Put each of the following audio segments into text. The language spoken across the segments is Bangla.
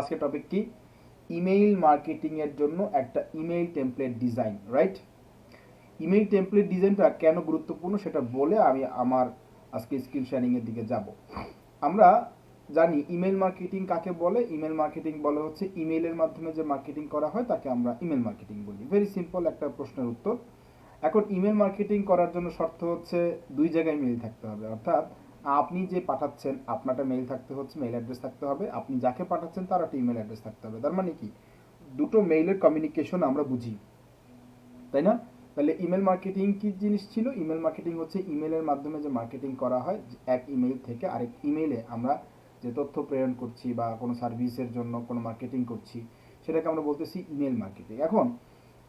আজকে টপিক কি? ইমেইল মার্কেটিং এর জন্য একটা email template design, right? Email template ডিজাইনটা কেন গুরুত্বপূর্ণ সেটা বলে আমি আমার আজকে স্ক্রিন শেয়ারিং এর দিকে যাব। আমরা জানি ইমেল মার্কেটিং কাকে বলে। ইমেল মার্কেটিং বলে হচ্ছে ইমেইলের মাধ্যমে যে মার্কেটিং করা হয় তাকে আমরা ইমেল মার্কেটিং বলি। ভেরি সিম্পল একটা প্রশ্নের উত্তর। এখন ইমেল মার্কেটিং করার জন্য শর্ত হচ্ছে দুই জায়গায় মেইল থাকতে হবে, অর্থাৎ আপনি যে পাঠাচ্ছেন আপনারটা মেইল থাকতে হচ্ছে, মেইল অ্যাড্রেস থাকতে হবে, আপনি যাকে পাঠাচ্ছেন তার একটা ইমেল অ্যাড্রেস থাকতে হবে। তার মানে কি দুটো মেইলের কমিউনিকেশন আমরা বুঝি, তাই না? তাহলে ইমেল মার্কেটিং কি জিনিস ছিল? ইমেল মার্কেটিং হচ্ছে ইমেলের মাধ্যমে যে মার্কেটিং করা হয়, এক ইমেল থেকে আরেক ইমেলে আমরা যে তথ্য প্রেরণ করছি বা কোনো সার্ভিসের জন্য কোনো মার্কেটিং করছি সেটাকে আমরা বলতেছি ইমেল মার্কেটিং। এখন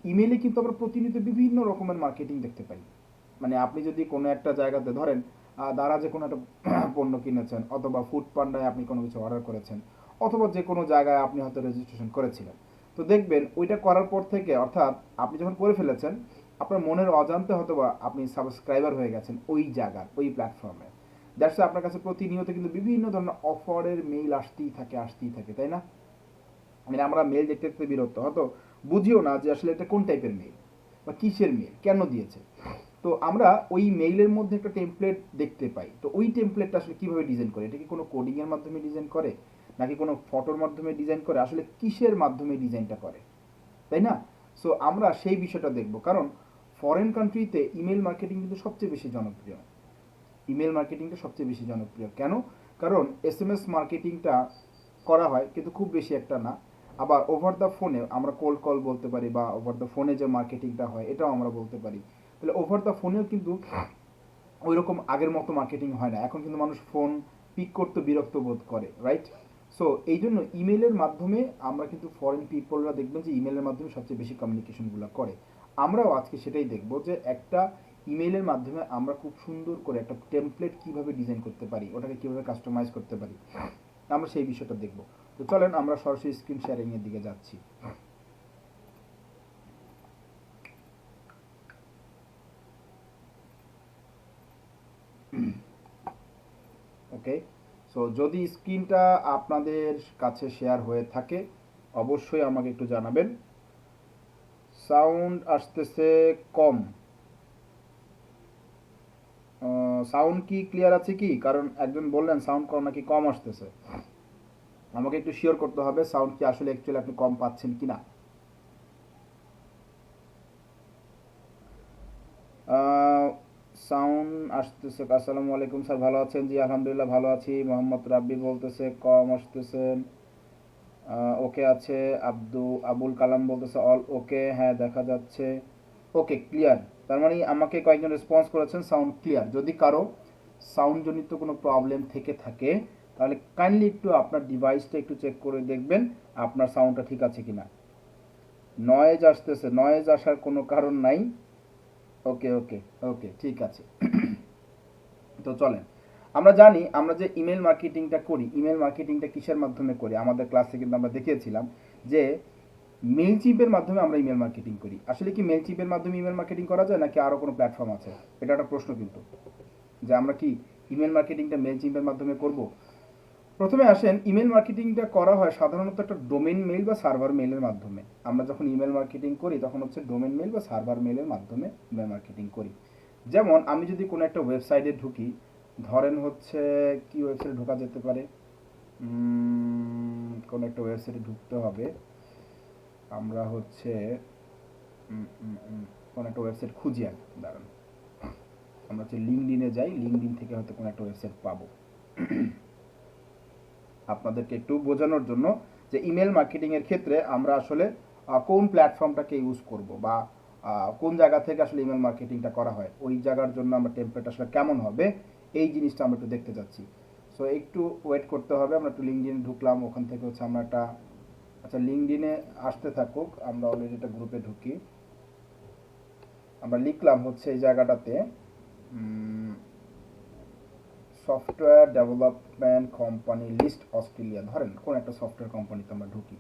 ইমেলে কিন্তু আমরা প্রতিনিয়ত বিভিন্ন রকমের মার্কেটিং দেখতে পাই। মানে আপনি যদি কোনো একটা জায়গাতে ধরেন দারাজে কোনো একটা পণ্য কিনেছেন, অথবা ফুড পান্ডায় আপনি কোনো কিছু অর্ডার করেছেন, অথবা যে কোনো জায়গায় আপনি হয়তো রেজিস্ট্রেশন করেছিলেন, তো দেখবেন ওইটা করার পর থেকে, অর্থাৎ আপনি যখন করে ফেলেছেন আপনার মনের অজান্তে হয়তো বা আপনি সাবস্ক্রাইবার হয়ে গেছেন ওই জায়গার ওই প্ল্যাটফর্মে। দ্যাটস আপনার কাছে প্রতিনিয়ত কিন্তু বিভিন্ন ধরনের অফারের মেইল আসতেই থাকে, তাই না? মানে আমরা মেল দেখতে দেখতে বিরক্ত হয়তো বুঝিও না যে আসলে এটা কোন টাইপের মেল বা কিসের মেল, কেন দিয়েছে। তো আমরা ওই মেইলের মধ্যে একটা টেমপ্লেট দেখতে পাই। তো ওই টেমপ্লেটটা আসলে কিভাবে ডিজাইন করে? এটা কি কোনো কোডিং এর মাধ্যমে ডিজাইন করে, নাকি কোনো ফটোর মাধ্যমে ডিজাইন করে, আসলে কিসের মাধ্যমে ডিজাইনটা করে, তাই না? সো আমরা সেই বিষয়টা দেখব, কারণ ফরেন কান্ট্রিতে ইমেল মার্কেটিং কিন্তু সবচেয়ে বেশি জনপ্রিয়। ইমেল মার্কেটিংটা সবচেয়ে বেশি জনপ্রিয় কেন? কারণ এসএমএস মার্কেটিংটা করা হয় কিন্তু খুব বেশি একটা না। আবার ওভার দ্য ফোনে আমরা কোল্ড কল বলতে পারি, বা ওভার দ্য ফোনে যে মার্কেটিংটা হয় এটাও আমরা বলতে পারি। তাহলে ওভার দ্য ফোনেও কিন্তু ওই রকম আগের মতো মার্কেটিং হয় না। এখন কিন্তু মানুষ ফোন পিক করতে বিরক্ত বোধ করে, রাইট? সো এই জন্য ইমেলের মাধ্যমে আমরা কিন্তু ফরেন পিপলরা দেখবেন যে ইমেলের মাধ্যমে সবচেয়ে বেশি কমিউনিকেশনগুলো করে। আমরাও আজকে সেটাই দেখব যে একটা ইমেলের মাধ্যমে আমরা খুব সুন্দর করে একটা টেমপ্লেট কিভাবে ডিজাইন করতে পারি, ওটাকে কিভাবে কাস্টমাইজ করতে পারি, আমরা সেই বিষয়টা দেখব। তো চলেন আমরা সরাসরি স্ক্রিন শেয়ারিং এর দিকে যাচ্ছি। ওকে, সো যদি স্ক্রিনটা আপনাদের কাছে শেয়ার হয়ে থাকে অবশ্যই আমাকে একটু জানাবেন। সাউন্ড আসতেছে কম, সাউন্ড কি ক্লিয়ার আছে কি? কারণ একজন বললেন সাউন্ড কম নাকি কম আসতেছে, আমাকে একটু শিওর করতে হবে সাউন্ড কি আসলে অ্যাকচুয়ালি আপনি কম পাচ্ছেন কিনা। সাউন্ড আসতেছে। আসসালামু আলাইকুম স্যার, ভালো আছেন? জি আলহামদুলিল্লাহ ভালো আছি। মোহাম্মদ রাব্বি বলতেছে কম আসতেছেন। ওকে আছে। আবুল কালাম বলতেছে অল ওকে, হ্যাঁ দেখা যাচ্ছে। ওকে ক্লিয়ার, তার মানে আমাকে কয়েকজন রেসপন্স করেছেন সাউন্ড ক্লিয়ার। যদি কারো সাউন্ড জনিত কোনো প্রবলেম থেকে থাকে তাহলে কাইন্ডলি একটু আপনার ডিভাইসটা একটু চেক করে দেখবেন আপনার সাউন্ডটা ঠিক আছে কিনা। নয়েজ আসতেছে, নয়েজ আসার কোনো কারণ নাই। ওকে ওকে ওকে ঠিক আছে। তো চলেন আমরা জানি আমরা যে ইমেল মার্কেটিংটা করি, ইমেল মার্কেটিংটা কিসের মাধ্যমে করি। আমাদের ক্লাসে কিন্তু আমরা দেখিয়েছিলাম যে মেইলচিম্পের মাধ্যমে আমরা ইমেল মার্কেটিং করি। আসলে কি মেইলচিম্পের মাধ্যমে ইমেল মার্কেটিং করা যায় নাকি আরও কোনো প্ল্যাটফর্ম আছে? এটা একটা প্রশ্ন কিন্তু, যে আমরা কি ইমেল মার্কেটিংটা মেইলচিম্পের মাধ্যমে করব। প্রথমে আসেন, ইমেল মার্কেটিংটা করা হয় সাধারণত একটা ডোমেন মেইল বা সার্ভার মেইলের মাধ্যমে। আমরা যখন ইমেল মার্কেটিং করি তখন হচ্ছে ডোমেন মেইল বা সার্ভার মেইলের মাধ্যমে ইমেল মার্কেটিং করি। যেমন আমি যদি কোনো একটা ওয়েবসাইটে ঢুকি, ধরেন হচ্ছে কি ওয়েবসাইটে ঢোকা যেতে পারে, কোনো একটা ওয়েবসাইটে ঢুকতে হবে। আমরা হচ্ছে কোনো একটা ওয়েবসাইট খুঁজি আর দাঁড়ান, আমরা হচ্ছে লিঙ্কডিনে যাই, লিঙ্কডিন থেকে হয়তো কোনো একটা ওয়েবসাইট পাবো। আপনাদেরকে একটু বোঝানোর জন্য যে ইমেল মার্কেটিংয়ের ক্ষেত্রে আমরা আসলে কোন প্ল্যাটফর্মটাকে ইউজ করব, বা কোন জায়গা থেকে আসলে ইমেল মার্কেটিংটা করা হয়, ওই জায়গার জন্য আমরা টেমপ্লেট আসলে কেমন হবে এই জিনিসটা আমরা একটু দেখতে যাচ্ছি। সো একটু ওয়েট করতে হবে। আমরা একটু লিঙ্কডিনে ঢুকলাম, ওখান থেকে হচ্ছে আমরা একটা, আচ্ছা লিঙ্কডিনে আসতে থাকুক, আমরা অলরেডি একটা গ্রুপে ঢুকি। আমরা লিখলাম হচ্ছে এই জায়গাটাতে software development company list Australia, ধরেন কোন একটা সফটওয়্যার কোম্পানিতে আমরা ঢুকি,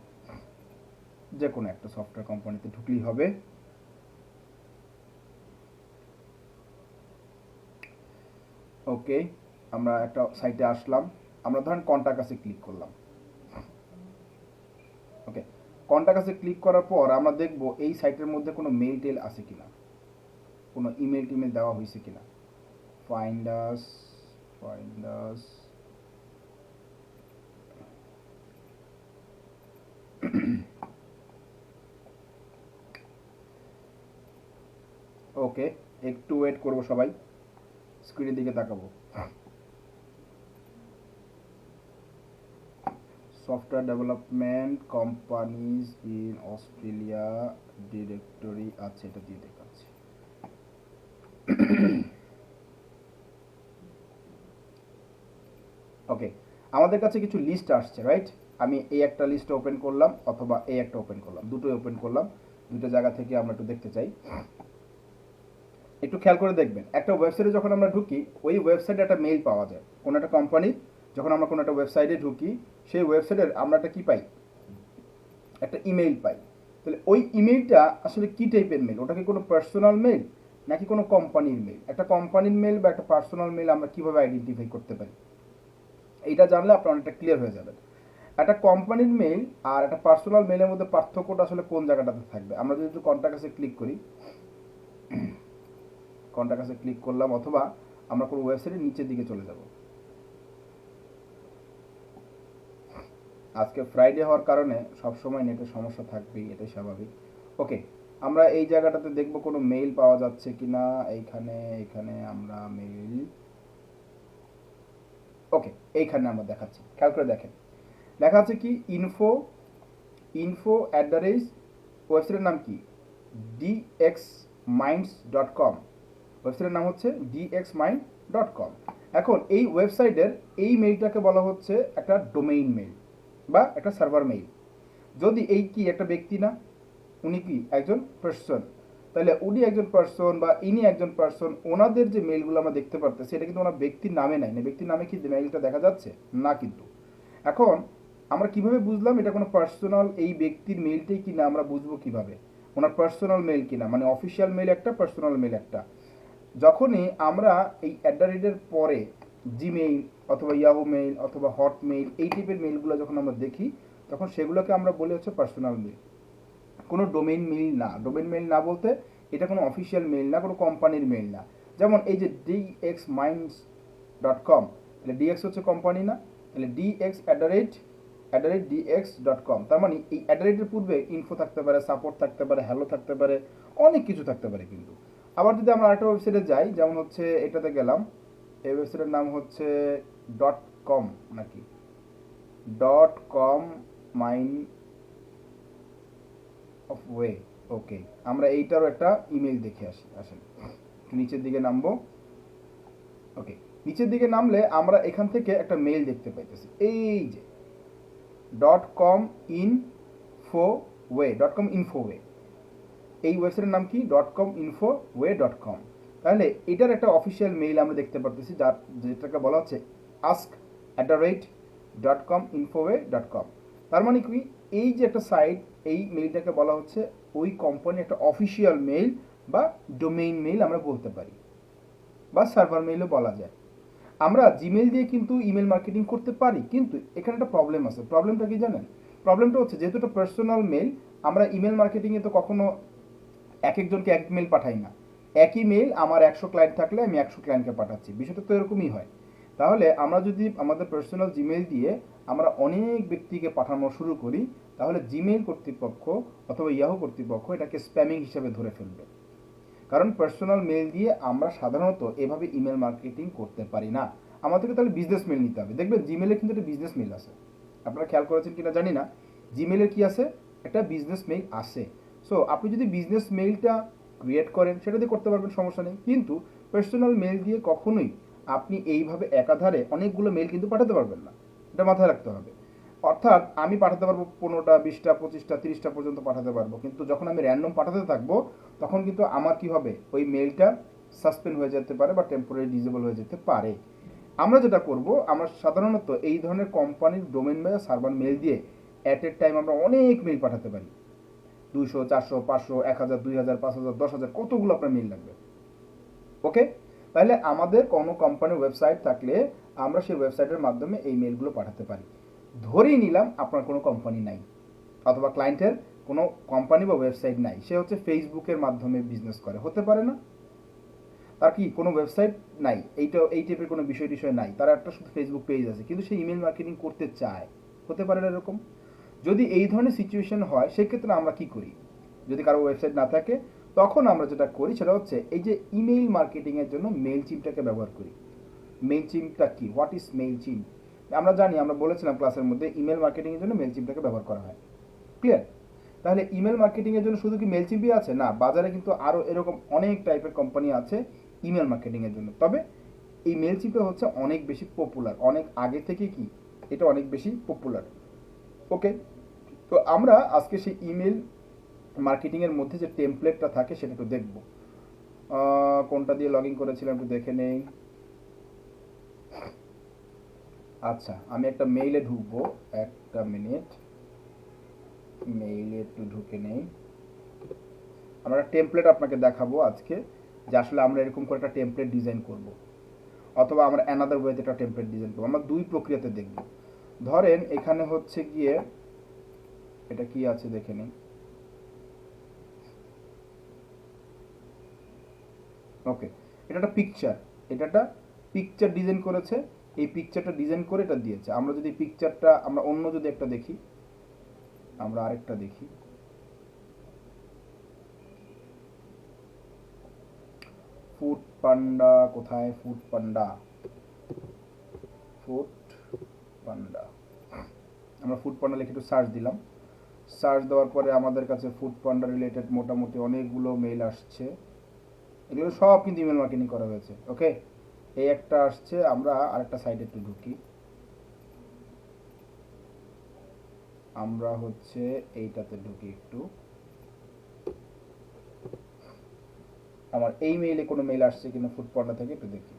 যে কোনো একটা সফটওয়্যার কোম্পানিতে ঢুকলেই হবে। ওকে, আমরা একটা সাইটে আসলাম, আমরা ধরেন কন্টাক্ট আসে ক্লিক করলাম। ওকে, কন্টাক্টসে ক্লিক করার পর আমরা দেখব এই সাইটের মধ্যে কোনো মেল টেল আছে কিনা, কোনো ইমেল টিমেল দেওয়া হয়েছে কিনা। ফাইন্ডাস ফাইন্ডাস ওকে, একটু ওয়েট করবো সবাই, স্ক্রিনের দিকে তাকাবো। Software development companies in Australia directory আছে, এটা দিয়ে দেখাচ্ছি। ওকে, আমাদের কাছে কিছু লিস্ট আসছে, রাইট? আমি এই একটা লিস্ট ওপেন করলাম অথবা এই একটা ওপেন করলাম, দুটোই ওপেন করলাম, দুটো জায়গা থেকে আমরা একটু দেখতে চাই। একটু খেয়াল করে দেখবেন, একটা ওয়েবসাইটে যখন আমরা ঢুকি, ওই ওয়েবসাইটে একটা মেইল পাওয়া যায়। কোনো একটা কোম্পানির যখন আমরা কোনো একটা ওয়েবসাইটে ঢুকি, সেই ওয়েবসাইটের আমরা একটা কী পাই, একটা ইমেইল পাই। তাহলে ওই ইমেইলটা আসলে কী টাইপের মেইল, ওটা কি কোনো পার্সোনাল মেইল নাকি কোনো কোম্পানির মেইল? একটা কোম্পানির মেইল বা একটা পার্সোনাল মেইল আমরা কীভাবে আইডেন্টিফাই করতে পারি? এইটা জানলে আপনার অনেকটা ক্লিয়ার হয়ে যাবে। একটা কোম্পানির মেইল আর একটা পার্সোনাল মেইলের মধ্যে পার্থক্যটা আসলে কোন জায়গাটাতে থাকবে? আমরা যদি একটু কন্টাক্টসে ক্লিক করি, কন্টাক্টসে ক্লিক করলাম অথবা আমরা কোনো ওয়েবসাইটের নিচের দিকে চলে যাব। আজকে ফ্রাইডে হওয়ার কারণে সবসময় নেটের সমস্যা থাকবেই, এটাই স্বাভাবিক। ওকে, আমরা এই জায়গাটাতে দেখব কোনো মেইল পাওয়া যাচ্ছে কিনা। এইখানে এখানে আমরা মেইল, ওকে, এইখানে আমরা দেখাচ্ছি, খেয়াল করে দেখেন। লেখা আছে কি, ইনফো @, ওয়েবসাইটের নাম কি dxminds.com, ওয়েবসাইটের নাম হচ্ছে dxmind.com। এখন এই ওয়েবসাইটের এই মেইলটাকে বলা হচ্ছে একটা ডোমেইন মেইল বা একটা সার্ভার মেইল। যদি এই কি একটা ব্যক্তি না, উনি কি একজন পার্সন, তাহলে উনি একজন পার্সন বা ইনি একজন পার্সন, ওনাদের যে মেইলগুলো আমরা দেখতে পারতেছি এটা কিন্তু ওনার ব্যক্তির নামে নাই, না ব্যক্তির নামে কি মেইলটা দেখা যাচ্ছে না। কিন্তু এখন আমরা কিভাবে বুঝলাম এটা কোনো পার্সোনাল এই ব্যক্তির মেইলটাই কিনা, আমরা বুঝবো কিভাবে ওনার পার্সোনাল মেইল কিনা, মানে অফিসিয়াল মেইল একটা, পার্সোনাল মেইল একটা। যখনই আমরা এই @এর পরে জিমেইল অথবা ইয়াহু মেইল অথবা হটমেইল এই টাইপের মেইলগুলো যখন আমরা দেখি, তখন সেগুলোকে আমরা বলি হচ্ছে পার্সোনাল মেইল, কোনো ডোমেইন মেইল না। ডোমেইন মেইল না বলতে এটা কোনো অফিসিয়াল মেইল না, কোনো কোম্পানির মেইল না। যেমন এই যে dxminds.com, তাহলে dx হচ্ছে কোম্পানি না, তাহলে dx@dx.com, তার মানে এই @এর পূর্বে ইনফো থাকতে পারে, সাপোর্ট থাকতে পারে, হ্যালো থাকতে পারে, অনেক কিছু থাকতে পারে। কিন্তু আবার যদি আমরা আরেকটা ওয়েবসাইটে যাই, যেমন হচ্ছে এটাতে গেলাম, এই ওয়েবসাইটের নাম হচ্ছে .com নাকি .com মাইন্ড অফ ওয়ে। ওকে, আমরা এইটারও একটা ইমেল দেখে আসেন, নিচের দিকে নামবো। ওকে, নিচের দিকে নামলে আমরা এখান থেকে একটা মেইল দেখতে পাইতেছি, এই যে .com infoway, এই ওয়েবসাইটের নাম কি .com infoway.com। তাহলে এটার একটা অফিসিয়াল মেইল আমরা দেখতে পারতেছি, যার যেটাকে বলা হচ্ছে ask@.com infoway.com। তার মানে কি, এই যে একটা সাইট, এই মেইলটাকে বলা হচ্ছে ওই কোম্পানির একটা অফিসিয়াল মেইল বা ডোমেইন মেইল আমরা বলতে পারি, বা সার্ভার মেইলও বলা যায়। আমরা জিমেইল দিয়ে কিন্তু ইমেল মার্কেটিং করতে পারি, কিন্তু এখানে একটা প্রবলেম আছে। প্রবলেমটা কি জানেন? প্রবলেমটা হচ্ছে যেহেতু এটা পার্সোনাল মেইল, আমরা ইমেল মার্কেটিংয়ে তো কখনো এক একজনকে এক মেইল পাঠাই না। একই মেইল আমার 100 ক্লায়েন্ট থাকলে আমি 100 ক্লায়েন্টকে পাঠাচ্ছি, বিষয়টা তো এরকমই হয়। তাহলে আমরা যদি আমাদের পার্সোনাল জিমেইল দিয়ে আমরা অনেক ব্যক্তিকে পাঠানো শুরু করি, তাহলে জিমেইল কর্তৃপক্ষ অথবা ইয়াহু কর্তৃপক্ষ এটাকে স্প্যামিং হিসেবে ধরে ফেলবে। কারণ পার্সোনাল মেইল দিয়ে আমরা সাধারণত এভাবে ইমেল মার্কেটিং করতে পারি না। আমাদেরকে তাহলে বিজনেস মেইল নিতে হবে। দেখবেন জিমেইলে কিন্তু একটা বিজনেস মেইল আছে, আপনারা খেয়াল করেছেন কিনা জানি না, জিমেইলের কি আছে, একটা বিজনেস মেইল আছে। সো আপনি যদি বিজনেস মেইলটা ক্রিয়েট করেন সেটা দিয়ে করতে পারবেন, সমস্যা নেই। কিন্তু পার্সোনাল মেইল দিয়ে কখনোই আপনি এইভাবে একাধারে অনেকগুলো মেইল কিন্তু পাঠাতে পারবেন না, এটা মাথায় রাখতে হবে। অর্থাৎ আমি পাঠাতে পারবো 15টা 20টা 25টা 30টা পর্যন্ত পাঠাতে পারবো, কিন্তু যখন আমি র্যান্ডম পাঠাতে থাকবো তখন কিন্তু আমার কি হবে, ওই মেইলটা সাসপেন্ড হয়ে যেতে পারে বা টেম্পোরারি ডিসেবল হয়ে যেতে পারে। আমরা যেটা করব, আমরা সাধারণত এই ধরনের কোম্পানির ডোমেইন বা সার্ভার মেইল দিয়ে অ্যাট এ টাইম আমরা অনেক মেইল পাঠাতে পারি, 200 400 500 1000 2000 5000 10000, কতগুলো আপনার মেইল লাগবে। ওকে, তাহলে আমাদের কোনো কোম্পানির ওয়েবসাইট থাকলে আমরা সেই ওয়েবসাইটের মাধ্যমে এই মেইলগুলো পাঠাতে পারি। ধরেই নিলাম আপনার কোনো কোম্পানি নাই, অথবা ক্লায়েন্টের কোনো কোম্পানি বা ওয়েবসাইট নাই, সে হচ্ছে ফেসবুকের মাধ্যমে বিজনেস করে, হতে পারে না? তার কি কোনো ওয়েবসাইট নাই, এই টাইপের কোনো বিষয় নাই, তার একটা শুধু ফেসবুক পেজ আছে, কিন্তু সে ইমেল মার্কেটিং করতে চায়, হতে পারে না এরকম? যদি এই ধরনের সিচুয়েশন হয় সেক্ষেত্রে আমরা কি করি? যদি কারো ওয়েবসাইট না থাকে তখন আমরা যেটা করি সেটা হচ্ছে এই যে ইমেইল মার্কেটিংয়ের জন্য মেইল চিমটাকে ব্যবহার করি। মেইল চিমটা কি, হোয়াট ইজ মেইল চিম? আমরা জানি, আমরা বলেছিলাম ক্লাসের মধ্যে ইমেল মার্কেটিংয়ের জন্য মেইল চিমটাকে ব্যবহার করা হয়। ক্লিয়ার? তাহলে ইমেল মার্কেটিংয়ের জন্য শুধু কি মেইল চিমই আছে? না, বাজারে কিন্তু আরও এরকম অনেক টাইপের কোম্পানি আছে ইমেল মার্কেটিংয়ের জন্য। তবে এই মেইল চিমটা হচ্ছে অনেক বেশি পপুলার, অনেক আগে থেকে কি এটা অনেক বেশি পপুলার। ওকে, তো আমরা আজকে সেই ইমেল মার্কেটিংয়ের মধ্যে যে টেমপ্লেটটা থাকে সেটা একটু দেখব। কোনটা দিয়ে লগ ইন করেছিলাম একটু দেখে নেই। আচ্ছা, আমি একটা মেইলে ঢুকবো, একটা মিনিট, মেইলে একটু ঢুকে নেই। আমরা টেমপ্লেট আপনাকে দেখাবো আজকে, যে আসলে আমরা এরকম করে একটা টেমপ্লেট ডিজাইন করব, অথবা আমরা অ্যানাদার ওয়েতে একটা টেমপ্লেট ডিজাইন করবো। আমরা দুই প্রক্রিয়াতে দেখব। ধরেন এখানে হচ্ছে গিয়ে এটা কি আছে দেখে নিই। ওকে, এটা একটা পিকচার, এটা একটা পিকচার ডিজাইন করেছে, এই পিকচারটা ডিজাইন করে এটা দিয়েছে। আমরা যদি পিকচারটা আমরা অন্য যদি একটা দেখি, আমরা আরেকটা দেখি, ফুড পান্ডা কোথায়, ফুড পান্ডা, ফুড পান্ডা, আমরা ফুড পান্ডা লিখে একটু সার্চ দিলাম। সার্চ দেওয়ার পরে আমাদের কাছে ফুড পান্ডা রিলেটেড মোটামুটি অনেকগুলো মেইল আসছে, এগুলো সব কিন্তু ইমেল মার্কেটিং করা হয়েছে। ওকে, এই একটা আসছে, আমরা আরেকটা সাইটে একটু ঢুকি, আমরা হচ্ছে এইটাতে ঢুকি একটু। আমার এই মেইলে কোনো মেইল আসছে কিনা ফুড পান্ডা থেকে একটু দেখি।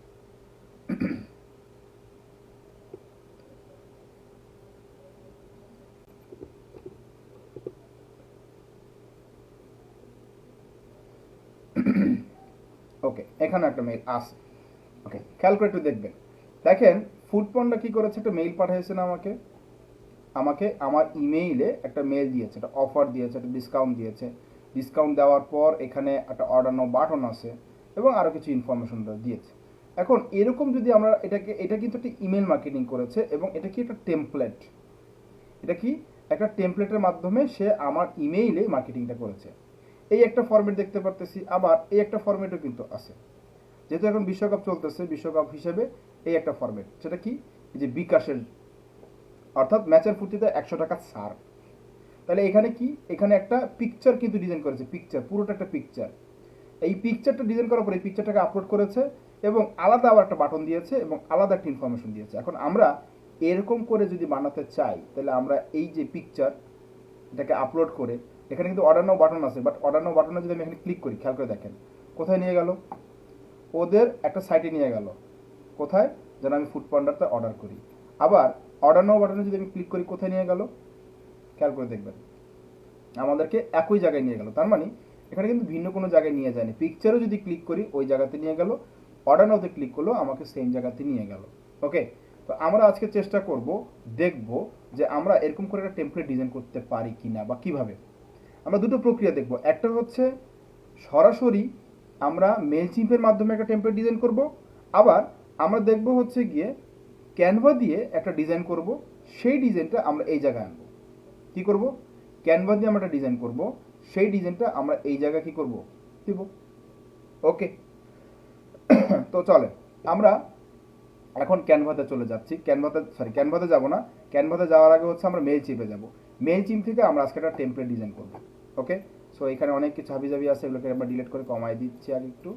ওকে, এখানে একটা মেইল আসে। ওকে, খেয়াল করে একটু দেখবেন। দেখেন ফুড পান্ডা কি করেছে, একটা মেইল পাঠিয়েছে না আমাকে, আমাকে আমার ইমেইলে একটা মেইল দিয়েছে, একটা অফার দিয়েছে, একটা ডিসকাউন্ট দিয়েছে। ডিসকাউন্ট দেওয়ার পর এখানে একটা অর্ডার নাও বাটন আছে এবং আরও কিছু ইনফরমেশন দিয়েছে। এখন এরকম যদি আমরা এটা কিন্তু একটা ইমেল মার্কেটিং করেছে এবং এটা কি একটা টেমপ্লেট, এটা কি একটা টেমপ্লেটের মাধ্যমে সে আমার ইমেইলে মার্কেটিংটা করেছে। এই একটা ফরম্যাট দেখতে পারতেছি, আবার এই একটা ফরম্যাটও কিন্তু আছে। যেহেতু এখন বিশ্বকাপ চলতেছে, বিশ্বকাপ হিসেবে এই একটা ফরম্যাট, সেটা কি, যে বিকাশের, অর্থাৎ ম্যাচের ফুর্তিতে 100 টাকা ছাড়। তাহলে এখানে কি, এখানে একটা পিকচার কিন্তু ডিজাইন করেছে, পিকচার, পুরোটা একটা পিকচার। এই পিকচারটা ডিজাইন করার পর এই পিকচারটাকে আপলোড করেছে এবং আলাদা আবার একটা বাটন দিয়েছে এবং আলাদা একটা ইনফরমেশন দিয়েছে। এখন আমরা এরকম করে যদি বানাতে চাই তাহলে আমরা এই যে পিকচার, এটাকে আপলোড করে এখানে কিন্তু অর্ডার নাও বাটন আছে, বাট অর্ডার নাও বাটনে যদি আমি এখানে ক্লিক করি, খেয়াল করে দেখেন কোথায় নিয়ে গেল, ওদের একটা সাইটে নিয়ে গেল, কোথায়, যেন আমি ফুড পান্ডাতে অর্ডার করি। আবার অর্ডার নাও বাটনে যদি আমি ক্লিক করি, কোথায় নিয়ে গেল, খেয়াল করে দেখবেন আমাদেরকে একই জায়গায় নিয়ে গেল। তার মানে এখানে কিন্তু ভিন্ন কোনো জায়গায় নিয়ে যায়নি। পিকচারও যদি ক্লিক করি ওই জায়গাতে নিয়ে গেল, অর্ডার নাওতে ক্লিক করলো আমাকে সেম জায়গাতে নিয়ে গেল। ওকে, তো আমরা আজকে চেষ্টা করব, দেখব যে আমরা এরকম করে একটা টেমপ্লেট ডিজাইন করতে পারি কিনা বা কিভাবে। আমরা দুটো প্রক্রিয়া দেখব, একটা হচ্ছে সরাসরি আমরা মেইলচিম্পের মাধ্যমে একটা টেমপ্লেট ডিজাইন করব, আবার আমরা দেখব হচ্ছে গিয়ে ক্যানভা দিয়ে একটা ডিজাইন করব, সেই ডিজাইনটা আমরা এই জায়গায় আনবো। কী করব, ক্যানভা দিয়ে আমরা একটা ডিজাইন করব, সেই ডিজাইনটা আমরা এই জায়গায় কী করব, দিব। ওকে, তো চলে আমরা এখন ক্যানভাতে চলে যাচ্ছি। ক্যানভাতে যাব না, ক্যানভাতে যাওয়ার আগে হচ্ছে আমরা মেইল চিপে যাব। মেইল চিপ থেকে আমরা আজকে একটা টেমপ্লেট ডিজাইন করব। ওকে, সো এখানে অনেক কিছু হাবিজাবি আছে, এগুলোকে আমরা ডিলিট করে কমাই দিচ্ছি আগে একটু।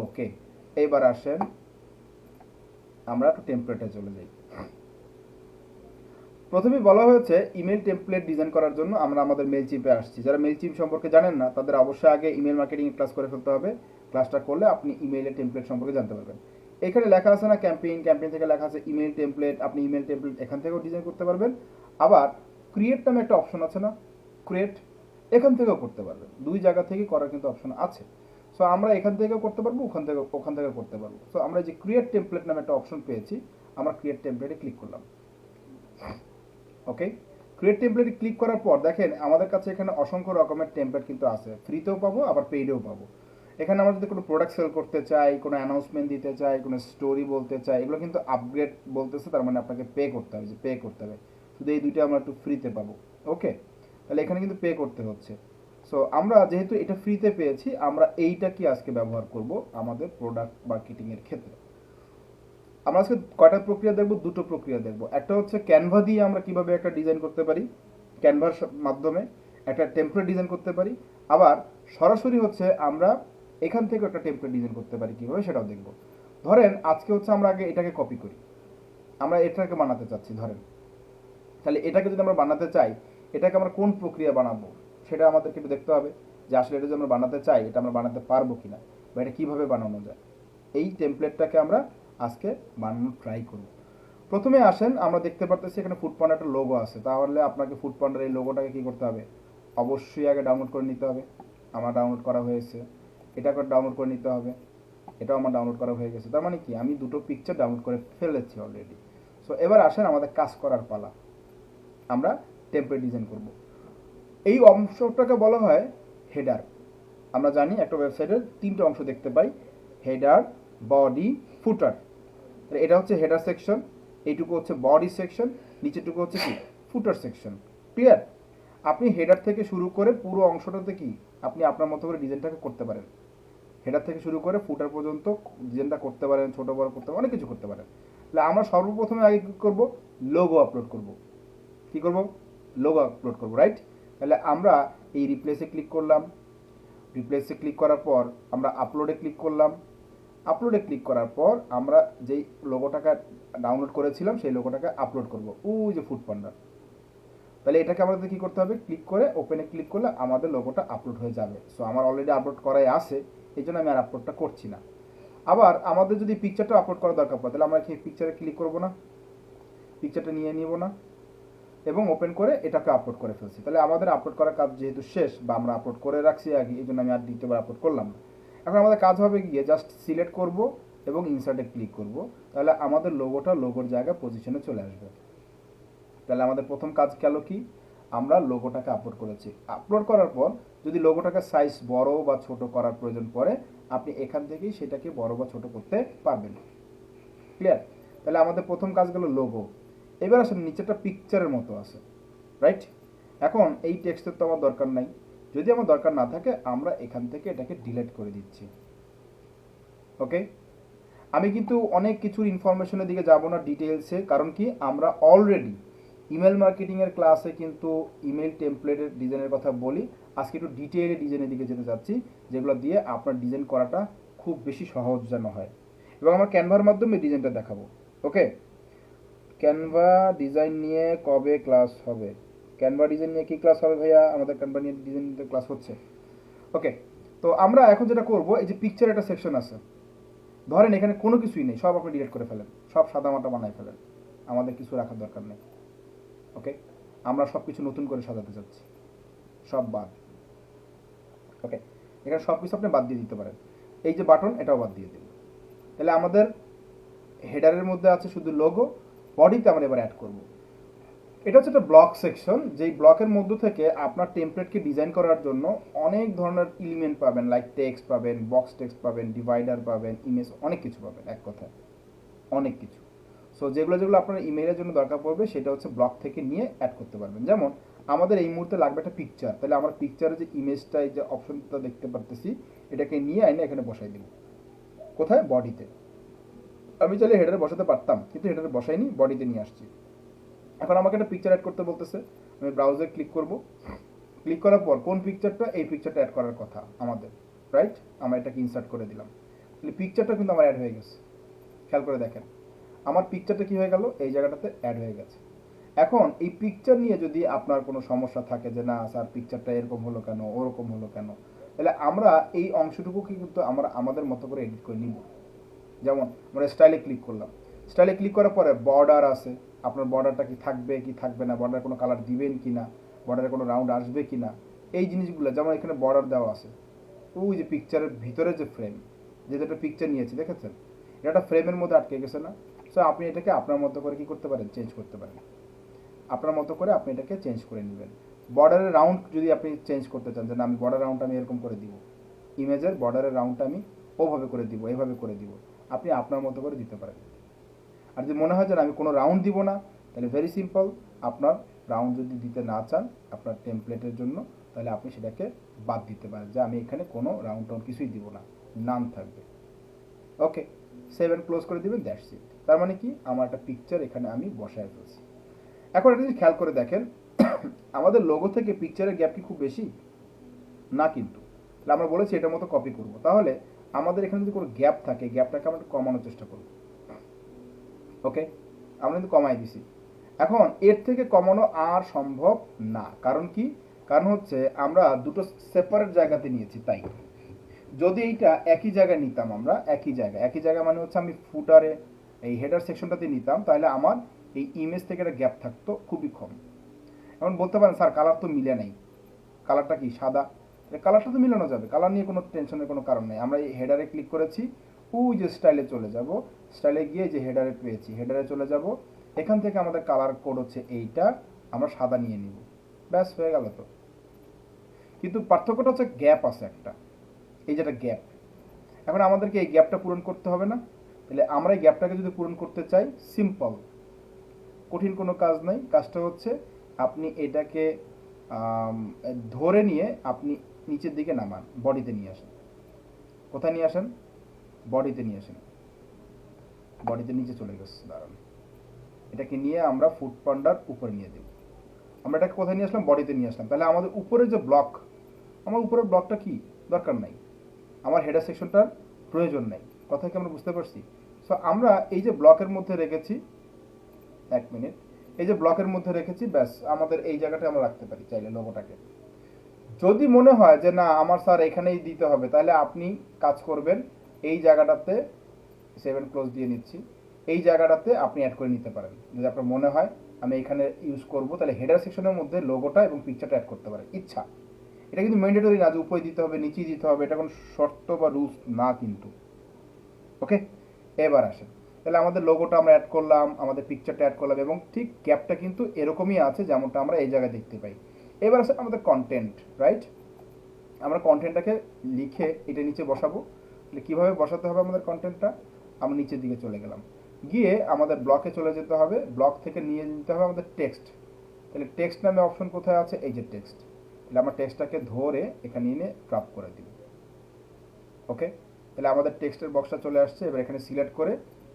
ওকে, এইবার আসেন আমরা একটু টেমপ্লেটে চলে যাই। প্রথমে বলা হয়েছে ইমেল টেমপ্লেট ডিজাইন করার জন্য আমরা আমাদের মেইল চিপে আসছি। যারা মেইল চিপ সম্পর্কে জানেন না তাদের অবশ্যই আগে ইমেল মার্কেটিং ক্লাস করে ফেলতে হবে। ক্লাসটা করলে আপনি ইমেইলের টেমপ্লেট সম্পর্কে জানতে পারবেন। এখানে লেখা আছে না ক্যাম্পেইন, ক্যাম্পেইন থেকে লেখা আছে ইমেল টেমপ্লেট, আপনি ইমেল টেমপ্লেট এখান থেকেও ডিজাইন করতে পারবেন। আবার ক্রিয়েট নামে একটা অপশন আছে না, ক্রিয়েট, এখান থেকেও করতে পারবেন। দুই জায়গা থেকে করার কিন্তু অপশন আছে। সো আমরা এখান থেকেও করতে পারবো, ওখান থেকে করতে পারবো। সো আমরা যে ক্রিয়েট টেমপ্লেট নামে একটা অপশন পেয়েছি, আমরা ক্রিয়েট টেমপ্লেটে ক্লিক করলাম। ওকে, ক্রিয়েট টেমপ্লেটে ক্লিক করার পর দেখেন আমাদের কাছে এখানে অসংখ্য রকমের টেমপ্লেট কিন্তু আছে, ফ্রিতেও পাবো আবার পেইডেও পাবো। এখানে আমরা যদি কোনো প্রোডাক্ট সেল করতে চাই, কোনো অ্যানাউন্সমেন্ট দিতে চাই, কোনো স্টোরি বলতে চাই, এগুলো কিন্তু আপগ্রেড বলতেছে, তার মানে আপনাকে পে করতে হবে, যে পে করতে হবে। শুধু এই দুইটা আমরা একটু ফ্রিতে পাবো। ওকে, তাহলে এখানে কিন্তু পে করতে হচ্ছে। সো আমরা যেহেতু এটা ফ্রিতে পেয়েছি, আমরা এইটা কি আজকে ব্যবহার করব আমাদের প্রোডাক্ট মার্কেটিংয়ের ক্ষেত্রে। আমরা আজকে কয়টা প্রক্রিয়া দেখব? দুটো প্রক্রিয়া দেখব। একটা হচ্ছে ক্যানভা দিয়ে আমরা কিভাবে একটা ডিজাইন করতে পারি, ক্যানভার মাধ্যমে একটা টেমপ্লেট ডিজাইন করতে পারি। আবার সরাসরি হচ্ছে আমরা এখান থেকে একটা টেমপ্লেট ডিজাইন করতে পারি কীভাবে, সেটাও দেখব। ধরেন আজকে হচ্ছে আমরা আগে এটাকে কপি করি, আমরা এটাকে বানাতে চাচ্ছি ধরেন। তাহলে এটাকে যদি আমরা বানাতে চাই, এটাকে আমরা কোন প্রক্রিয়া বানাবো সেটা আমাদেরকে একটু দেখতে হবে, যে আসলে এটা যদি আমরা বানাতে চাই এটা আমরা বানাতে পারবো কিনা, বা এটা কীভাবে বানানো যায়। এই টেমপ্লেটটাকে আমরা আজকে বানানোর ট্রাই করব। প্রথমে আসেন, আমরা দেখতে পারতেছি এখানে ফুড পান্ডার একটা লোগো আছে। তাহলে আপনাকে ফুড পান্ডার এই লোগোটাকে কী করতে হবে? অবশ্যই আগে ডাউনলোড করে নিতে হবে। আমার ডাউনলোড করা হয়েছে, এটাকে ডাউনলোড করে নিতে হবে, এটাও আমার ডাউনলোড করা হয়ে গেছে। তার মানে কি, আমি দুটো পিকচার ডাউনলোড করে ফেলেছি অলরেডি। সো এবার আসেন আমাদের কাজ করার পালা, আমরা টেমপ্লেট ডিজাইন করব। এই অংশটাকে বলা হয় হেডার। আমরা জানি একটা ওয়েবসাইটের তিনটে অংশ দেখতে পাই, হেডার, বডি, ফুটার। এটা হচ্ছে হেডার সেকশন, এইটুকু হচ্ছে বডি সেকশন, নিচেটুকু হচ্ছে কি ফুটার সেকশন। ক্লিয়ার? আপনি হেডার থেকে শুরু করে পুরো অংশটাতে কি আপনি আপনার মতো করে ডিজাইনটাকে করতে পারেন। হেডার থেকে শুরু করে ফুটার পর্যন্ত ডিজাইনটা করতে পারেন, ছোটো বড় করতে পারেন, অনেক কিছু করতে পারেন। তাহলে আমরা সর্বপ্রথমে আগে কী করবো? লোগো আপলোড করব। কী করব? লোগো আপলোড করব, রাইট? তাহলে আমরা এই রিপ্লেসে ক্লিক করলাম, রিপ্লেসে ক্লিক করার পর আমরা আপলোডে ক্লিক করলাম। আপলোডে ক্লিক করার পর আমরা যেই লোগোটাকে ডাউনলোড করেছিলাম সেই লোগোটাকে আপলোড করব, ওই যে ফুড পান্ডা। তাহলে এটাকে আমাদের কী করতে হবে? ক্লিক করে ওপেনে ক্লিক করলে আমাদের লোগোটা আপলোড হয়ে যাবে। সো আমার অলরেডি আপলোড করাই আছে, এই জন্য আমি আর আপলোডটা করছি না। আবার আমাদের যদি পিকচারটা আপলোড করা দরকার পড়ে, তাহলে আমরা কি পিকচারে ক্লিক করব না, পিকচারটা নিয়ে নিব না, এবং ওপেন করে এটাকে আপলোড করে ফেলছি। তাহলে আমাদের আপলোড করার কাজ যেহেতু শেষ, বা আমরা আপলোড করে রাখছি আগে, এই জন্য আমি আর দ্বিতীয়বার আপলোড করলাম না। এখন আমাদের কাজ হবে গিয়ে জাস্ট সিলেক্ট করব এবং ইনসার্টে ক্লিক করব, তাহলে আমাদের লোগোটা লোগোর জায়গায় পজিশনে চলে আসবে। তাহলে আমাদের প্রথম কাজ গেল কি, আমরা লোগোটাকে আপলোড করেছি। আপলোড করার পর যদি লোগোটাকে সাইজ বড় বা ছোট করার প্রয়োজন পড়ে, আপনি এখান থেকেই সেটাকে বড় বা ছোট করতে পারবেন। ক্লিয়ার? তাহলে আমাদের প্রথম কাজ গেল লোগো। এবার আসলে নিচেটা পিকচারের মতো আছে, রাইট? এখন এই টেক্সটের তো আমার দরকার নাই। যদি আমার দরকার না থাকে, আমরা এখান থেকে এটাকে ডিলিট করে দিচ্ছি। ওকে, আমি কিন্তু অনেক কিছুর ইনফরমেশনের দিকে যাব না ডিটেলসে, কারণ কি আমরা অলরেডি ইমেল মার্কেটিংয়ের ক্লাসে কিন্তু ইমেল টেমপ্লেটের ডিজাইনের কথা বলি। আজকে একটু ডিটেইলে ডিজাইনের দিকে যেতে চাচ্ছি, যেগুলো দিয়ে আপনার ডিজাইন করাটা খুব বেশি সহজ যেন হয়, এবং আমার ক্যানভার মাধ্যমে ডিজাইনটা দেখাবো। ওকে, ক্যানভা ডিজাইন নিয়ে কবে ক্লাস হবে? ক্যানভা ডিজাইন নিয়ে কি ক্লাস হবে ভাইয়া? আমাদের ক্যানভা নিয়ে ডিজাইন ক্লাস হচ্ছে। ওকে, তো আমরা এখন যেটা করব, এই যে পিকচার একটা সেকশন আছে, ধরেন এখানে কোনো কিছুই নেই, সব আপনি ডিলিট করে ফেলেন, সব সাদামাটা বানায় ফেলেন, আমাদের কিছু রাখার দরকার নেই। ওকে, আমরা সব কিছু নতুন করে সাজাতে চাচ্ছি, সব বাদ। ওকে, এখানে সব কিছু আপনি বাদ দিয়ে দিতে পারেন। এই যে বাটন, এটাও বাদ দিয়ে দিন। তাহলে আমাদের হেডারের মধ্যে আছে শুধু লোগো, বডিতে আমরা এবার অ্যাড করব। এটা হচ্ছে একটা ব্লক সেকশন, যেই ব্লকের মধ্য থেকে আপনার টেমপ্লেটকে ডিজাইন করার জন্য অনেক ধরনের এলিমেন্ট পাবেন, লাইক টেক্সট পাবেন, বক্স টেক্সট পাবেন, ডিভাইডার পাবেন, ইমেজ, অনেক কিছু পাবেন, এক কথায় অনেক কিছু। সো যেগুলো যেগুলো আপনার ইমেইলের জন্য দরকার পড়বে, সেটা হচ্ছে ব্লক থেকে নিয়ে অ্যাড করতে পারবেন। যেমন আমাদের এই মুহূর্তে লাগবে একটা পিকচার, তাহলে আমার পিকচারের যে ইমেজটা, এই যে অপশনটা দেখতে পারতেছি, এটাকে নিয়ে আইনে এখানে বসাই দেব। কোথায়? বডিতে। আমি চাইলে হেডারে বসাতে পারতাম, কিন্তু হেডারে বসাইনি, বডিতে নিয়ে আসছি। এখন আমাকে একটা পিকচার অ্যাড করতে বলতেছে, আমি ব্রাউজারে ক্লিক করব। ক্লিক করার পর কোন পিকচারটা? এই পিকচারটা অ্যাড করার কথা আমাদের, রাইট? আমরা এটাকে ইনসার্ট করে দিলাম। তাহলে পিকচারটা কিন্তু আমার অ্যাড হয়ে গেছে। খেয়াল করে দেখেন আমার পিকচারটা কী হয়ে গেল, এই জায়গাটাতে অ্যাড হয়ে গেছে। এখন এই পিকচার নিয়ে যদি আপনার কোনো সমস্যা থাকে, যে না স্যার পিকচারটা এরকম হলো কেন, ওরকম হলো কেন, তাহলে আমরা এই অংশটুকুকে কিন্তু আমরা আমাদের মতো করে এডিট করে নিব। যেমন আমরা স্টাইলে ক্লিক করলাম, স্টাইলে ক্লিক করার পরে বর্ডার আছে, আপনার বর্ডারটা কি থাকবে কি থাকবে না, বর্ডার কোনো কালার দিবেন কি না, বর্ডারে কোনো রাউন্ড আসবে কি না, এই জিনিসগুলো। যেমন এখানে বর্ডার দেওয়া আছে, ওই যে পিকচারের ভিতরে যে ফ্রেম, যেটা পিকচার নিয়েছি দেখেছেন, এটা ফ্রেমের মধ্যে আটকে গেছে না? সো আপনি এটাকে আপনার মতো করে কি করতে পারেন, চেঞ্জ করতে পারেন। আপনার মতো করে আপনি এটাকে চেঞ্জ করে নেবেন। বর্ডারের রাউন্ড যদি আপনি চেঞ্জ করতে চান, যে না আমি বর্ডার রাউন্ড আমি এরকম করে দিব, ইমেজের বর্ডারের রাউন্ডটা আমি ওভাবে করে দিব, এভাবে করে দিব, আপনি আপনার মতো করে দিতে পারেন। আর যদি মনে হয় যে আমি কোনো রাউন্ড দিব না, তাহলে ভেরি সিম্পল, আপনার রাউন্ড যদি দিতে না চান আপনার টেমপ্লেটের জন্য, তাহলে আপনি সেটাকে বাদ দিতে পারেন, যে আমি এখানে কোনো রাউন্ড টাউন্ড কিছুই দিব না, নাম থাকবে। ওকে, সেভ অ্যান্ড ক্লোজ করে দিবেন, দ্যাটস ইট। তার মানে কি, আমার একটা পিকচার এখানে আমি বসায় ফেলছি। এখন এটা যদি খেয়াল করে দেখেন, আমাদের লোগো থেকে পিকচারের গ্যাপ কি খুব বেশি না, কিন্তু আমরা বলেছি এটার মতো কপি করব, তাহলে আমাদের এখানে যদি কোনো গ্যাপ থাকে, গ্যাপটাকে আমরা কমানোর চেষ্টা করব। ওকে, আমরা কিন্তু কমাই দিছি। এখন এর থেকে কমানো আর সম্ভব না, কারণ কি, কারণ হচ্ছে আমরা দুটো সেপারেট জায়গাতে নিয়েছি। তাই যদি এইটা একই জায়গায় নিতাম, আমরা একই জায়গায় মানে হচ্ছে আমি ফুটারে এই হেডার সেকশনটাতে নিতাম, তাহলে আমার এই ইমেজ থেকে একটা গ্যাপ থাকতো খুবই কম। এখন বলতে পারেন স্যার কালার তো মিলে নাই, কালারটা কি সাদা, কালারটা তো মিলানো যাবে, কালার নিয়ে কোনো টেনশনের কোনো কারণ নেই। আমরা এই হেডারে ক্লিক করেছি, ওই যে স্টাইলে চলে যাব, স্টাইলে গিয়ে যে হেডারে পেয়েছি হেডারে চলে যাব, এখান থেকে আমাদের কালার কোড হচ্ছে এইটা, আমরা সাদা নিয়ে নিব, ব্যাস হয়ে গেল তো। কিন্তু পার্থক্যটা হচ্ছে গ্যাপ আছে একটা, এই যেটা গ্যাপ, এখন আমাদেরকে এই গ্যাপটা পূরণ করতে হবে না? তাহলে আমরা এই গ্যাপটাকে যদি পূরণ করতে চাই, সিম্পল, কঠিন কোনো কাজ নাই। কাজটা হচ্ছে আপনি এটাকে ধরে নিয়ে আপনি নিচের দিকে নামান, বডিতে নিয়ে আসেন। কোথায় নিয়ে আসেন? বডিতে নিয়ে আসেন। বডিতে নিচে চলে গেছে, দাঁড়ান, এটাকে নিয়ে আমরা ফুট পান্ডার উপরে নিয়ে দেব। আমরা এটাকে কোথায় নিয়ে আসলাম? বডিতে নিয়ে আসলাম। তাহলে আমাদের উপরে যে ব্লক, আমার উপরের ব্লকটা কি দরকার নাই, আমার হেডার সেকশনটার প্রয়োজন নেই। কথা কি আমরা বুঝতে পারছি? সো আমরা এই যে ব্লকের মধ্যে রেখেছি, এক মিনিট, এই যে ব্লকের মধ্যে রেখেছি, ব্যাস আমাদের এই জায়গাটা আমরা রাখতে পারি চাইলে লোগোটাকে। যদি মনে হয় যে না আমার স্যার এখানেই দিতে হবে, তাহলে আপনি কাজ করবেন, এই জায়গাটাতে 7 ক্লোজ দিয়ে নিচ্ছি, এই জায়গাটাতে আপনি অ্যাড করে নিতে পারেন। যদি আপনার মনে হয় আমি এখানে ইউজ করব, তাহলে হেডার সেকশনের মধ্যে লোগোটা এবং পিকচারটা অ্যাড করতে পারেন ইচ্ছা। এটা কিন্তু ম্যান্ডেটরি না যে উপরে দিতে হবে নিচেই দিতে হবে, এটা কোনো শর্ত বা রুলস না কিন্তু। ওকে, এবার আসেন, তাহলে আমাদের লোগোটা আমরা অ্যাড করলাম, আমাদের পিকচারটা অ্যাড করলাম, এবং ঠিক গ্যাপটা কিন্তু এরকমই আছে যেমনটা আমরা এই জায়গায় দেখতে পাই। এবার আসে আমাদের কন্টেন্ট, রাইট? আমরা কন্টেন্টটাকে লিখে এটা নিচে বসাবো। তাহলে কীভাবে বসাতে হবে আমাদের কন্টেন্টটা? আমরা নিচের দিকে চলে গেলাম, গিয়ে আমাদের ব্লকে চলে যেতে হবে, ব্লক থেকে নিয়ে নিতে হবে আমাদের টেক্সট। তাহলে টেক্সট নামে অপশন কোথায় আছে? এই যে টেক্সট। তাহলে আমরা টেক্সটটাকে ধরে এখানে এনে ক্রপ করে দিব। ওকে, তাহলে আমাদের টেক্সটের বক্সটা চলে আসছে। এবার এখানে সিলেক্ট করে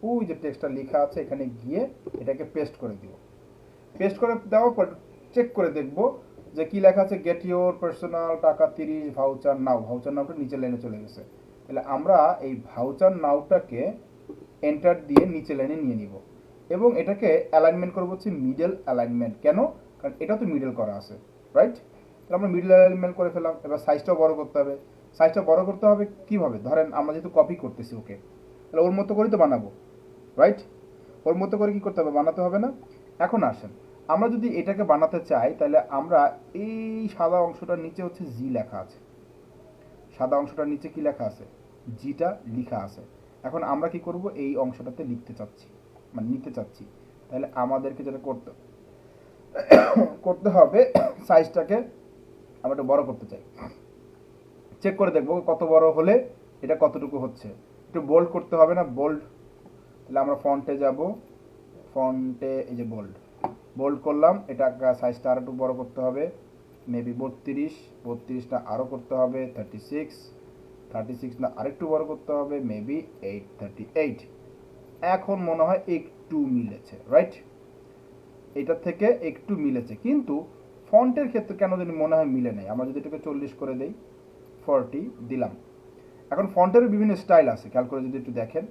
ওই যে টেক্সটটা লেখা আছে এখানে গিয়ে এটাকে পেস্ট করে দিব। পেস্ট করে দেওয়ার পর চেক করে দেখব যে কি লেখা আছে, গেট ইউর পার্সোনাল টাকা 30 ভাউচার নাও। ভাউচার নাওটা নিচের লাইনে চলে গেছে। তাহলে আমরা এই ভাউচার নাওটাকে এন্টার দিয়ে নিচে লাইনে নিয়ে নিব, এবং এটাকে অ্যালাইনমেন্ট করবো হচ্ছে মিডল অ্যালাইনমেন্ট। কেন? কারণ এটা তো মিডল করা আছে, রাইট? তাহলে আমরা মিডল অ্যালাইনমেন্ট করে ফেলাম। এবার সাইজটাও বড় করতে হবে। সাইজটা বড় করতে হবে কীভাবে? ধরেন আমরা যেহেতু কপি করতেছি ওকে, তাহলে ওর মতো করেই তো বানাবো, রাইট? ওর মতো করে কি করতে হবে? বানাতে হবে না? এখন আসেন, আমরা যদি এটাকে বানাতে চাই, তাহলে আমরা এই সাদা অংশটার নিচে হচ্ছে জি লেখা আছে, সাদা অংশটার নিচে কি লেখা আছে? জিটা লেখা আছে। এখন আমরা কি করব? এই অংশটাতে লিখতে চাচ্ছি, মানে নিতে চাচ্ছি। তাহলে আমাদেরকে যেটা করতে করতে হবে, সাইজটাকে আমরা একটু বড় করতে চাই, চেক করে দেখবো কত বড় হলে এটা কতটুকু হচ্ছে। একটু বোল্ড করতে হবে না? বোল্ড। তাহলে আমরা ফন্টে যাব, ফন্টে এই যে বোল্ড, বোল্ড করলাম। এটা সাইজটা আরও একটু বড় করতে হবে, মেবি 32, 32 না আরও করতে হবে 36, 36 না আরেকটু বড় করতে হবে মেবি 38। এখন মনে হয় একটু মিলেছে, রাইট? এটার থেকে একটু মিলেছে, কিন্তু ফন্টের ক্ষেত্রে কেন জানি মনে হয় মিলে নেই। আমরা যদি এটাকে 40 করে দেই, 40 দিলাম। এখন ফন্টের বিভিন্ন স্টাইল আছে, খেয়াল করে যদি একটু দেখেন,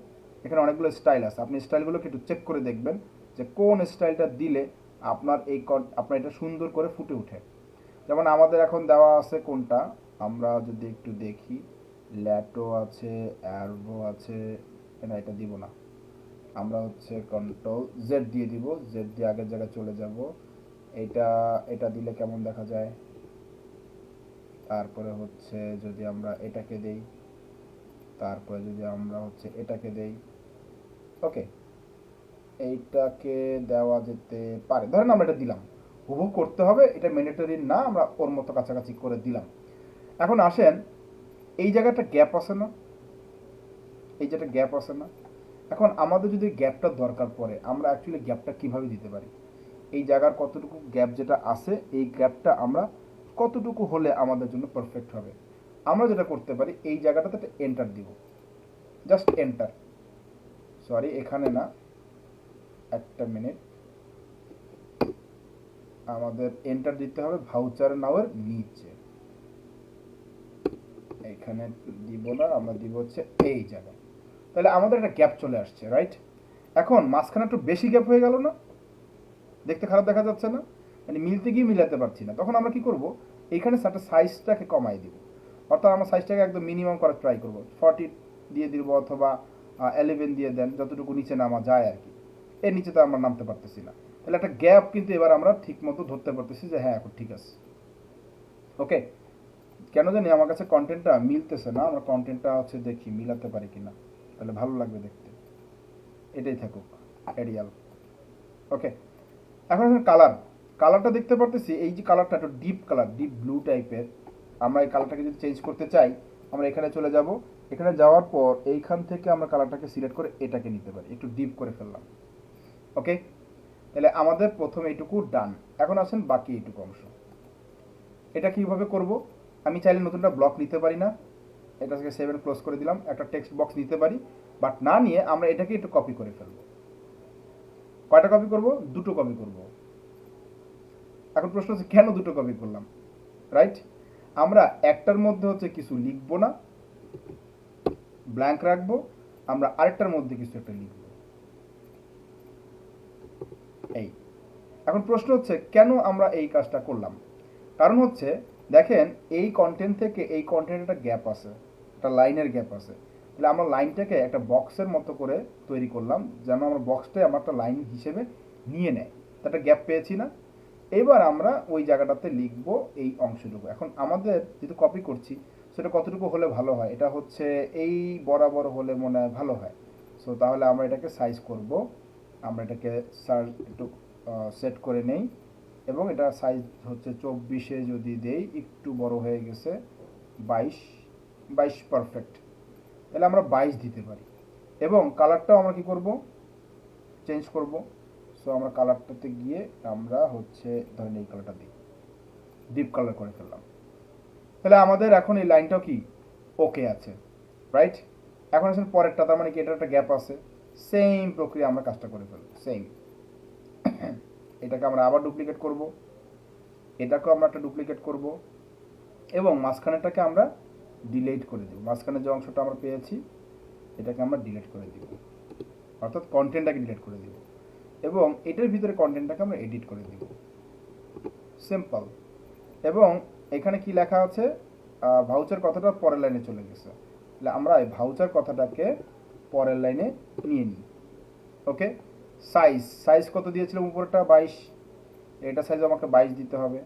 এখানে অনেকগুলো স্টাইল আছে। আপনি স্টাইলগুলোকে একটু চেক করে দেখবেন যে কোন স্টাইলটা দিলে আপনার আপনার এটা সুন্দর করে ফুটে ওঠে। যেমন আমাদের এখন দেওয়া আছে কোনটা, আমরা যদি একটু দেখি, ল্যাটো আছে, অ্যারবো আছে, না এটা দিব না, আমরা হচ্ছে কন্ট্রোল জেড দিয়ে দিব, জেড দিয়ে আগের জায়গায় চলে যাব। এটা এটা দিলে কেমন দেখা যায়? তারপরে হচ্ছে যদি আমরা এটাকে দেই, তারপরে যদি আমরা হচ্ছে এটাকে দেই, ওকে, এইটাকে দেওয়া যেতে পারে, ধরেন আমরা এটা দিলাম, হুবহু করতে হবে এটা ম্যান্ডেটরি না, আমরা ওর মতো কাছাকাছি করে দিলাম। এখন আসেন, এই জায়গাটা গ্যাপ আছে না, এই যেটা গ্যাপ আছে না, এখন আমাদের যদি গ্যাপটা দরকার পড়ে আমরা অ্যাকচুয়ালি গ্যাপটা কিভাবে দিতে পারি, এই জায়গার কতটুকু গ্যাপ যেটা আছে এই গ্যাপটা আমরা কতটুকু হলে আমাদের জন্য পারফেক্ট হবে। আমরা যেটা করতে পারি এই জায়গাটাতে একটা এন্টার দিব, জাস্ট এন্টার, সরি এখানে না, একটা মিনিট, আমাদের এন্টার দিতে হবে ভাউচার নাওয়ের নিচে, এখানে দিব না, আমরা দিব হচ্ছে এই জায়গায়। তাহলে আমাদের একটা গ্যাপ চলে আসছে, রাইট? এখন মাঝখানে একটু বেশি গ্যাপ হয়ে গেল না, দেখতে খারাপ দেখা যাচ্ছে না, মানে মিলতে গিয়ে মিলাতে পারছি না, তখন আমরা কি করব, এইখানে একটা সাইজটাকে কমাই দিব, অর্থাৎ আমরা সাইজটাকে একদম মিনিমাম করার ট্রাই করব, 40 দিয়ে দিব অথবা 11 দিয়ে দেন, যতটুকু নিচে নামা যায় আর কি, এর নিচে তো আমরা নামতে পারতেছি না। তাহলে একটা গ্যাপ কিন্তু এবার আমরা ঠিক মতো ধরতে পারতেছি যে হ্যাঁ এখন ঠিক আছে। ওকে, কেন জানি আমার কাছে কন্টেন্টটা মিলতেছে না, আমরা কন্টেন্টটা হচ্ছে দেখি মিলাতে পারি কিনা, তাহলে ভালো লাগবে দেখতে, এটাই থাকুক এরিয়াল। ওকে, এখন কালার, কালারটা দেখতে পারতেছি, এই যে কালারটা একটু ডিপ কালার, ডিপ ব্লু টাইপের, আমরা এই কালারটাকে যদি চেঞ্জ করতে চাই আমরা এখানে চলে যাব, এখানে যাওয়ার পর এইখান থেকে আমরা কালারটাকে সিলেক্ট করে এটাকে নিতে পারি, একটু ডিপ করে ফেললাম। ওকে, তাহলে আমাদের প্রথম এইটুকু ডান। এখন আসেন বাকি এইটুকু অংশ, এটা কীভাবে করব, আমি চাইলে নতুনটা ব্লক নিতে পারি না, এটাকে সেভ এন্ড ক্লোজ করে দিলাম, একটা টেক্সট বক্স নিতে পারি, বাট না নিয়ে আমরা এটাকে একটু কপি করে ফেলবো। কয়টা কপি করব, দুটো কপি করব। এখন প্রশ্ন হচ্ছে কেন দুটো কপি করলাম, রাইট? আমরা একটার মধ্যে হচ্ছে কিছু লিখবো না, ব্ল্যাঙ্ক রাখবো, আমরা আরেকটার মধ্যে কিছু একটা লিখব, এই। এখন প্রশ্ন হচ্ছে কেন আমরা এই কাজটা করলাম, কারণ হচ্ছে দেখেন এই কন্টেন্ট থেকে এই কন্টেন্ট একটা গ্যাপ আছে, একটা লাইনের গ্যাপ আছে, তাহলে আমরা লাইনটাকে একটা বক্সের মতো করে তৈরি করলাম যেন আমরা বক্সটাই আমার একটা লাইন হিসেবে নিয়ে নেয়, তো একটা গ্যাপ পেয়েছি না। এবার আমরা ওই জায়গাটাতে লিখবো এই অংশটুকু। এখন আমাদের যেহেতু কপি করছি সেটা কতটুকু হলে ভালো হয়, এটা হচ্ছে এই বরাবর হলে মনে হয় ভালো হয়। সো তাহলে আমরা এটাকে সাইজ করব, আমরা এটাকে একটু সেট করে নেই, এবং এটা সাইজ হচ্ছে 24-এ যদি দেই, একটু বড় হয়ে গেছে, 22, 22 পারফেক্ট, তাহলে আমরা 22 দিতে পারি। এবং কালারটাও আমরা কি করব, চেঞ্জ করব। সো আমরা কালারটাতে গিয়ে আমরা হচ্ছে ধরেন এই কালারটা দিই, ডিপ কালার করে ফেললাম, তাহলে আমাদের এখন এই লাইনটাও কি ওকে আছে, রাইট? এখন আসলে পরেরটা, তার মানে কি এটা একটা গ্যাপ আছে, সেম প্রক্রিয়া আমরা কাজটা করে ফেলবো, সেম। এটাকে আমরা আবার ডুপ্লিকেট করব, এটাকেও আমরা একটা ডুপ্লিকেট করব, এবং মাঝখানেটাকে আমরা ডিলিট করে দেব, মাঝখানে যে অংশটা আমরা পেয়েছি এটাকে আমরা ডিলিট করে দিব, অর্থাৎ কন্টেন্টটাকে ডিলিট করে দিব, এবং এটার ভিতরে কন্টেন্টটাকে আমরা এডিট করে দিব, সিম্পল। এবং এখানে কি লেখা আছে, ভাউচার কথাটা পরের লাইনে চলে গেছে, তাহলে আমরা এই ভাউচার কথাটাকে পরের লাইনে নিয়ে নিই। ওকে, সাইজ, সাইজ কত দিয়েছিলাম উপরটা 22, এটা সাইজ আমাকে 22 দিতে হবে,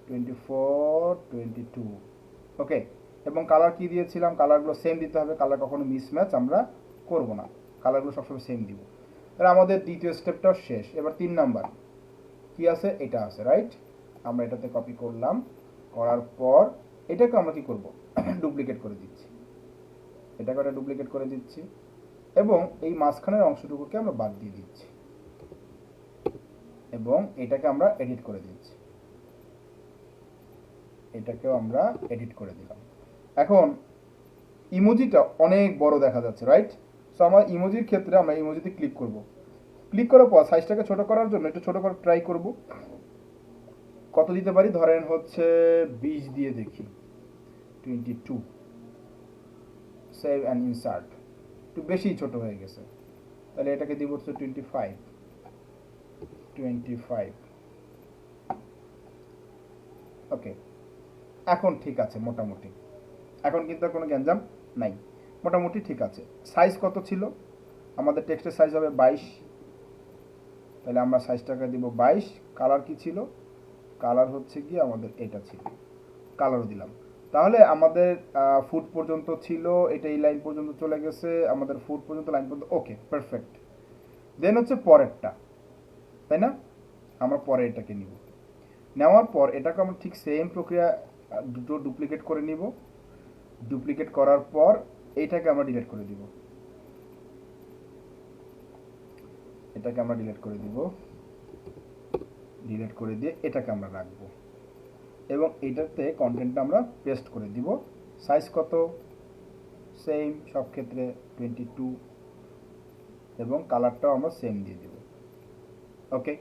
24, 22। ওকে, এবং কালার কি দিয়েছিলাম, কালারগুলো সেম দিতে হবে, কালার কখনো মিসম্যাচ আমরা করব না, কালারগুলো সবসময় সেম দিব। তাহলে আমাদের দ্বিতীয় স্টেপটাও শেষ। এবার 3 নাম্বার কি আছে, এটা আছে, রাইট? আমরা এটাতে কপি করলাম, করার পর এটাকে আমরা কি করব, ডুপ্লিকেট করে দিচ্ছি, এটাকে একটা ডুপ্লিকেট করে দিচ্ছি, এবং এই মাঝখানের অংশটুকুকে আমরা বাদ দিয়ে দিচ্ছি, এবং এটাকে আমরা এডিট করে দিচ্ছি, এটাকেও আমরা এডিট করে দিলাম। এখন ইমোজিটা অনেক বড় দেখা যাচ্ছে, রাইট? সো আমার ইমোজির ক্ষেত্রে আমরা ইমোজিতে ক্লিক করব, ক্লিক করার পর সাইজটাকে ছোট করার জন্য একটু ছোট করে ট্রাই করব, কত দিতে পারি, ধরেন হচ্ছে 20 দিয়ে দেখি, 22, সেভ অ্যান্ড ইনসার্ট, একটু বেশি ছোট হয়ে গেছে, তাহলে এটাকে দিব হচ্ছে 25, 25। ওকে, এখন ঠিক আছে মোটামুটি, এখন কিন্তু আর কোনো গ্যাঞ্জাম নাই, মোটামুটি ঠিক আছে। সাইজ কত ছিল, আমাদের টেক্সটের সাইজ হবে 22, তাহলে আমরা সাইজটাকে দিব 22। কালার কি ছিল, কালার হচ্ছে কি আমাদের এটা ছিল, কালারও দিলাম। তাহলে আমাদের ফুট পর্যন্ত ছিল, এটা এই লাইন পর্যন্ত চলে গেছে, আমাদের ফুট পর্যন্ত লাইন পর্যন্ত, ওকে পারফেক্ট। দেন হচ্ছে পরেরটা, তাই না? আমরা পরে এটাকে নিব, নেওয়ার পর এটাকে আমরা ঠিক সেম প্রক্রিয়া দুটো ডুপ্লিকেট করে নিব। ডুপ্লিকেট করার পর এইটাকে আমরা ডিলিট করে দিব, এটাকে আমরা ডিলিট করে দিব, ডিলিট করে দিয়ে এটাকে আমরা রাখবো এবং এটাতে কন্টেন্টটা আমরা পেস্ট করে দিব। সাইজ কত? সেম সব ক্ষেত্রে 22 এবং কালারটাও আমরা সেম দিয়ে দিব। ওকে,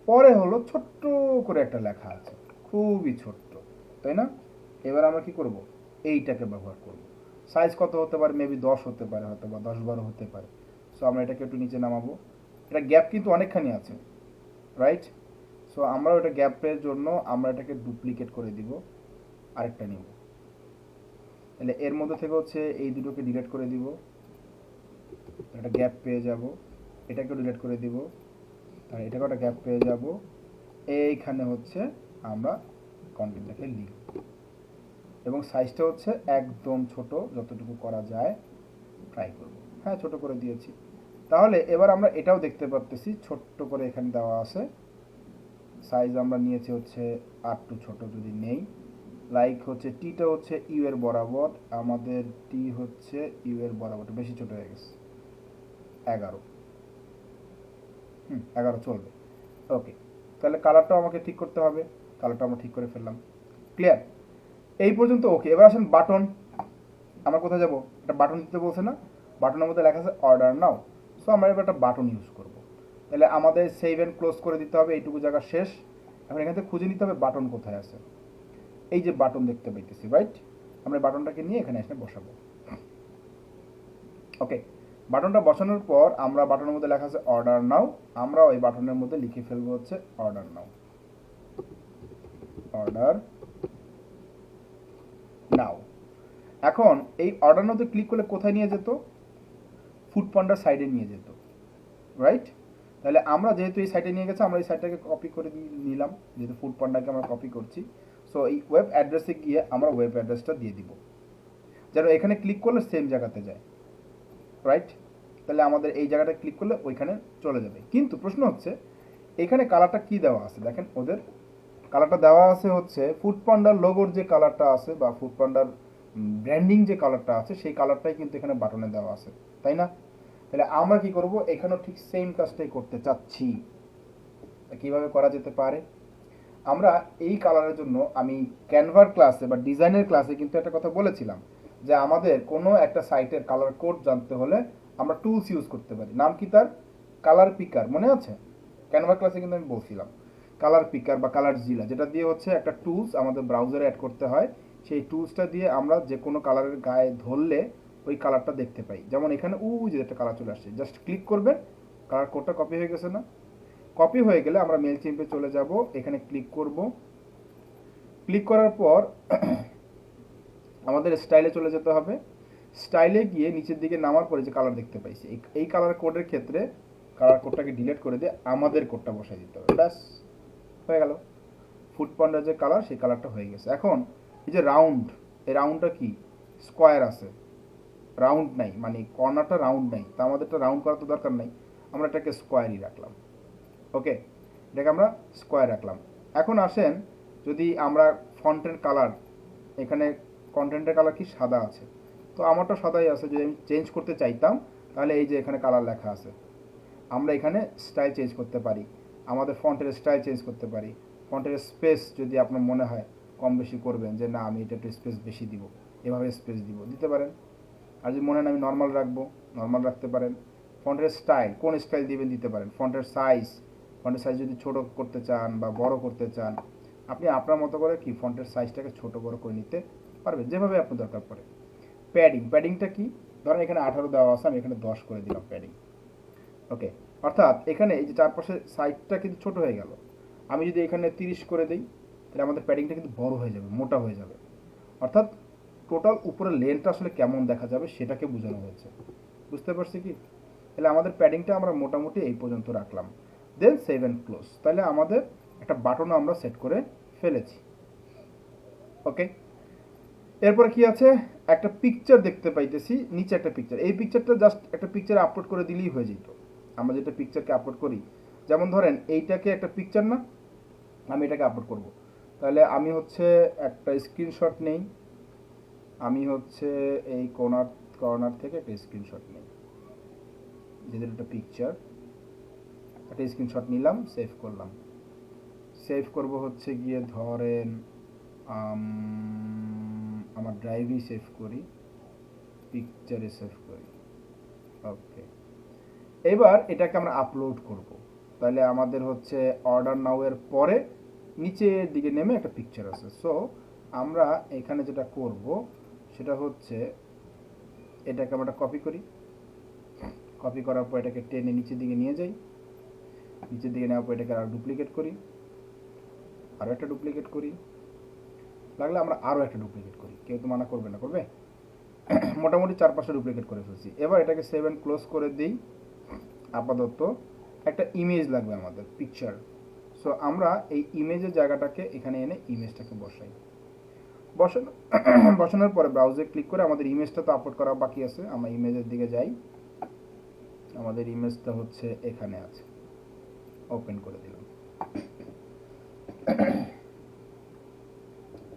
পরে হলো ছোট্ট করে একটা লেখা আছে, খুবই ছোট্ট, তাই না? এবার আমরা কি করব? এইটাকে ব্যবহার করব। সাইজ কত হতে পারে? মেবি 10 হতে পারে, হয়তো বা 10-12 হতে পারে। সো আমরা এটাকে একটু নিচে নামাবো। এটা গ্যাপ কিন্তু অনেকখানি আছে, রাইট? সো আমরা ওটা গ্যাপের জন্য আমরা এটাকে ডুপ্লিকেট করে দিব, আরেকটা নিব। তাহলে এর মধ্যে থেকে হচ্ছে এই দুটোকে ডিলিট করে দিব, একটা গ্যাপ পেয়ে যাব। এটাকে ডিলিট করে দিব, আর এটাকে একটা গ্যাপ পেয়ে যাব। এইখানে হচ্ছে আমরা কন্টেন্টটাকে লিখব এবং সাইজটা হচ্ছে একদম ছোট, যতটুকু করা যায় ট্রাই করব। হ্যাঁ, ছোট করে দিয়েছি। তাহলে এবার আমরা এটাও দেখতে পাচ্ছি ছোট্ট করে এখানে দেওয়া আছে। সাইজ আমরা নিয়েছি হচ্ছে আর টু ছোট যদি নেই, লাইক হচ্ছে টিটা হচ্ছে ইউ এর বরাবর, আমাদের টি হচ্ছে ইউ এর বরাবর, বেশি ছোট হয়ে গেছে, 11। 11 চলবে। ওকে, তাহলে কালারটাও আমাকে ঠিক করতে হবে, কালারটা আমরা ঠিক করে ফেললাম। ক্লিয়ার? এই পর্যন্ত ওকে। এবার আসেন বাটন। আমরা কোথায় যাব? একটা বাটন দিতে বলছে না? বাটনের মধ্যে লেখা আছে অর্ডার নাও। সো আমরা এবার একটা বাটন ইউজ করব। তাহলে আমাদের সেভ অ্যান্ড ক্লোজ করে দিতে হবে, এইটুকু জায়গা শেষ। এখন এখান থেকে খুঁজে নিতে হবে বাটন কোথায় আছে। এই যে বাটন দেখতে পাইতেছি, রাইট? আমরা বাটনটাকে নিয়ে এখানে এসে বসাবো। ওকে, বাটনটা বসানোর পর আমরা বাটনের মধ্যে লেখা আছে অর্ডার নাও, আমরা ওই বাটনের মধ্যে লিখে ফেলবো হচ্ছে অর্ডার নাও, অর্ডার নাও। এখন এই অর্ডার নাওতে ক্লিক করলে কোথায় নিয়ে যেত? ফুডপান্ডার সাইডে নিয়ে যেত, রাইট? তাহলে আমরা যেহেতু এই সাইটে নিয়ে গেছে, আমরা এই সাইটটাকে কপি করে নিলাম, যেহেতু ফুডপান্ডাকে আমরা কপি করছি। সো এই ওয়েব অ্যাড্রেসে গিয়ে আমরা ওয়েব অ্যাড্রেসটা দিয়ে দিব, যেন এখানে ক্লিক করলে সেম জায়গাতে যায়, রাইট? তাহলে আমাদের এই জায়গাটা ক্লিক করলে ওইখানে চলে যাবে। কিন্তু প্রশ্ন হচ্ছে এখানে কালারটা কি দেওয়া আছে? দেখেন ওদের কালারটা দেওয়া আছে হচ্ছে ফুডপান্ডার লোগোর যে কালারটা আছে বা ফুডপান্ডার ব্র্যান্ডিং যে কালারটা আছে, সেই কালারটাই কিন্তু এখানে বাটনে দেওয়া আছে, তাই না? তাহলে আমরা কি করব? এখানেও ঠিক সেম কাজটাই করতে চাচ্ছি। কিভাবে করা যেতে পারে? আমরা এই কালারের জন্য আমি ক্যানভার ক্লাসে বা ডিজাইনের ক্লাসে কিন্তু একটা কথা বলেছিলাম যে আমাদের কোনো একটা সাইটের কালার কোড জানতে হলে আমরা টুলস ইউজ করতে পারি। নাম কি তার? কালার পিকার, মনে আছে? ক্যানভার ক্লাসে কিন্তু আমি বলছিলাম কালার পিকার বা কালার জিলা, যেটা দিয়ে হচ্ছে একটা টুলস আমাদের ব্রাউজারে অ্যাড করতে হয়। সেই টুলসটা দিয়ে আমরা যে কোনো কালারের গায়ে ধরলে ওই কালারটা দেখতে পাই। যেমন এখানে যে একটা কালার চলে আসছে, জাস্ট ক্লিক করবেন, কালার কোডটা কপি হয়ে গেছে না? কপি হয়ে গেলে আমরা মেইলচিম্পে চলে যাব, এখানে ক্লিক করব। ক্লিক করার পর আমাদের স্টাইলে চলে যেতে হবে। স্টাইলে গিয়ে নিচের দিকে নামার পরে যে কালার দেখতে পাইছি, এই কালার কোডের ক্ষেত্রে কালার কোডটাকে ডিলিট করে দিয়ে আমাদের কোডটা বসাই দিতে হবে। ব্যাস, হয়ে গেল। ফুডপান্ডার যে কালার, সেই কালারটা হয়ে গেছে। এখন এই যে রাউন্ড, এই রাউন্ডটা কি? স্কোয়ার আছে, রাউন্ড নাই, মানে কর্নারটা রাউন্ড নাই, তা আমাদেরটা রাউন্ড করার তো দরকার নাই, আমরা এটাকে স্কোয়ারই রাখলাম। ওকে, এটাকে আমরা স্কোয়ার রাখলাম। এখন আসেন, যদি আমরা ফন্টের কালার, এখানে কন্টেন্টের কালার কি সাদা আছে, তো আমারটা সাদাই আছে। যদি আমি চেঞ্জ করতে চাইতাম তাহলে এই যে এখানে কালার লেখা আছে, আমরা এখানে স্টাইল চেঞ্জ করতে পারি, আমাদের ফন্টের স্টাইল চেঞ্জ করতে পারি। ফন্টের স্পেস যদি আপনার মনে হয় কম বেশি করবেন, যে না আমি এটা একটু স্পেস বেশি দিব, এভাবে স্পেস দিতে পারেন। আর যদি মনে হয় আমি নর্মাল রাখবো, নর্মাল রাখতে পারেন। ফন্টের স্টাইল, কোন স্টাইল দিবেন দিতে পারেন। ফন্টের সাইজ যদি ছোট করতে চান বা বড় করতে চান, আপনি আপনার মতো করে কি ফন্টের সাইজটাকে ছোট বড় করে নিতে পারবেন, যেভাবে আপনার দরকার পড়ে। প্যাডিংটা কি? ধরেন এখানে 18 দেওয়া আছে, আমি এখানে 10 করে দিলাম প্যাডিং। ওকে, অর্থাৎ এখানে এই যে চারপাশে সাইজটা কিন্তু ছোট হয়ে গেল। আমি যদি এখানে 30 করে দিই, তাহলে আমাদের প্যাডিংটা কিন্তু বড় হয়ে যাবে, মোটা হয়ে যাবে। অর্থাৎ টোটাল উপরের লেন্থটা আসলে কেমন দেখা যাবে সেটাকে বোঝানো হয়েছে। বুঝতে পারছি কি? তাহলে আমাদের প্যাডিংটা আমরা মোটামুটি এই পর্যন্ত রাখলাম, দেন সেভ অ্যান্ড ক্লোজ। তাহলে আমাদের একটা বাটনও আমরা সেট করে ফেলেছি। ওকে, এরপরে কি আছে? একটা পিকচার দেখতে পাইতেছি, নিচে একটা পিকচার। এই পিকচারটা জাস্ট একটা পিকচার আপলোড করে দিলেই হয়ে যেত। আমরা যেটা পিকচারকে আপলোড করি, যেমন ধরেন এইটাকে একটা পিকচার না, আমি এটাকে আপলোড করব, তাহলে আমি হচ্ছে একটা স্ক্রিনশট নেই, আমি হচ্ছে এই কর্নার থেকে একটা স্ক্রিনশট নেই, যেহেতু একটা পিকচার, একটা স্ক্রিনশট নিলাম, সেভ করলাম। সেভ করব হচ্ছে গিয়ে ধরেন আমার ড্রাইভেই সেভ করি, পিকচারে সেভ করি। ওকে, এবার এটাকে আমরা আপলোড করব। তাহলে আমাদের হচ্ছে অর্ডার নাও এর পরে নিচের দিকে নেমে একটা পিকচার আছে। সো আমরা এখানে যেটা করব সেটা হচ্ছে এটাকে আমরা কপি করি, কপি করার পর এটাকে টেনে নিচের দিকে নিয়ে যাই, নিচের দিকে নেওয়ার পর এটাকে আর ডুপ্লিকেট করি, আরও একটা ডুপ্লিকেট করি, লাগলে আমরা আরও একটা ডুপ্লিকেট করি, কেউ তো মানা করবে না, করবে? মোটামুটি 4-5টা ডুপ্লিকেট করে ফেলছি। এবার এটাকে সেভ অ্যান্ড ক্লোজ করে দিই। আপাতত একটা ইমেজ লাগবে আমাদের, পিকচার। সো আমরা এই ইমেজের জায়গাটাকে এখানে এনে ইমেজটাকে বসাই। বসানোর পরে ব্রাউজে ক্লিক করে আমাদের ইমেজটা তো আপলোড করা বাকি আছে, আমরা ইমেজের দিকে যাই, আমাদের ইমেজটা হচ্ছে এখানে আছে, ওপেন করে দিলাম।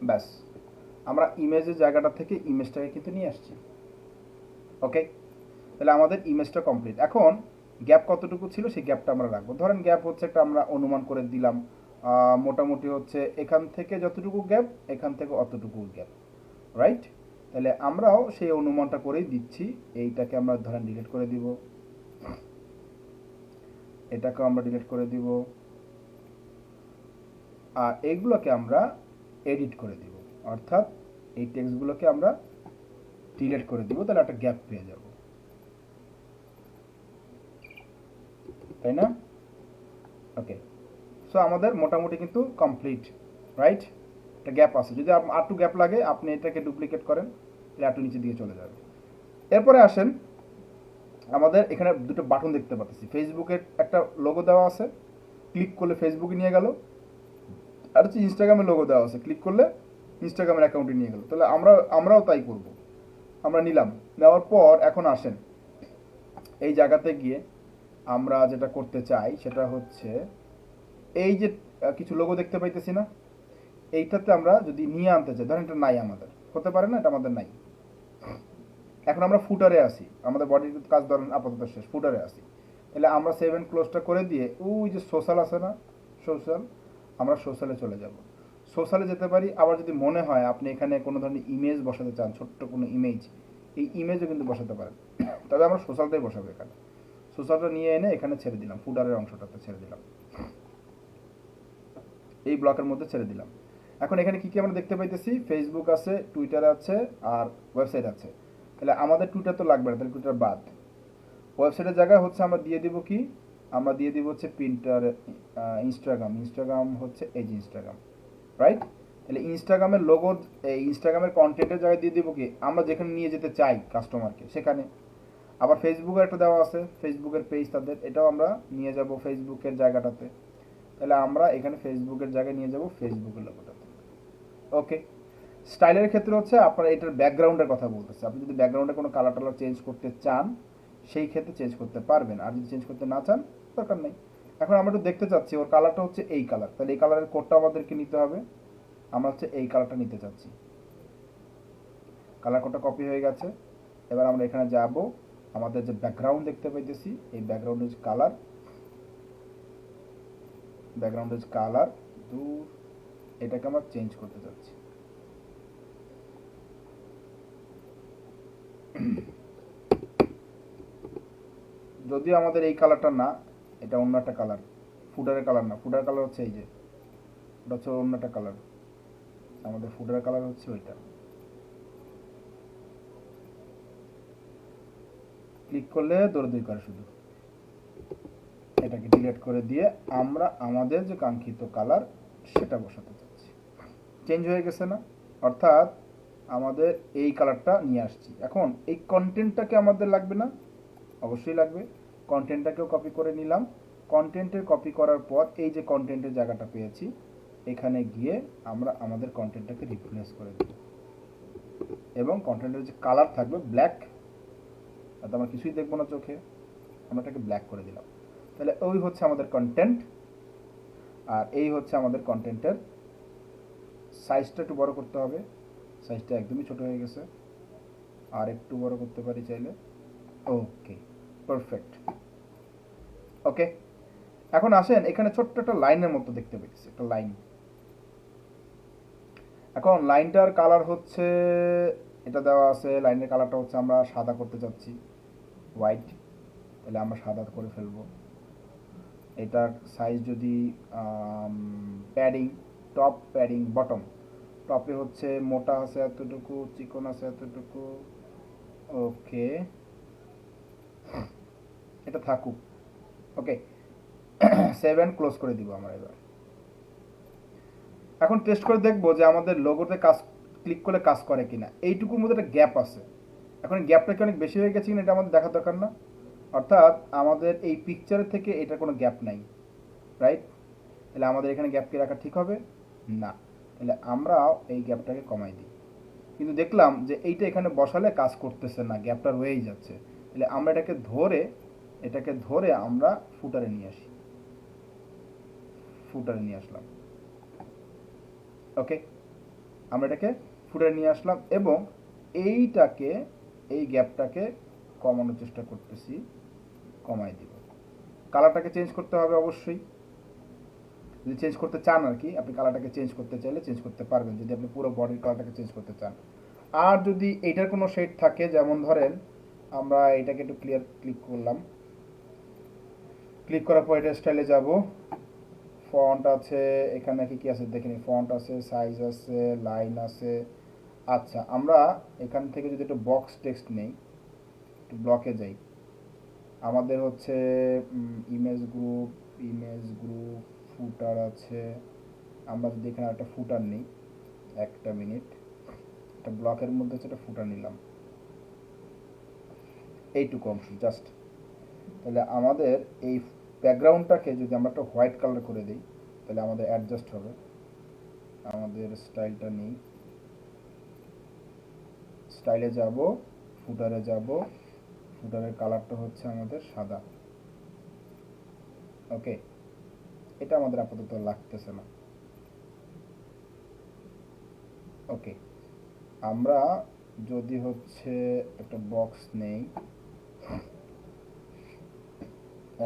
ব্যাস, আমরা ইমেজের জায়গাটা থেকে ইমেজটাকে কিন্তু নিয়ে আসছি। ওকে, তাহলে আমাদের ইমেজটা কমপ্লিট। এখন গ্যাপ কতটুকু ছিল সেই গ্যাপটা আমরা রাখবো। ধরেন গ্যাপ হচ্ছে একটা আমরা অনুমান করে দিলাম, মোটামুটি হচ্ছে এখান থেকে যতটুকু গ্যাপ, এখান থেকে অতটুকু গ্যাপ, রাইট? তাহলে আমরাও সেই অনুমানটা করেই দিচ্ছি। এইটাকে আমরা ধরেন ডিলিট করে দিব, এটাকেও আমরা ডিলিট করে দিব, আর এইগুলোকে আমরা এডিট করে দিব, অর্থাৎ এই টেক্সটগুলোকে আমরা ডিলিট করে দিব, তাহলে একটা গ্যাপ পেয়ে যাব, তাই না? ওকে, সো আমাদের মোটামুটি কিন্তু কমপ্লিট, রাইট? একটা গ্যাপ আছে, যদি আরটু গ্যাপ লাগে আপনি এটাকে ডুপ্লিকেট করেন, তাহলে আরটু নিচের দিকে চলে যাবে। এরপরে আসেন, আমাদের এখানে দুটো বাটন দেখতে পাচ্ছি, ফেসবুকের একটা লোগো দেওয়া আছে, ক্লিক করলে ফেসবুকে নিয়ে গেল, আর হচ্ছে ইনস্টাগ্রামের লোগো দেওয়া আছে, ক্লিক করলে ইনস্টাগ্রামের অ্যাকাউন্টে নিয়ে গেল। তাহলে আমরাও তাই করব, আমরা নিলাম, নেওয়ার পর এখন আসেন এই জায়গাতে গিয়ে আমরা যেটা করতে চাই সেটা হচ্ছে এই যে কিছু লোগো দেখতে পাইতেছি না, এইটাতে আমরা যদি নিয়ে আনতে চাই, ধরেন এটা নাই, আমাদের হতে পারে না, এটা আমাদের নাই। এখন আমরা ফুটারে আসি, আমাদের বডির কাজ ধরেন আপাতত শেষ, ফুটারে আসি। তাহলে আমরা সেভ অ্যান্ড ক্লোজটা করে দিয়ে ওই যে সোশ্যাল আছে না, সোশ্যাল, আমরা সোশ্যালে চলে যাব। সোশ্যালে যেতে পারি, আবার যদি মনে হয় আপনি এখানে কোনো ধরনের ইমেজ বসাতে চান, ছোট্ট কোনো ইমেজ, এই ইমেজও কিন্তু বসাতে পারেন, তবে আমরা সোশ্যালটাই বসাবো এখানে। সোশ্যালটা নিয়ে এনে এখানে ছেড়ে দিলাম, ফুটারের অংশটাতে ছেড়ে দিলাম, এই ব্লকের মধ্যে ছেড়ে দিলাম। এখন এখানে কি কি আমরা দেখতে পাইতেছি, ফেসবুক আছে, টুইটার আছে, আর ওয়েবসাইট আছে। তাহলে আমাদের টুইটার তো লাগবে না, তাহলে টুইটার বাদ। ওয়েবসাইটের জায়গায় হচ্ছে আমরা দিয়ে দিব কি, আমরা দিয়ে দিব হচ্ছে ইনস্টাগ্রাম হচ্ছে এই যে ইনস্টাগ্রাম, রাইট? তাহলে ইনস্টাগ্রামের লোগো, এই ইনস্টাগ্রামের কন্টেন্টের জায়গায় দিয়ে দিব কি, আমরা যেখানে নিয়ে যেতে চাই কাস্টমারকে সেখানে। আবার ফেসবুকের একটা দেওয়া আছে, ফেসবুকের পেজ তাদের, এটাও আমরা নিয়ে যাব ফেসবুকের জায়গাটাতে। তাহলে আমরা এখানে ফেসবুকের জায়গায় নিয়ে যাব ফেসবুকের লোগোটাতে। ওকে, স্টাইলের ক্ষেত্রে হচ্ছে আপনারা এটার ব্যাকগ্রাউন্ডের কথা বলতেছে, আপনি যদি ব্যাকগ্রাউন্ডে কোনো কালার টালার চেঞ্জ করতে চান সেই ক্ষেত্রে চেঞ্জ করতে পারবেন, আর যদি চেঞ্জ করতে না চান দরকার নেই। এখন আমরা একটু দেখতে চাচ্ছি ওর কালারটা হচ্ছে এই কালার, তাহলে এই কালারের কোডটা আমাদেরকে নিতে হবে, আমরা হচ্ছে এই কালারটা নিতে চাচ্ছি, কালার কোডটা কপি হয়ে গেছে। এবার আমরা এখানে যাব, আমাদের যে ব্যাকগ্রাউন্ড দেখতে পাইতেছি, এই ব্যাকগ্রাউন্ড ইজ কালার, দূর, এটাকে আমরা চেঞ্জ করতে চাচ্ছি। যদিও আমাদের এই কালারটা না, এটা অন্য একটা কালার, ফুটারের কালার না, ফুটার কালার হচ্ছে এই যে, এটা হচ্ছে অন্য একটা কালার, আমাদের ফুটারের কালার হচ্ছে ওইটা। ক্লিক করলে দৌড়াদৌড়ি করে শুধু, এটাকে ডিলিট করে দিয়ে আমরা আমাদের যে কাঙ্ক্ষিত কালার সেটা বসাতে চাচ্ছি। চেঞ্জ হয়ে গেছে না, অর্থাৎ আমাদের এই কালারটা নিয়ে আসছি। এখন এই কন্টেন্টটাকে আমাদের লাগবে না, অবশ্যই লাগবে। কন্টেন্টটাকেও কপি করে নিলাম, কন্টেন্টের কপি করার পর এই যে কন্টেন্টের জায়গাটা পেয়েছি, এখানে গিয়ে আমরা আমাদের কন্টেন্টটাকে রিপ্লেস করে দেব, এবং কন্টেন্টের যে কালার থাকবে ব্ল্যাক, তাতে আমরা কিছুই দেখবো না চোখে, আমরা এটাকে ব্ল্যাক করে দিলাম। তাহলে ওই হচ্ছে আমাদের কন্টেন্ট, আর এই হচ্ছে আমাদের কন্টেন্টের সাইজটা একটু বড় করতে হবে, সাইজটা একদমই ছোট হয়ে গেছে, আর একটু বড় করতে পারি চাইলে। ওকে, পারফেক্ট। ওকে, এখন আসেন এখানে ছোট্ট একটা লাইনের মতো দেখতে পেয়েছি, একটা লাইন। এখন লাইনটার কালার হচ্ছে, এটা দেওয়া আছে, লাইনের কালারটা হচ্ছে আমরা সাদা করতে চাচ্ছি, হোয়াইট। তাহলে আমরা সাদা করে ফেলবো। এটার সাইজ যদি প্যাডিং, টপ প্যাডিং বটম, টপে হচ্ছে মোটা আছে এতটুকু, চিকন আছে এতটুকু। ওকে, এটা থাকুক। ওকে, সেভ অ্যান্ড ক্লোজ করে দিব আমরা এবার। এখন টেস্ট করে দেখবো যে আমাদের লোগোতে কাজ ক্লিক করলে কাজ করে কিনা। এইটুকুর মধ্যে একটা গ্যাপ আছে, এখন গ্যাপটা কি অনেক বেশি হয়ে গেছে কিনা এটা আমাদের দেখার দরকার না, অর্থাৎ আমাদের এই পিকচারের থেকে এটার কোনো গ্যাপ নাই, রাইট? তাহলে আমাদের এখানে গ্যাপ কি রাখা ঠিক হবে না, তাহলে আমরা এই গ্যাপটাকে কমাই দিই। কিন্তু দেখলাম যে এইটা এখানে বসালে কাজ করতেছে না, গ্যাপটা রয়েই যাচ্ছে। তাহলে আমরা এটাকে ধরে আমরা ফুটারে নিয়ে আসি, ফুটারে নিয়ে আসলাম। ওকে, আমরা এটাকে ফুটারে নিয়ে আসলাম এবং এইটাকে, এই গ্যাপটাকে কমানোর চেষ্টা করতেছি, কমাই দিব। কালারটাকে চেঞ্জ করতে হবে অবশ্যই, যদি চেঞ্জ করতে চান আর কি, আপনি কালারটাকে চেঞ্জ করতে চাইলে চেঞ্জ করতে পারবেন, যদি আপনি পুরো বডির কালারটাকে চেঞ্জ করতে চান। আর যদি এইটার কোনো শেড থাকে, যেমন ধরেন আমরা এটাকে একটু ক্লিক করলাম, ক্লিক করার পর এটা স্টাইলে যাব, ফন্ট আছে এখানে, কি কি আছে দেখেনি, ফন্ট আছে, সাইজ আছে, লাইন আছে। আচ্ছা, আমরা এখান থেকে যদি একটু বক্স টেক্সট নেই, একটু ব্লকে যাই, আমাদের হচ্ছে ইমেজ গ্রুপ, ফুটার আছে। আমরা যদি এখানে একটা ফুটার নিই, একটা মিনিট, একটা ব্লকের মধ্যে হচ্ছে একটা ফুটার নিলাম, এইটুকু অংশ জাস্ট। তাহলে আমাদের এই ব্যাকগ্রাউন্ডটাকে যদি আমরা একটা হোয়াইট কালার করে দিই, তাহলে আমাদের অ্যাডজাস্ট হবে। আমাদের স্টাইলটা নেই, স্টাইলে যাব, ফুটারে যাব, ফুটারের কালারটা হচ্ছে আমাদের সাদা। ওকে, এটা আমাদের আপাতত লাগতেছে না। ওকে, আমরা যদি হচ্ছে একটা বক্স নেই,